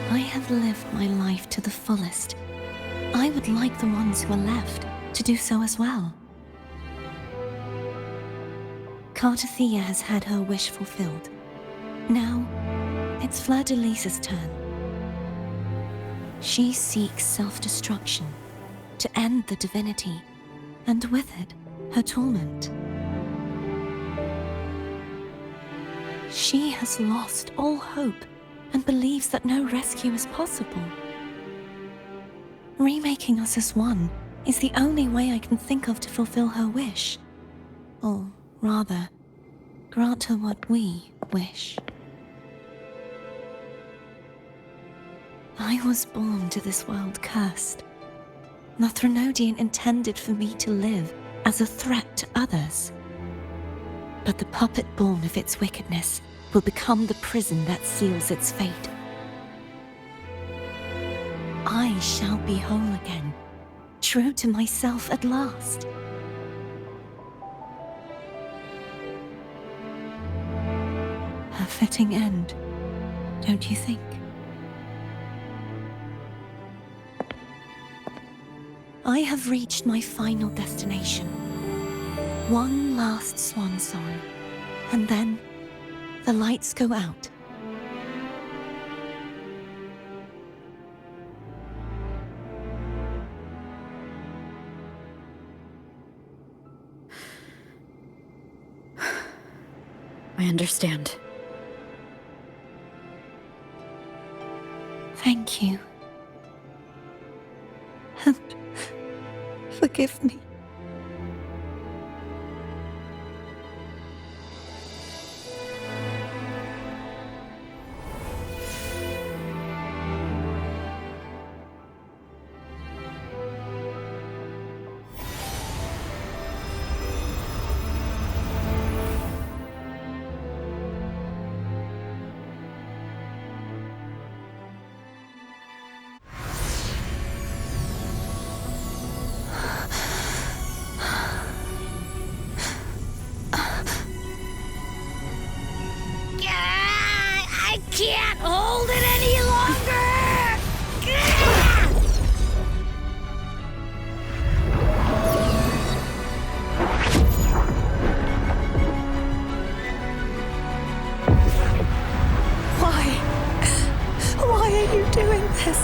I have lived my life to the fullest. I would like the ones who are left to do so as well. Cartathea has had her wish fulfilled. Now, it's Fleur-de-Lis's turn. She seeks self-destruction to end the divinity, and with it, her torment. She has lost all hope and believes that no rescue is possible. Remaking us as one is the only way I can think of to fulfill her wish. Or rather, grant her what we wish. I was born to this world cursed. The Threnodian intended for me to live as a threat to others. But the puppet born of its wickedness will become the prison that seals its fate. I shall be whole again, true to myself at last. A fitting end, don't you think? I have reached my final destination. One last swan song, and then the lights go out. I understand. Thank you. And forgive me. I can't hold it any longer! Why are you doing this?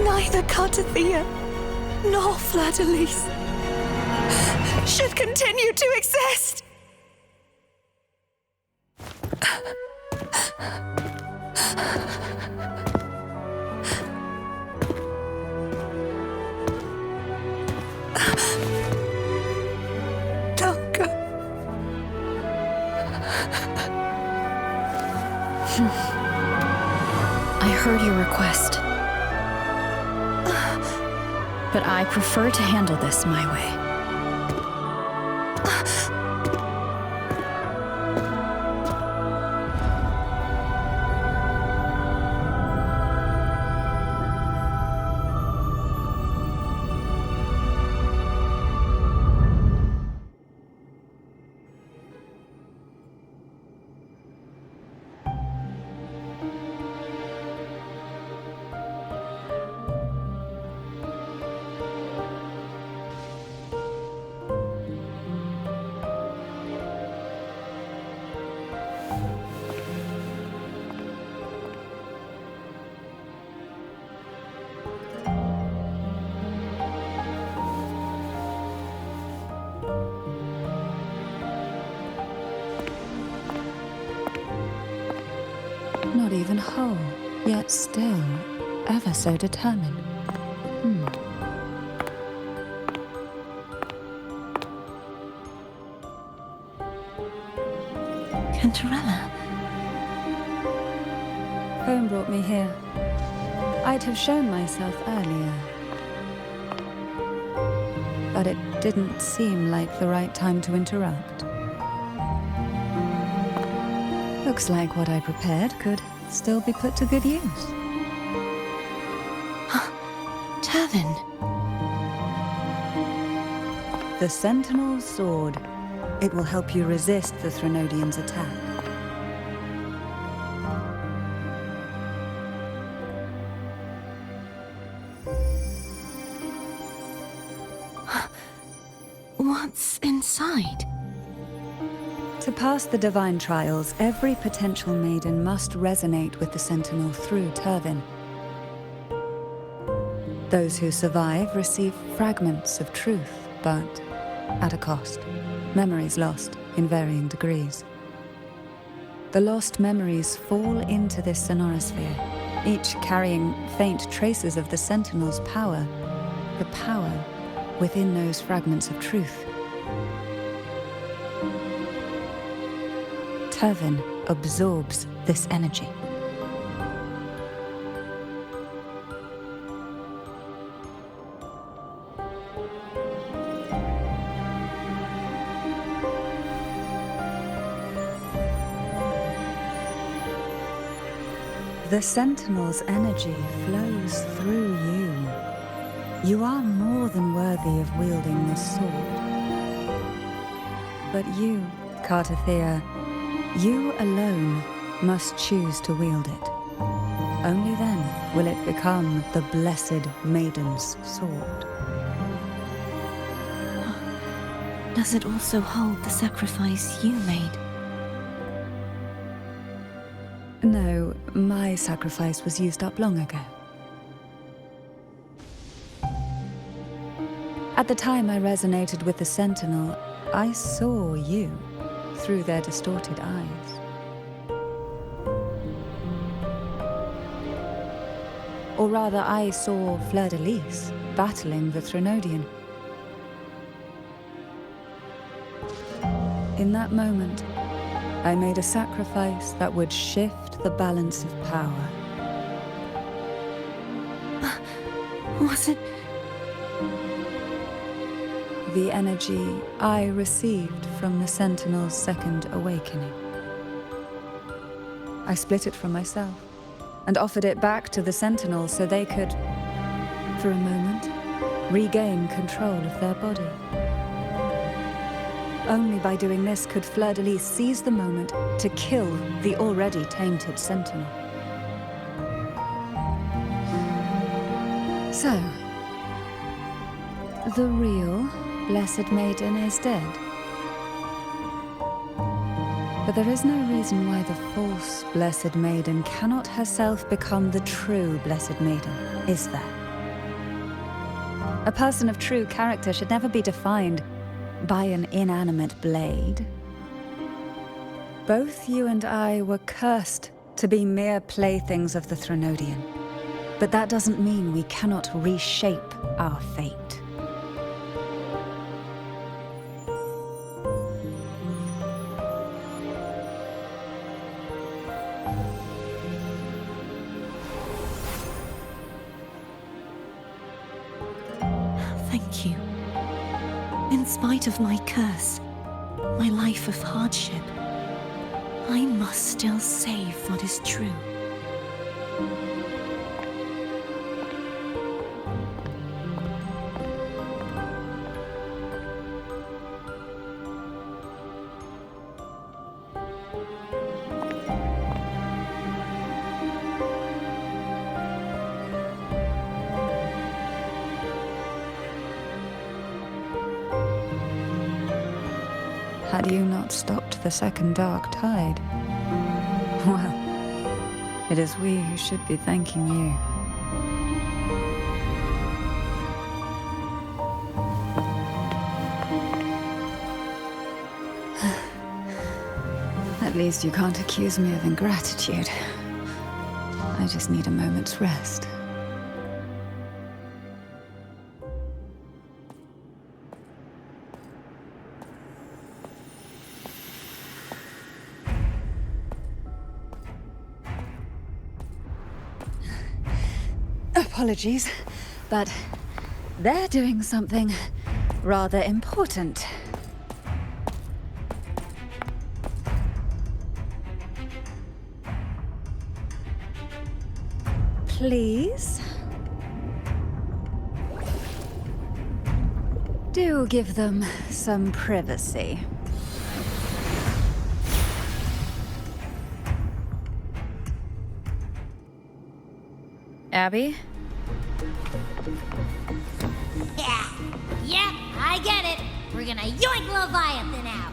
Neither Cartathea nor Fleur-de-Lis should continue to exist! Don't go. I heard your request. But I prefer to handle this my way. Not even whole, yet still ever so determined. Cantarella. Home brought me here. I'd have shown myself earlier. But it didn't seem like the right time to interrupt. Looks like what I prepared could still be put to good use. Turvin. The Sentinel's Sword. It will help you resist the Threnodian's attack. What's inside? To pass the divine trials, every potential maiden must resonate with the Sentinel through Turvin. Those who survive receive fragments of truth, but at a cost. Memories lost in varying degrees. The lost memories fall into this sonorosphere, each carrying faint traces of the Sentinel's power, the power within those fragments of truth. Turvin absorbs this energy. The Sentinel's energy flows through you. You are more than worthy of wielding this sword. But you, Cartathea, you alone must choose to wield it. Only then will it become the Blessed Maiden's sword. Does it also hold the sacrifice you made? No, my sacrifice was used up long ago. At the time I resonated with the Sentinel, I saw you through their distorted eyes. Or rather, I saw Fleur-de-Lis battling the Threnodian. In that moment, I made a sacrifice that would shift the balance of power. Was it? The energy I received from the Sentinel's second awakening. I split it from myself and offered it back to the Sentinel so they could, for a moment, regain control of their body. Only by doing this could Fleur-de-Lis seize the moment to kill the already tainted Sentinel. So, the real Blessed Maiden is dead. But there is no reason why the false Blessed Maiden cannot herself become the true Blessed Maiden, is there? A person of true character should never be defined by an inanimate blade. Both you and I were cursed to be mere playthings of the Threnodian. But that doesn't mean we cannot reshape our fate. Thank you. In spite of my curse, my life of hardship, I must still save what is true. Had you not stopped the second dark tide? Well, it is we who should be thanking you. At least you can't accuse me of ingratitude. I just need a moment's rest. Apologies, but they're doing something rather important. Please? Do give them some privacy. Abby? Yeah, I get it. We're gonna yoink Leviathan out.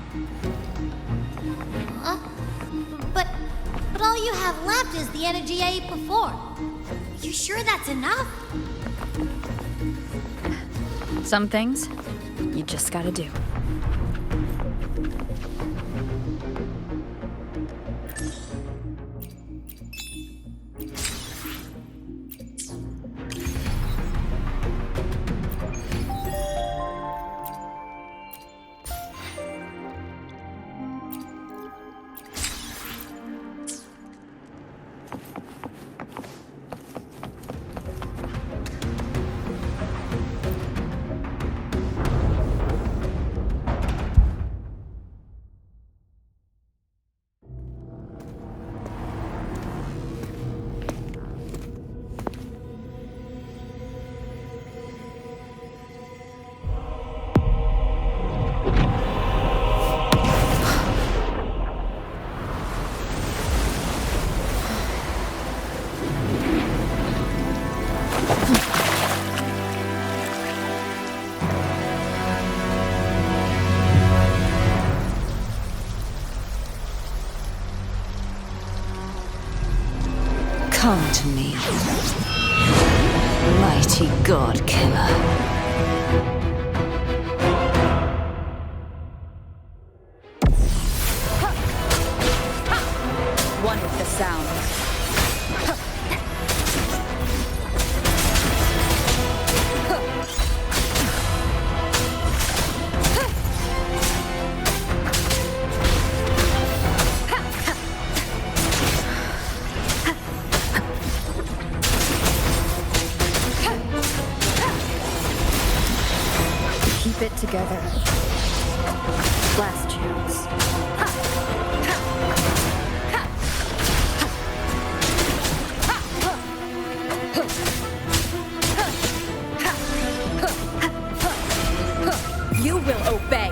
all you have left is the energy I ate before. You sure that's enough? Some things, you just gotta do. Come to me, mighty god killer. One with the sound. Keep it together. Last chance. You will obey.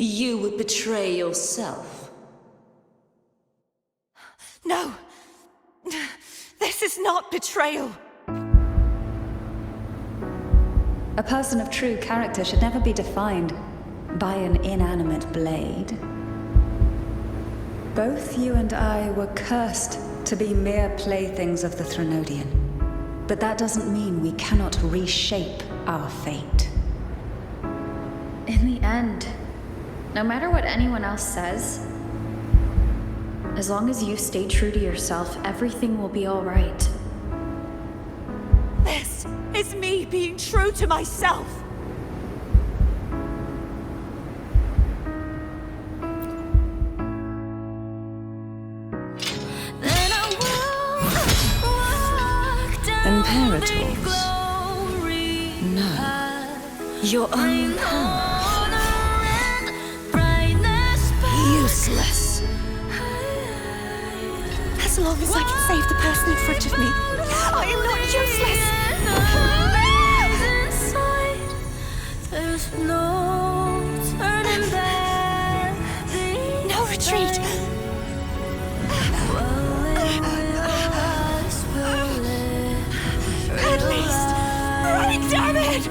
You would betray yourself. No! This is not betrayal! A person of true character should never be defined by an inanimate blade. Both you and I were cursed to be mere playthings of the Threnodian. But that doesn't mean we cannot reshape our fate. In the end, no matter what anyone else says, as long as you stay true to yourself, everything will be all right. This is me being true to myself! Imperators? No. Your own power. Useless. As long as I can save the person in front of me, I am not useless! There's no turning back. No retreat! At least, right, damn it!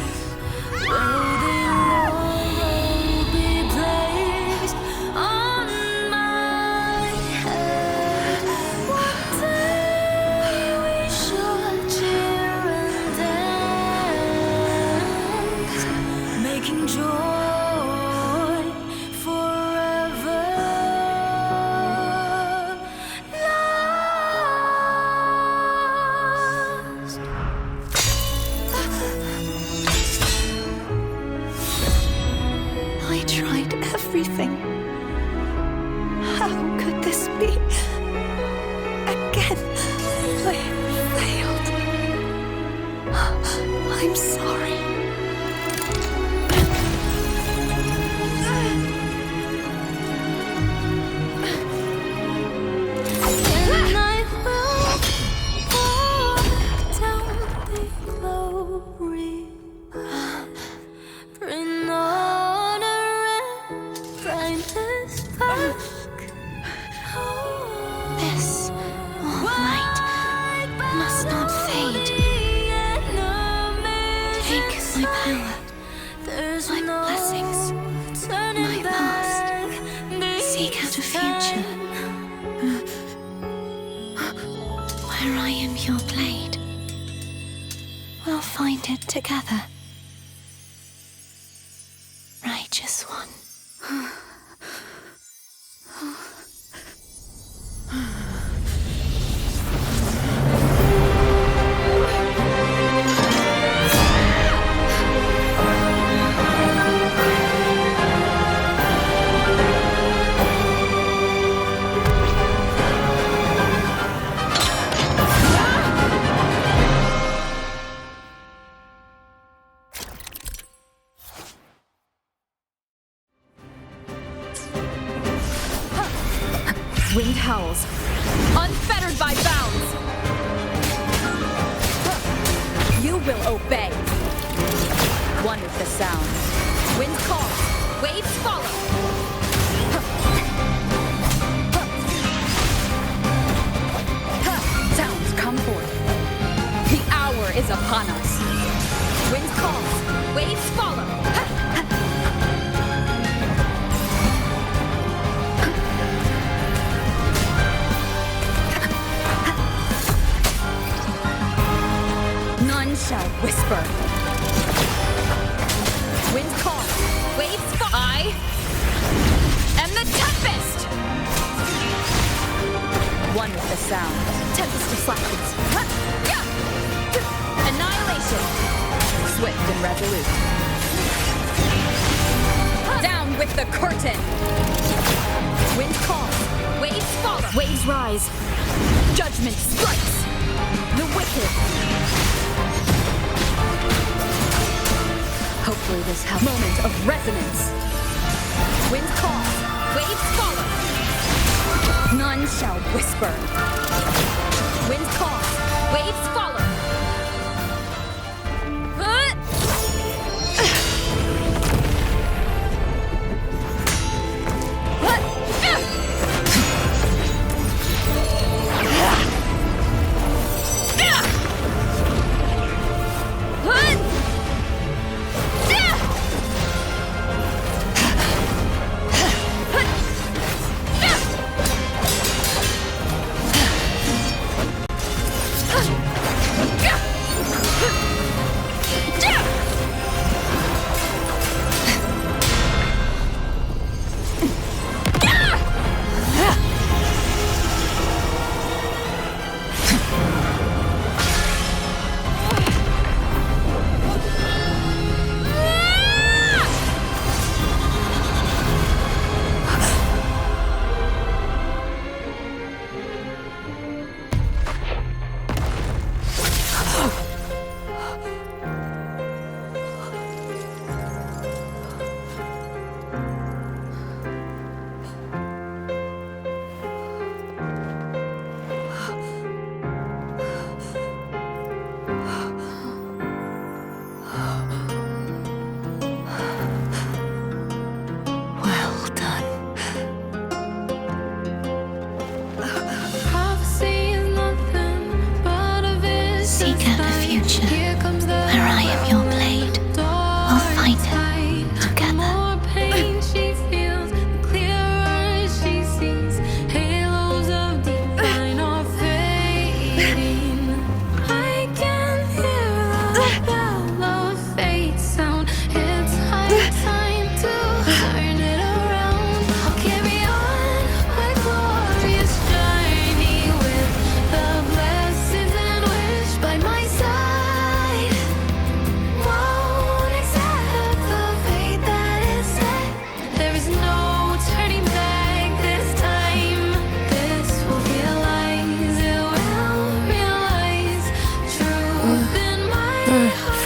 Everything. How could this be? Again, I failed. I'm sorry. This light must not fade. Take my power, my blessings, my past. Seek out a future where I am your blade. We'll find it together. Righteous one. Wind howls, unfettered by bounds. You will obey. One with the sound. Wind calls, waves follow. Sounds come forth. The hour is upon us. Wind calls, waves follow. None shall whisper. Wind calls, waves fall. I am the Tempest! One with the sound. Tempest of slackens. Annihilation. Swift and resolute. Down with the curtain. Wind calls, waves follow. Waves rise. Judgment strikes. The wicked. Hopefully this helps. Moment of resonance. Wind calls, waves follow. None shall whisper. Wind calls, waves follow.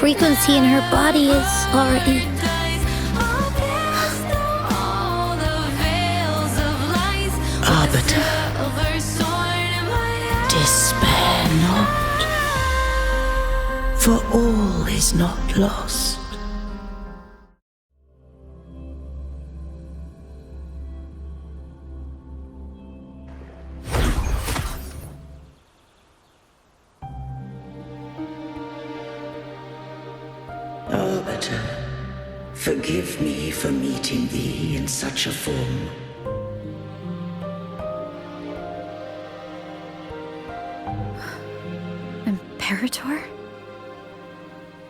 Frequency in her body is already... Arbiter, despair not, for all is not lost. Forgive me for meeting thee in such a form. Imperator?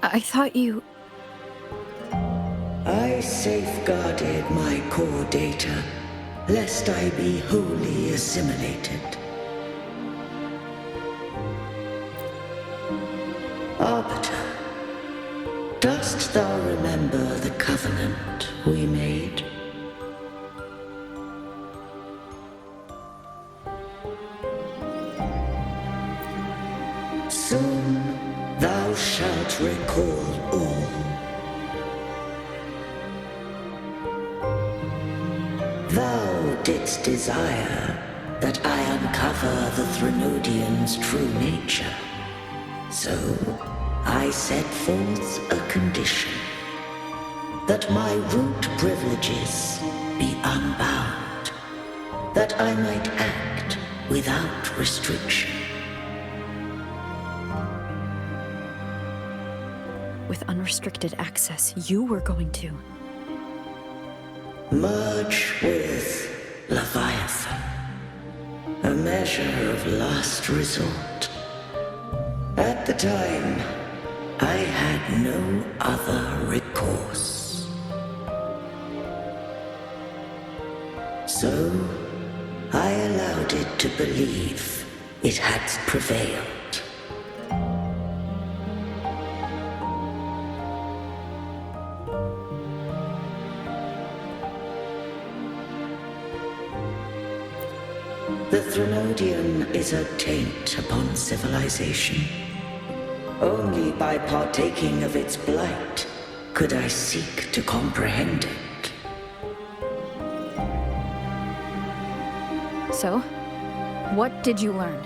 I thought you... I safeguarded my core data, lest I be wholly assimilated. Arbiter, dost thou remember the covenant we made? Soon thou shalt recall all. Thou didst desire that I uncover the Threnodian's true nature. So I set forth a condition, that my root privileges be unbound, that I might act without restriction. With unrestricted access, you were going to... merge with Leviathan, a measure of last resort. At the time, I had no other recourse. So, I allowed it to believe it had prevailed. The Threnodian is a taint upon civilization. Only by partaking of its blight could I seek to comprehend it. So, what did you learn?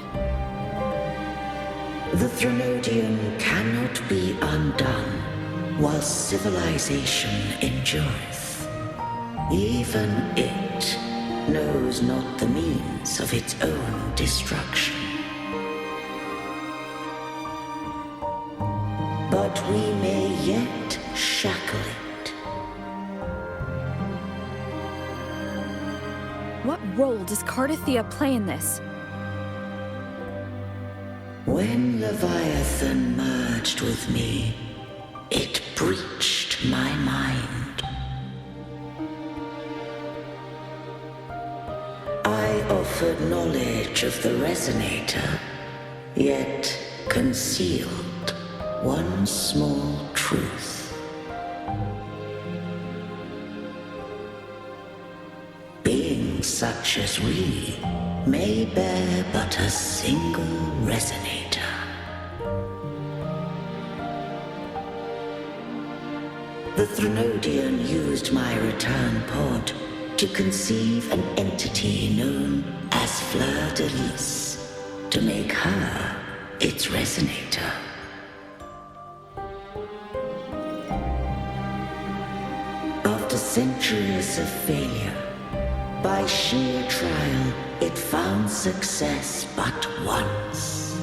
The Threnodian cannot be undone while civilization endureth. Even it knows not the means of its own destruction. But we may yet shackle it. What role does Cardathia play in this? When Leviathan merged with me, it breached my mind. I offered knowledge of the Resonator, yet concealed one small truth. Beings such as we may bear but a single Resonator. The Threnodian used my return pod to conceive an entity known as Fleur de Lis, to make her its Resonator. After centuries of failure, by sheer trial, it found success but once.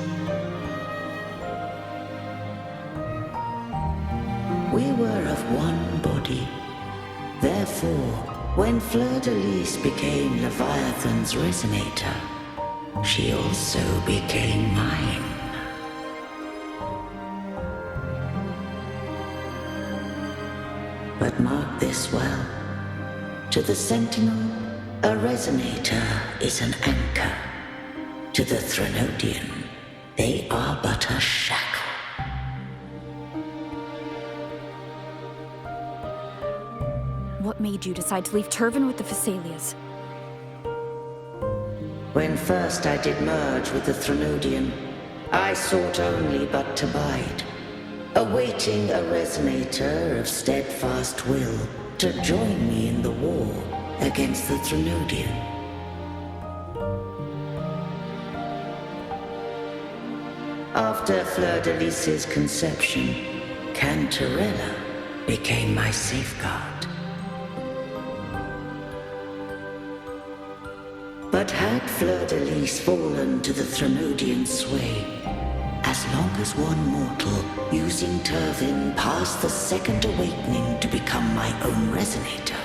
We were of one body. Therefore, when Fleur de Lis became Leviathan's Resonator, she also became mine. But mark this well. To the Sentinel, a Resonator is an anchor. To the Threnodian, they are but a shackle. What made you decide to leave Turvan with the Phassalias? When first I did merge with the Threnodian, I sought only but to bide, awaiting a Resonator of steadfast will to join me in the war against the Threnodian. After Fleur de Lis's conception, Cantarella became my safeguard. But had Fleur de Lis fallen to the Threnodian sway, as long as one mortal using Turvin passed the second awakening to become my own resonator.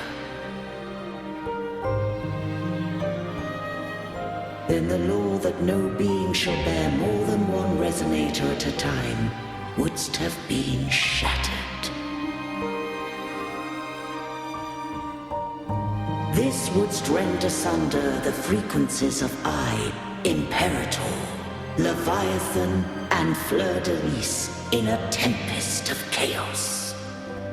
Then the law that no being shall bear more than one resonator at a time wouldst have been shattered. This wouldst rend asunder the frequencies of I, Imperator, Leviathan, and Fleur-de-Lis in a tempest of chaos.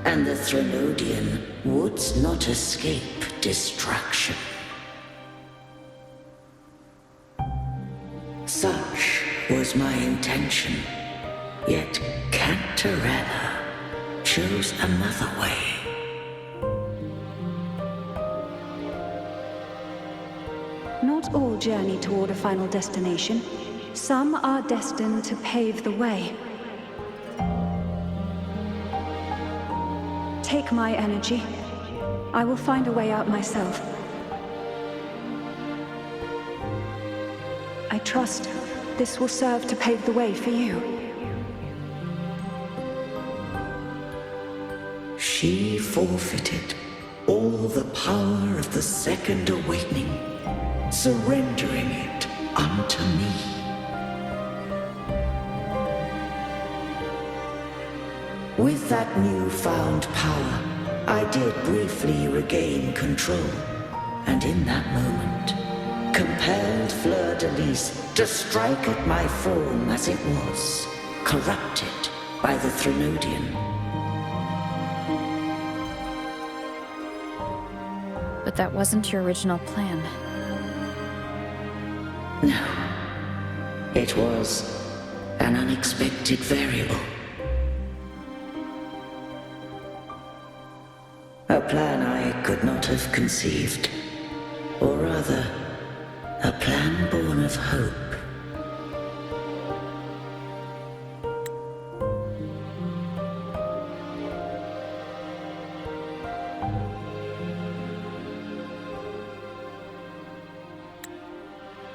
And the Threnodian wouldst not escape destruction. Such was my intention, yet Cantarella chose another way. Not all journey toward a final destination. Some are destined to pave the way. Take my energy. I will find a way out myself. I trust this will serve to pave the way for you. She forfeited all the power of the second awakening, surrendering it unto me. With that newfound power, I did briefly regain control, and in that moment, compelled Fleur-de-Lis to strike at my form as it was, corrupted by the Threnodian. But that wasn't your original plan. No. It was an unexpected variable. A plan I could not have conceived. Or rather, a plan born of hope.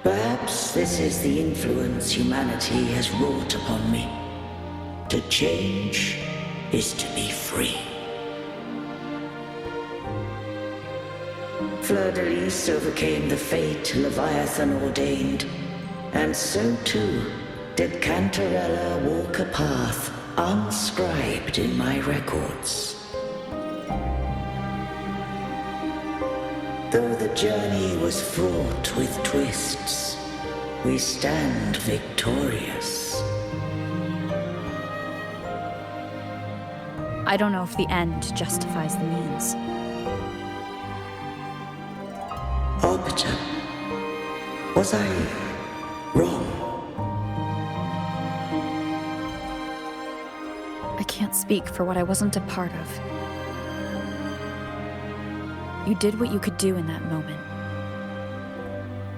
Perhaps this is the influence humanity has wrought upon me. To change is to be free. Fleur-de-Lis overcame the fate Leviathan ordained, and so too did Cantarella walk a path unscribed in my records. Though the journey was fraught with twists, we stand victorious. I don't know if the end justifies the means. Arbiter, was I wrong? I can't speak for what I wasn't a part of. You did what you could do in that moment.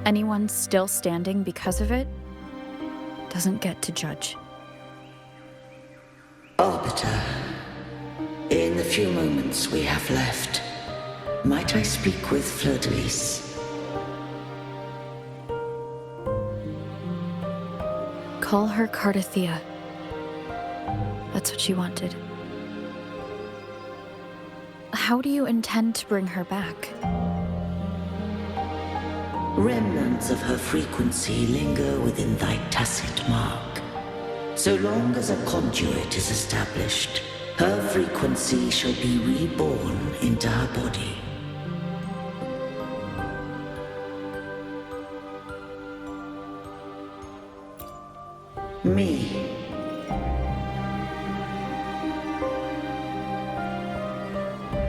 Anyone still standing because of it doesn't get to judge. Arbiter, in the few moments we have left, might I speak with Fleur-de-Lis? Call her Cardathea. That's what she wanted. How do you intend to bring her back? Remnants of her frequency linger within thy tacit mark. So long as a conduit is established, her frequency shall be reborn into her body. Me.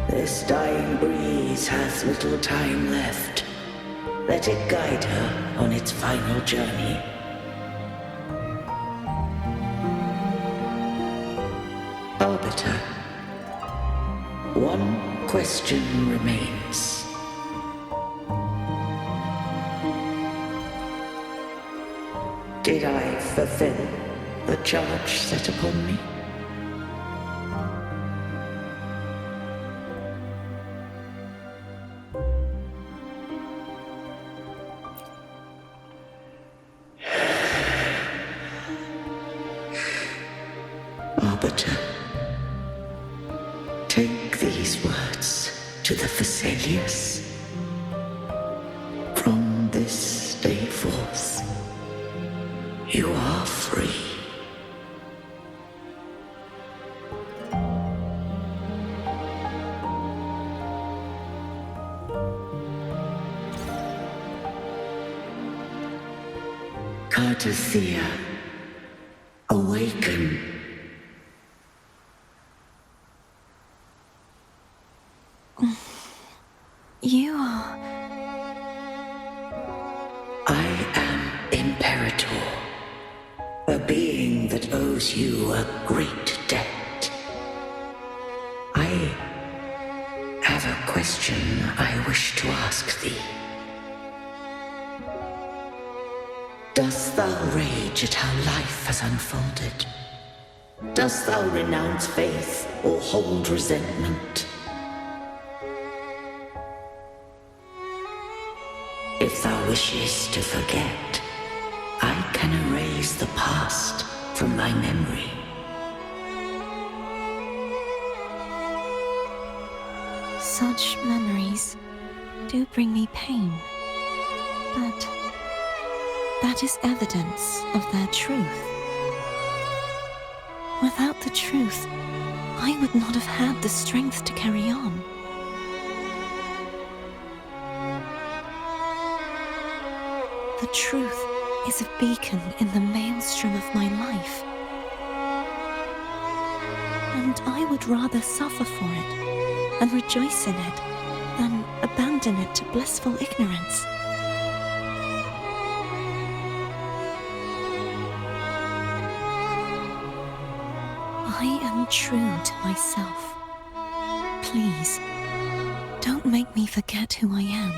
This dying breeze hath little time left. Let it guide her on its final journey. Arbiter, one question remains. Did I fulfill the charge set upon me? yes. From this day forth, you are free. Cartathea, awaken. You are... I am Imperator, a being that owes you a great debt. I have a question I wish to ask thee. Dost thou rage at how life has unfolded? Dost thou renounce faith or hold resentment? If thou wishes to forget, I can erase the past from thy memory. Such memories do bring me pain, but that is evidence of their truth. Without the truth, I would not have had the strength to carry on. The truth is a beacon in the maelstrom of my life. And I would rather suffer for it and rejoice in it than abandon it to blissful ignorance. I am true to myself. Please, don't make me forget who I am.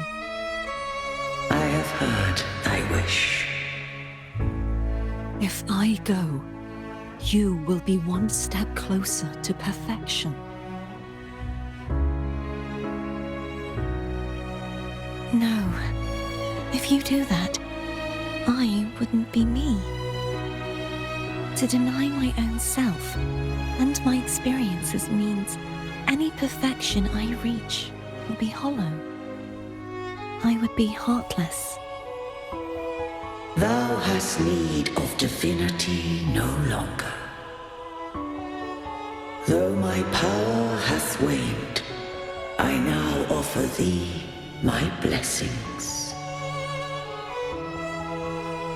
I have heard thy wish. If I go, you will be one step closer to perfection. No, if you do that, I wouldn't be me. To deny my own self and my experiences means any perfection I reach will be hollow. I would be heartless. Thou hast need of divinity no longer. Though my power hath waned, I now offer thee my blessings.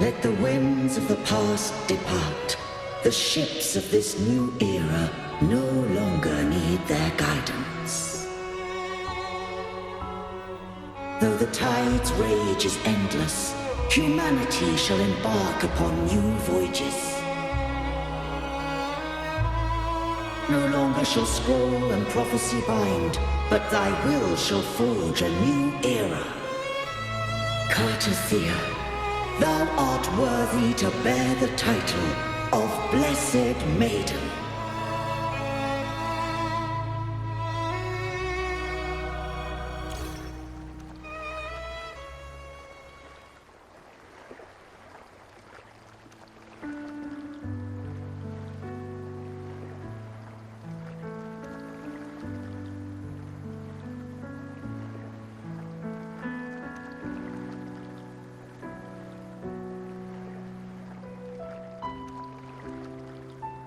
Let the winds of the past depart. The ships of this new era no longer need their guidance. Though the tide's rage is endless, humanity shall embark upon new voyages. No longer shall scroll and prophecy bind, but thy will shall forge a new era. Cartathea, thou art worthy to bear the title of Blessed Maiden.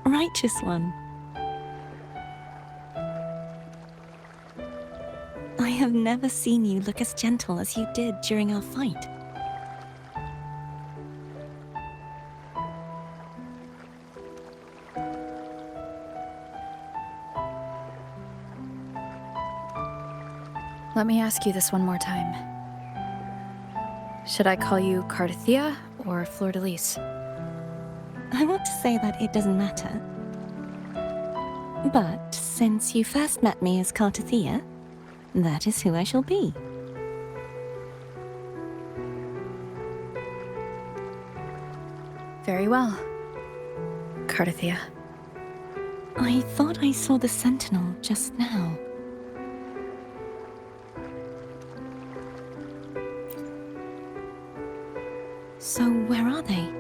Righteous one. I have never seen you look as gentle as you did during our fight. Let me ask you this one more time. Should I call you Cartathea or Fleur-de-Lis? I want to say that it doesn't matter. But since you first met me as Cartathea, that is who I shall be. Very well, Cartathea. I thought I saw the Sentinel just now. So where are they?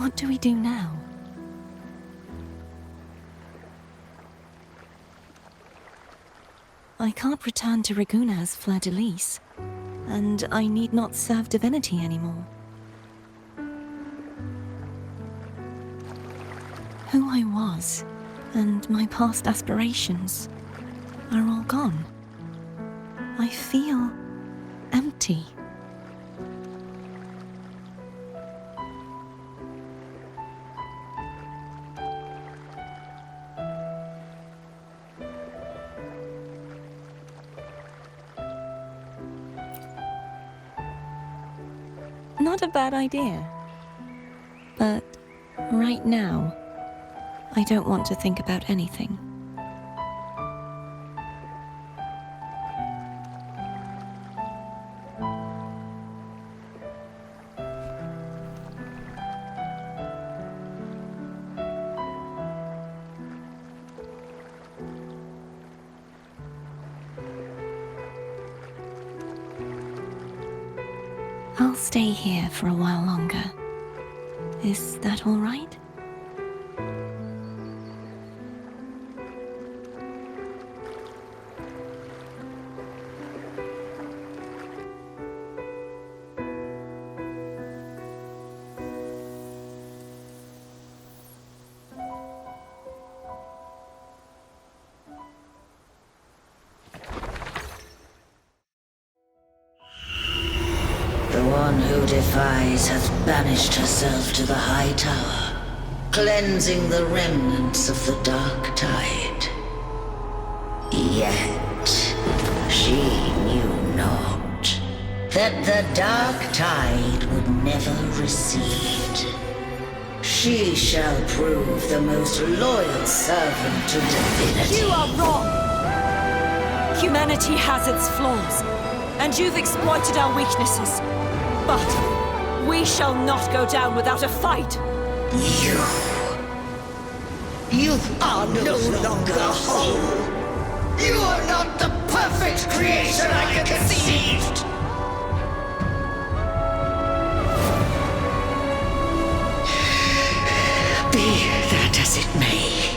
What do we do now? I can't return to Raguna as Fleur-de-Lis, and I need not serve Divinity anymore. Who I was, and my past aspirations, are all gone. I feel empty. Not a bad idea. But right now, I don't want to think about anything. I'll stay here for a while longer. Is that all right? The one who defies has banished herself to the high tower, cleansing the remnants of the dark tide. Yet, she knew not that the dark tide would never recede. She shall prove the most loyal servant to Divinity. You are wrong! Humanity has its flaws, and you've exploited our weaknesses. But we shall not go down without a fight. You are no longer whole. You are not the perfect creation I conceived. Be that as it may,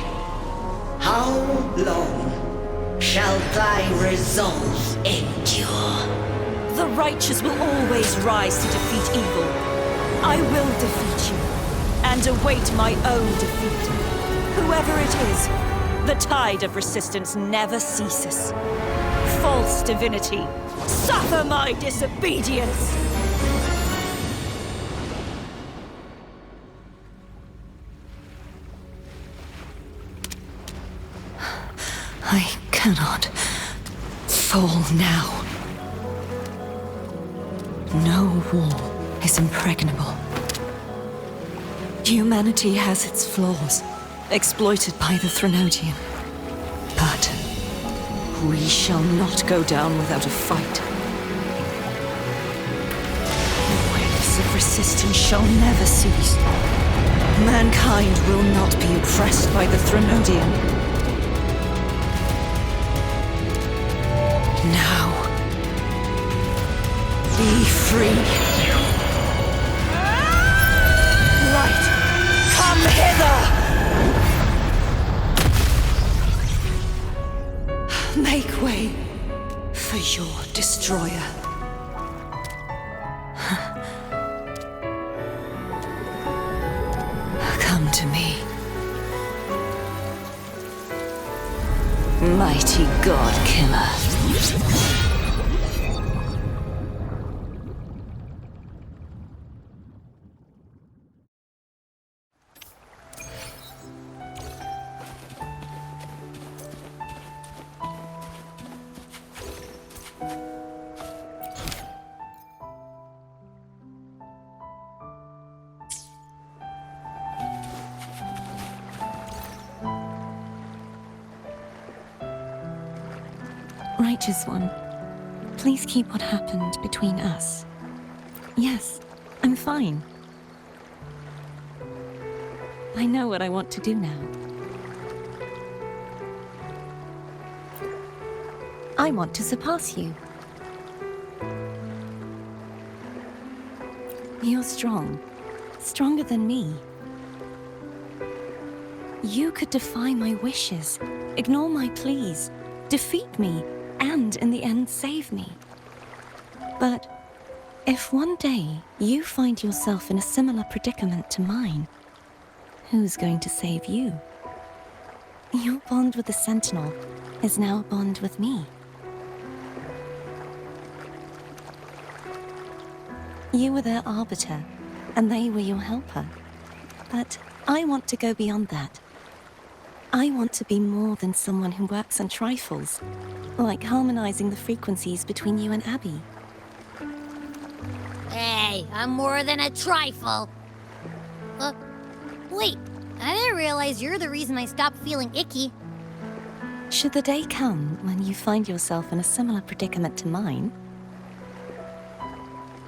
how long shall thy resolve endure? The righteous will always rise to defeat evil. I will defeat you, and await my own defeat. Whoever it is, the tide of resistance never ceases. False divinity, suffer my disobedience! I cannot fall now. No wall is impregnable. Humanity has its flaws, exploited by the Threnodian. But we shall not go down without a fight. The waves of resistance shall never cease. Mankind will not be oppressed by the Threnodian. Now, be free. Light, come hither! Make way for your destroyer. Come to me. Mighty God Killer. Righteous One, please keep what happened between us. Yes, I'm fine. I know what I want to do now. I want to surpass you. You're strong. Stronger than me. You could defy my wishes, ignore my pleas, defeat me, and in the end save me. But if one day you find yourself in a similar predicament to mine, who's going to save you? Your bond with the Sentinel is now a bond with me. You were their arbiter, and they were your helper. But I want to go beyond that. I want to be more than someone who works on trifles, like harmonizing the frequencies between you and Abby. Hey, I'm more than a trifle. Wait, I didn't realize you're the reason I stopped feeling icky. Should the day come when you find yourself in a similar predicament to mine,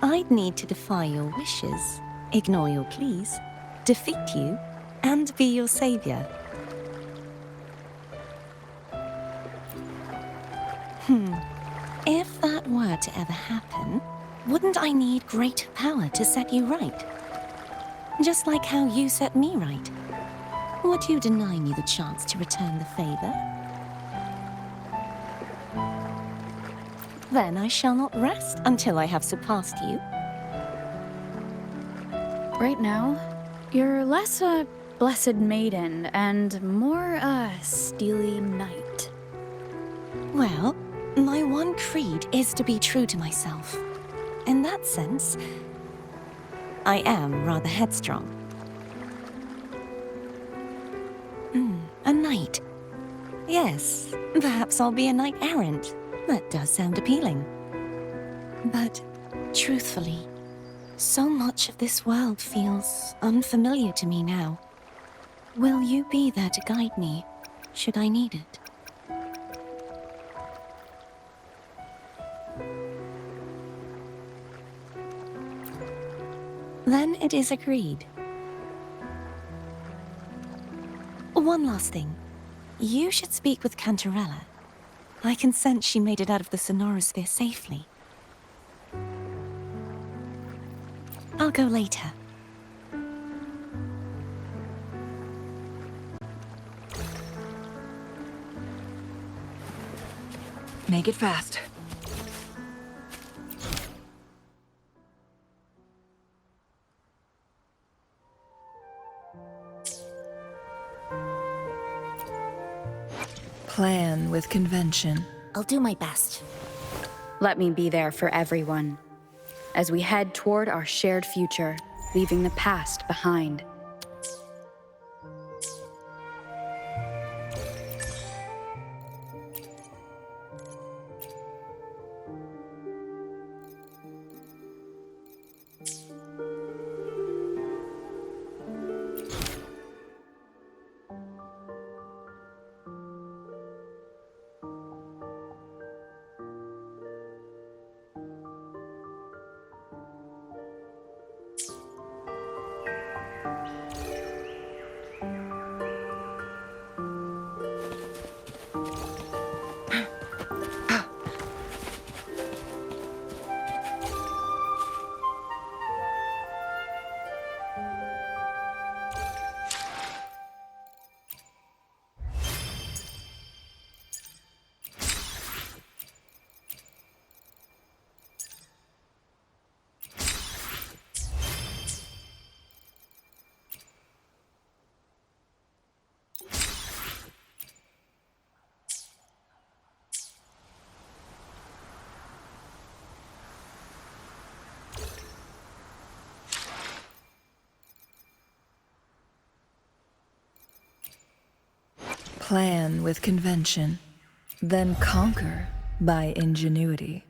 I'd need to defy your wishes, ignore your pleas, defeat you, and be your savior. If that were to ever happen, wouldn't I need greater power to set you right? Just like how you set me right. Would you deny me the chance to return the favor? Then I shall not rest until I have surpassed you. Right now, you're less a blessed maiden and more a steely knight. Well, my one creed is to be true to myself. In that sense, I am rather headstrong. A knight. Yes, perhaps I'll be a knight errant. That does sound appealing. But, truthfully, so much of this world feels unfamiliar to me now. Will you be there to guide me, should I need it? Then it is agreed. One last thing. You should speak with Cantarella. I can sense she made it out of the Sonorosphere safely. I'll go later. Make it fast. Plan with convention. I'll do my best. Let me be there for everyone, as we head toward our shared future, leaving the past behind. Plan with convention, then conquer by ingenuity.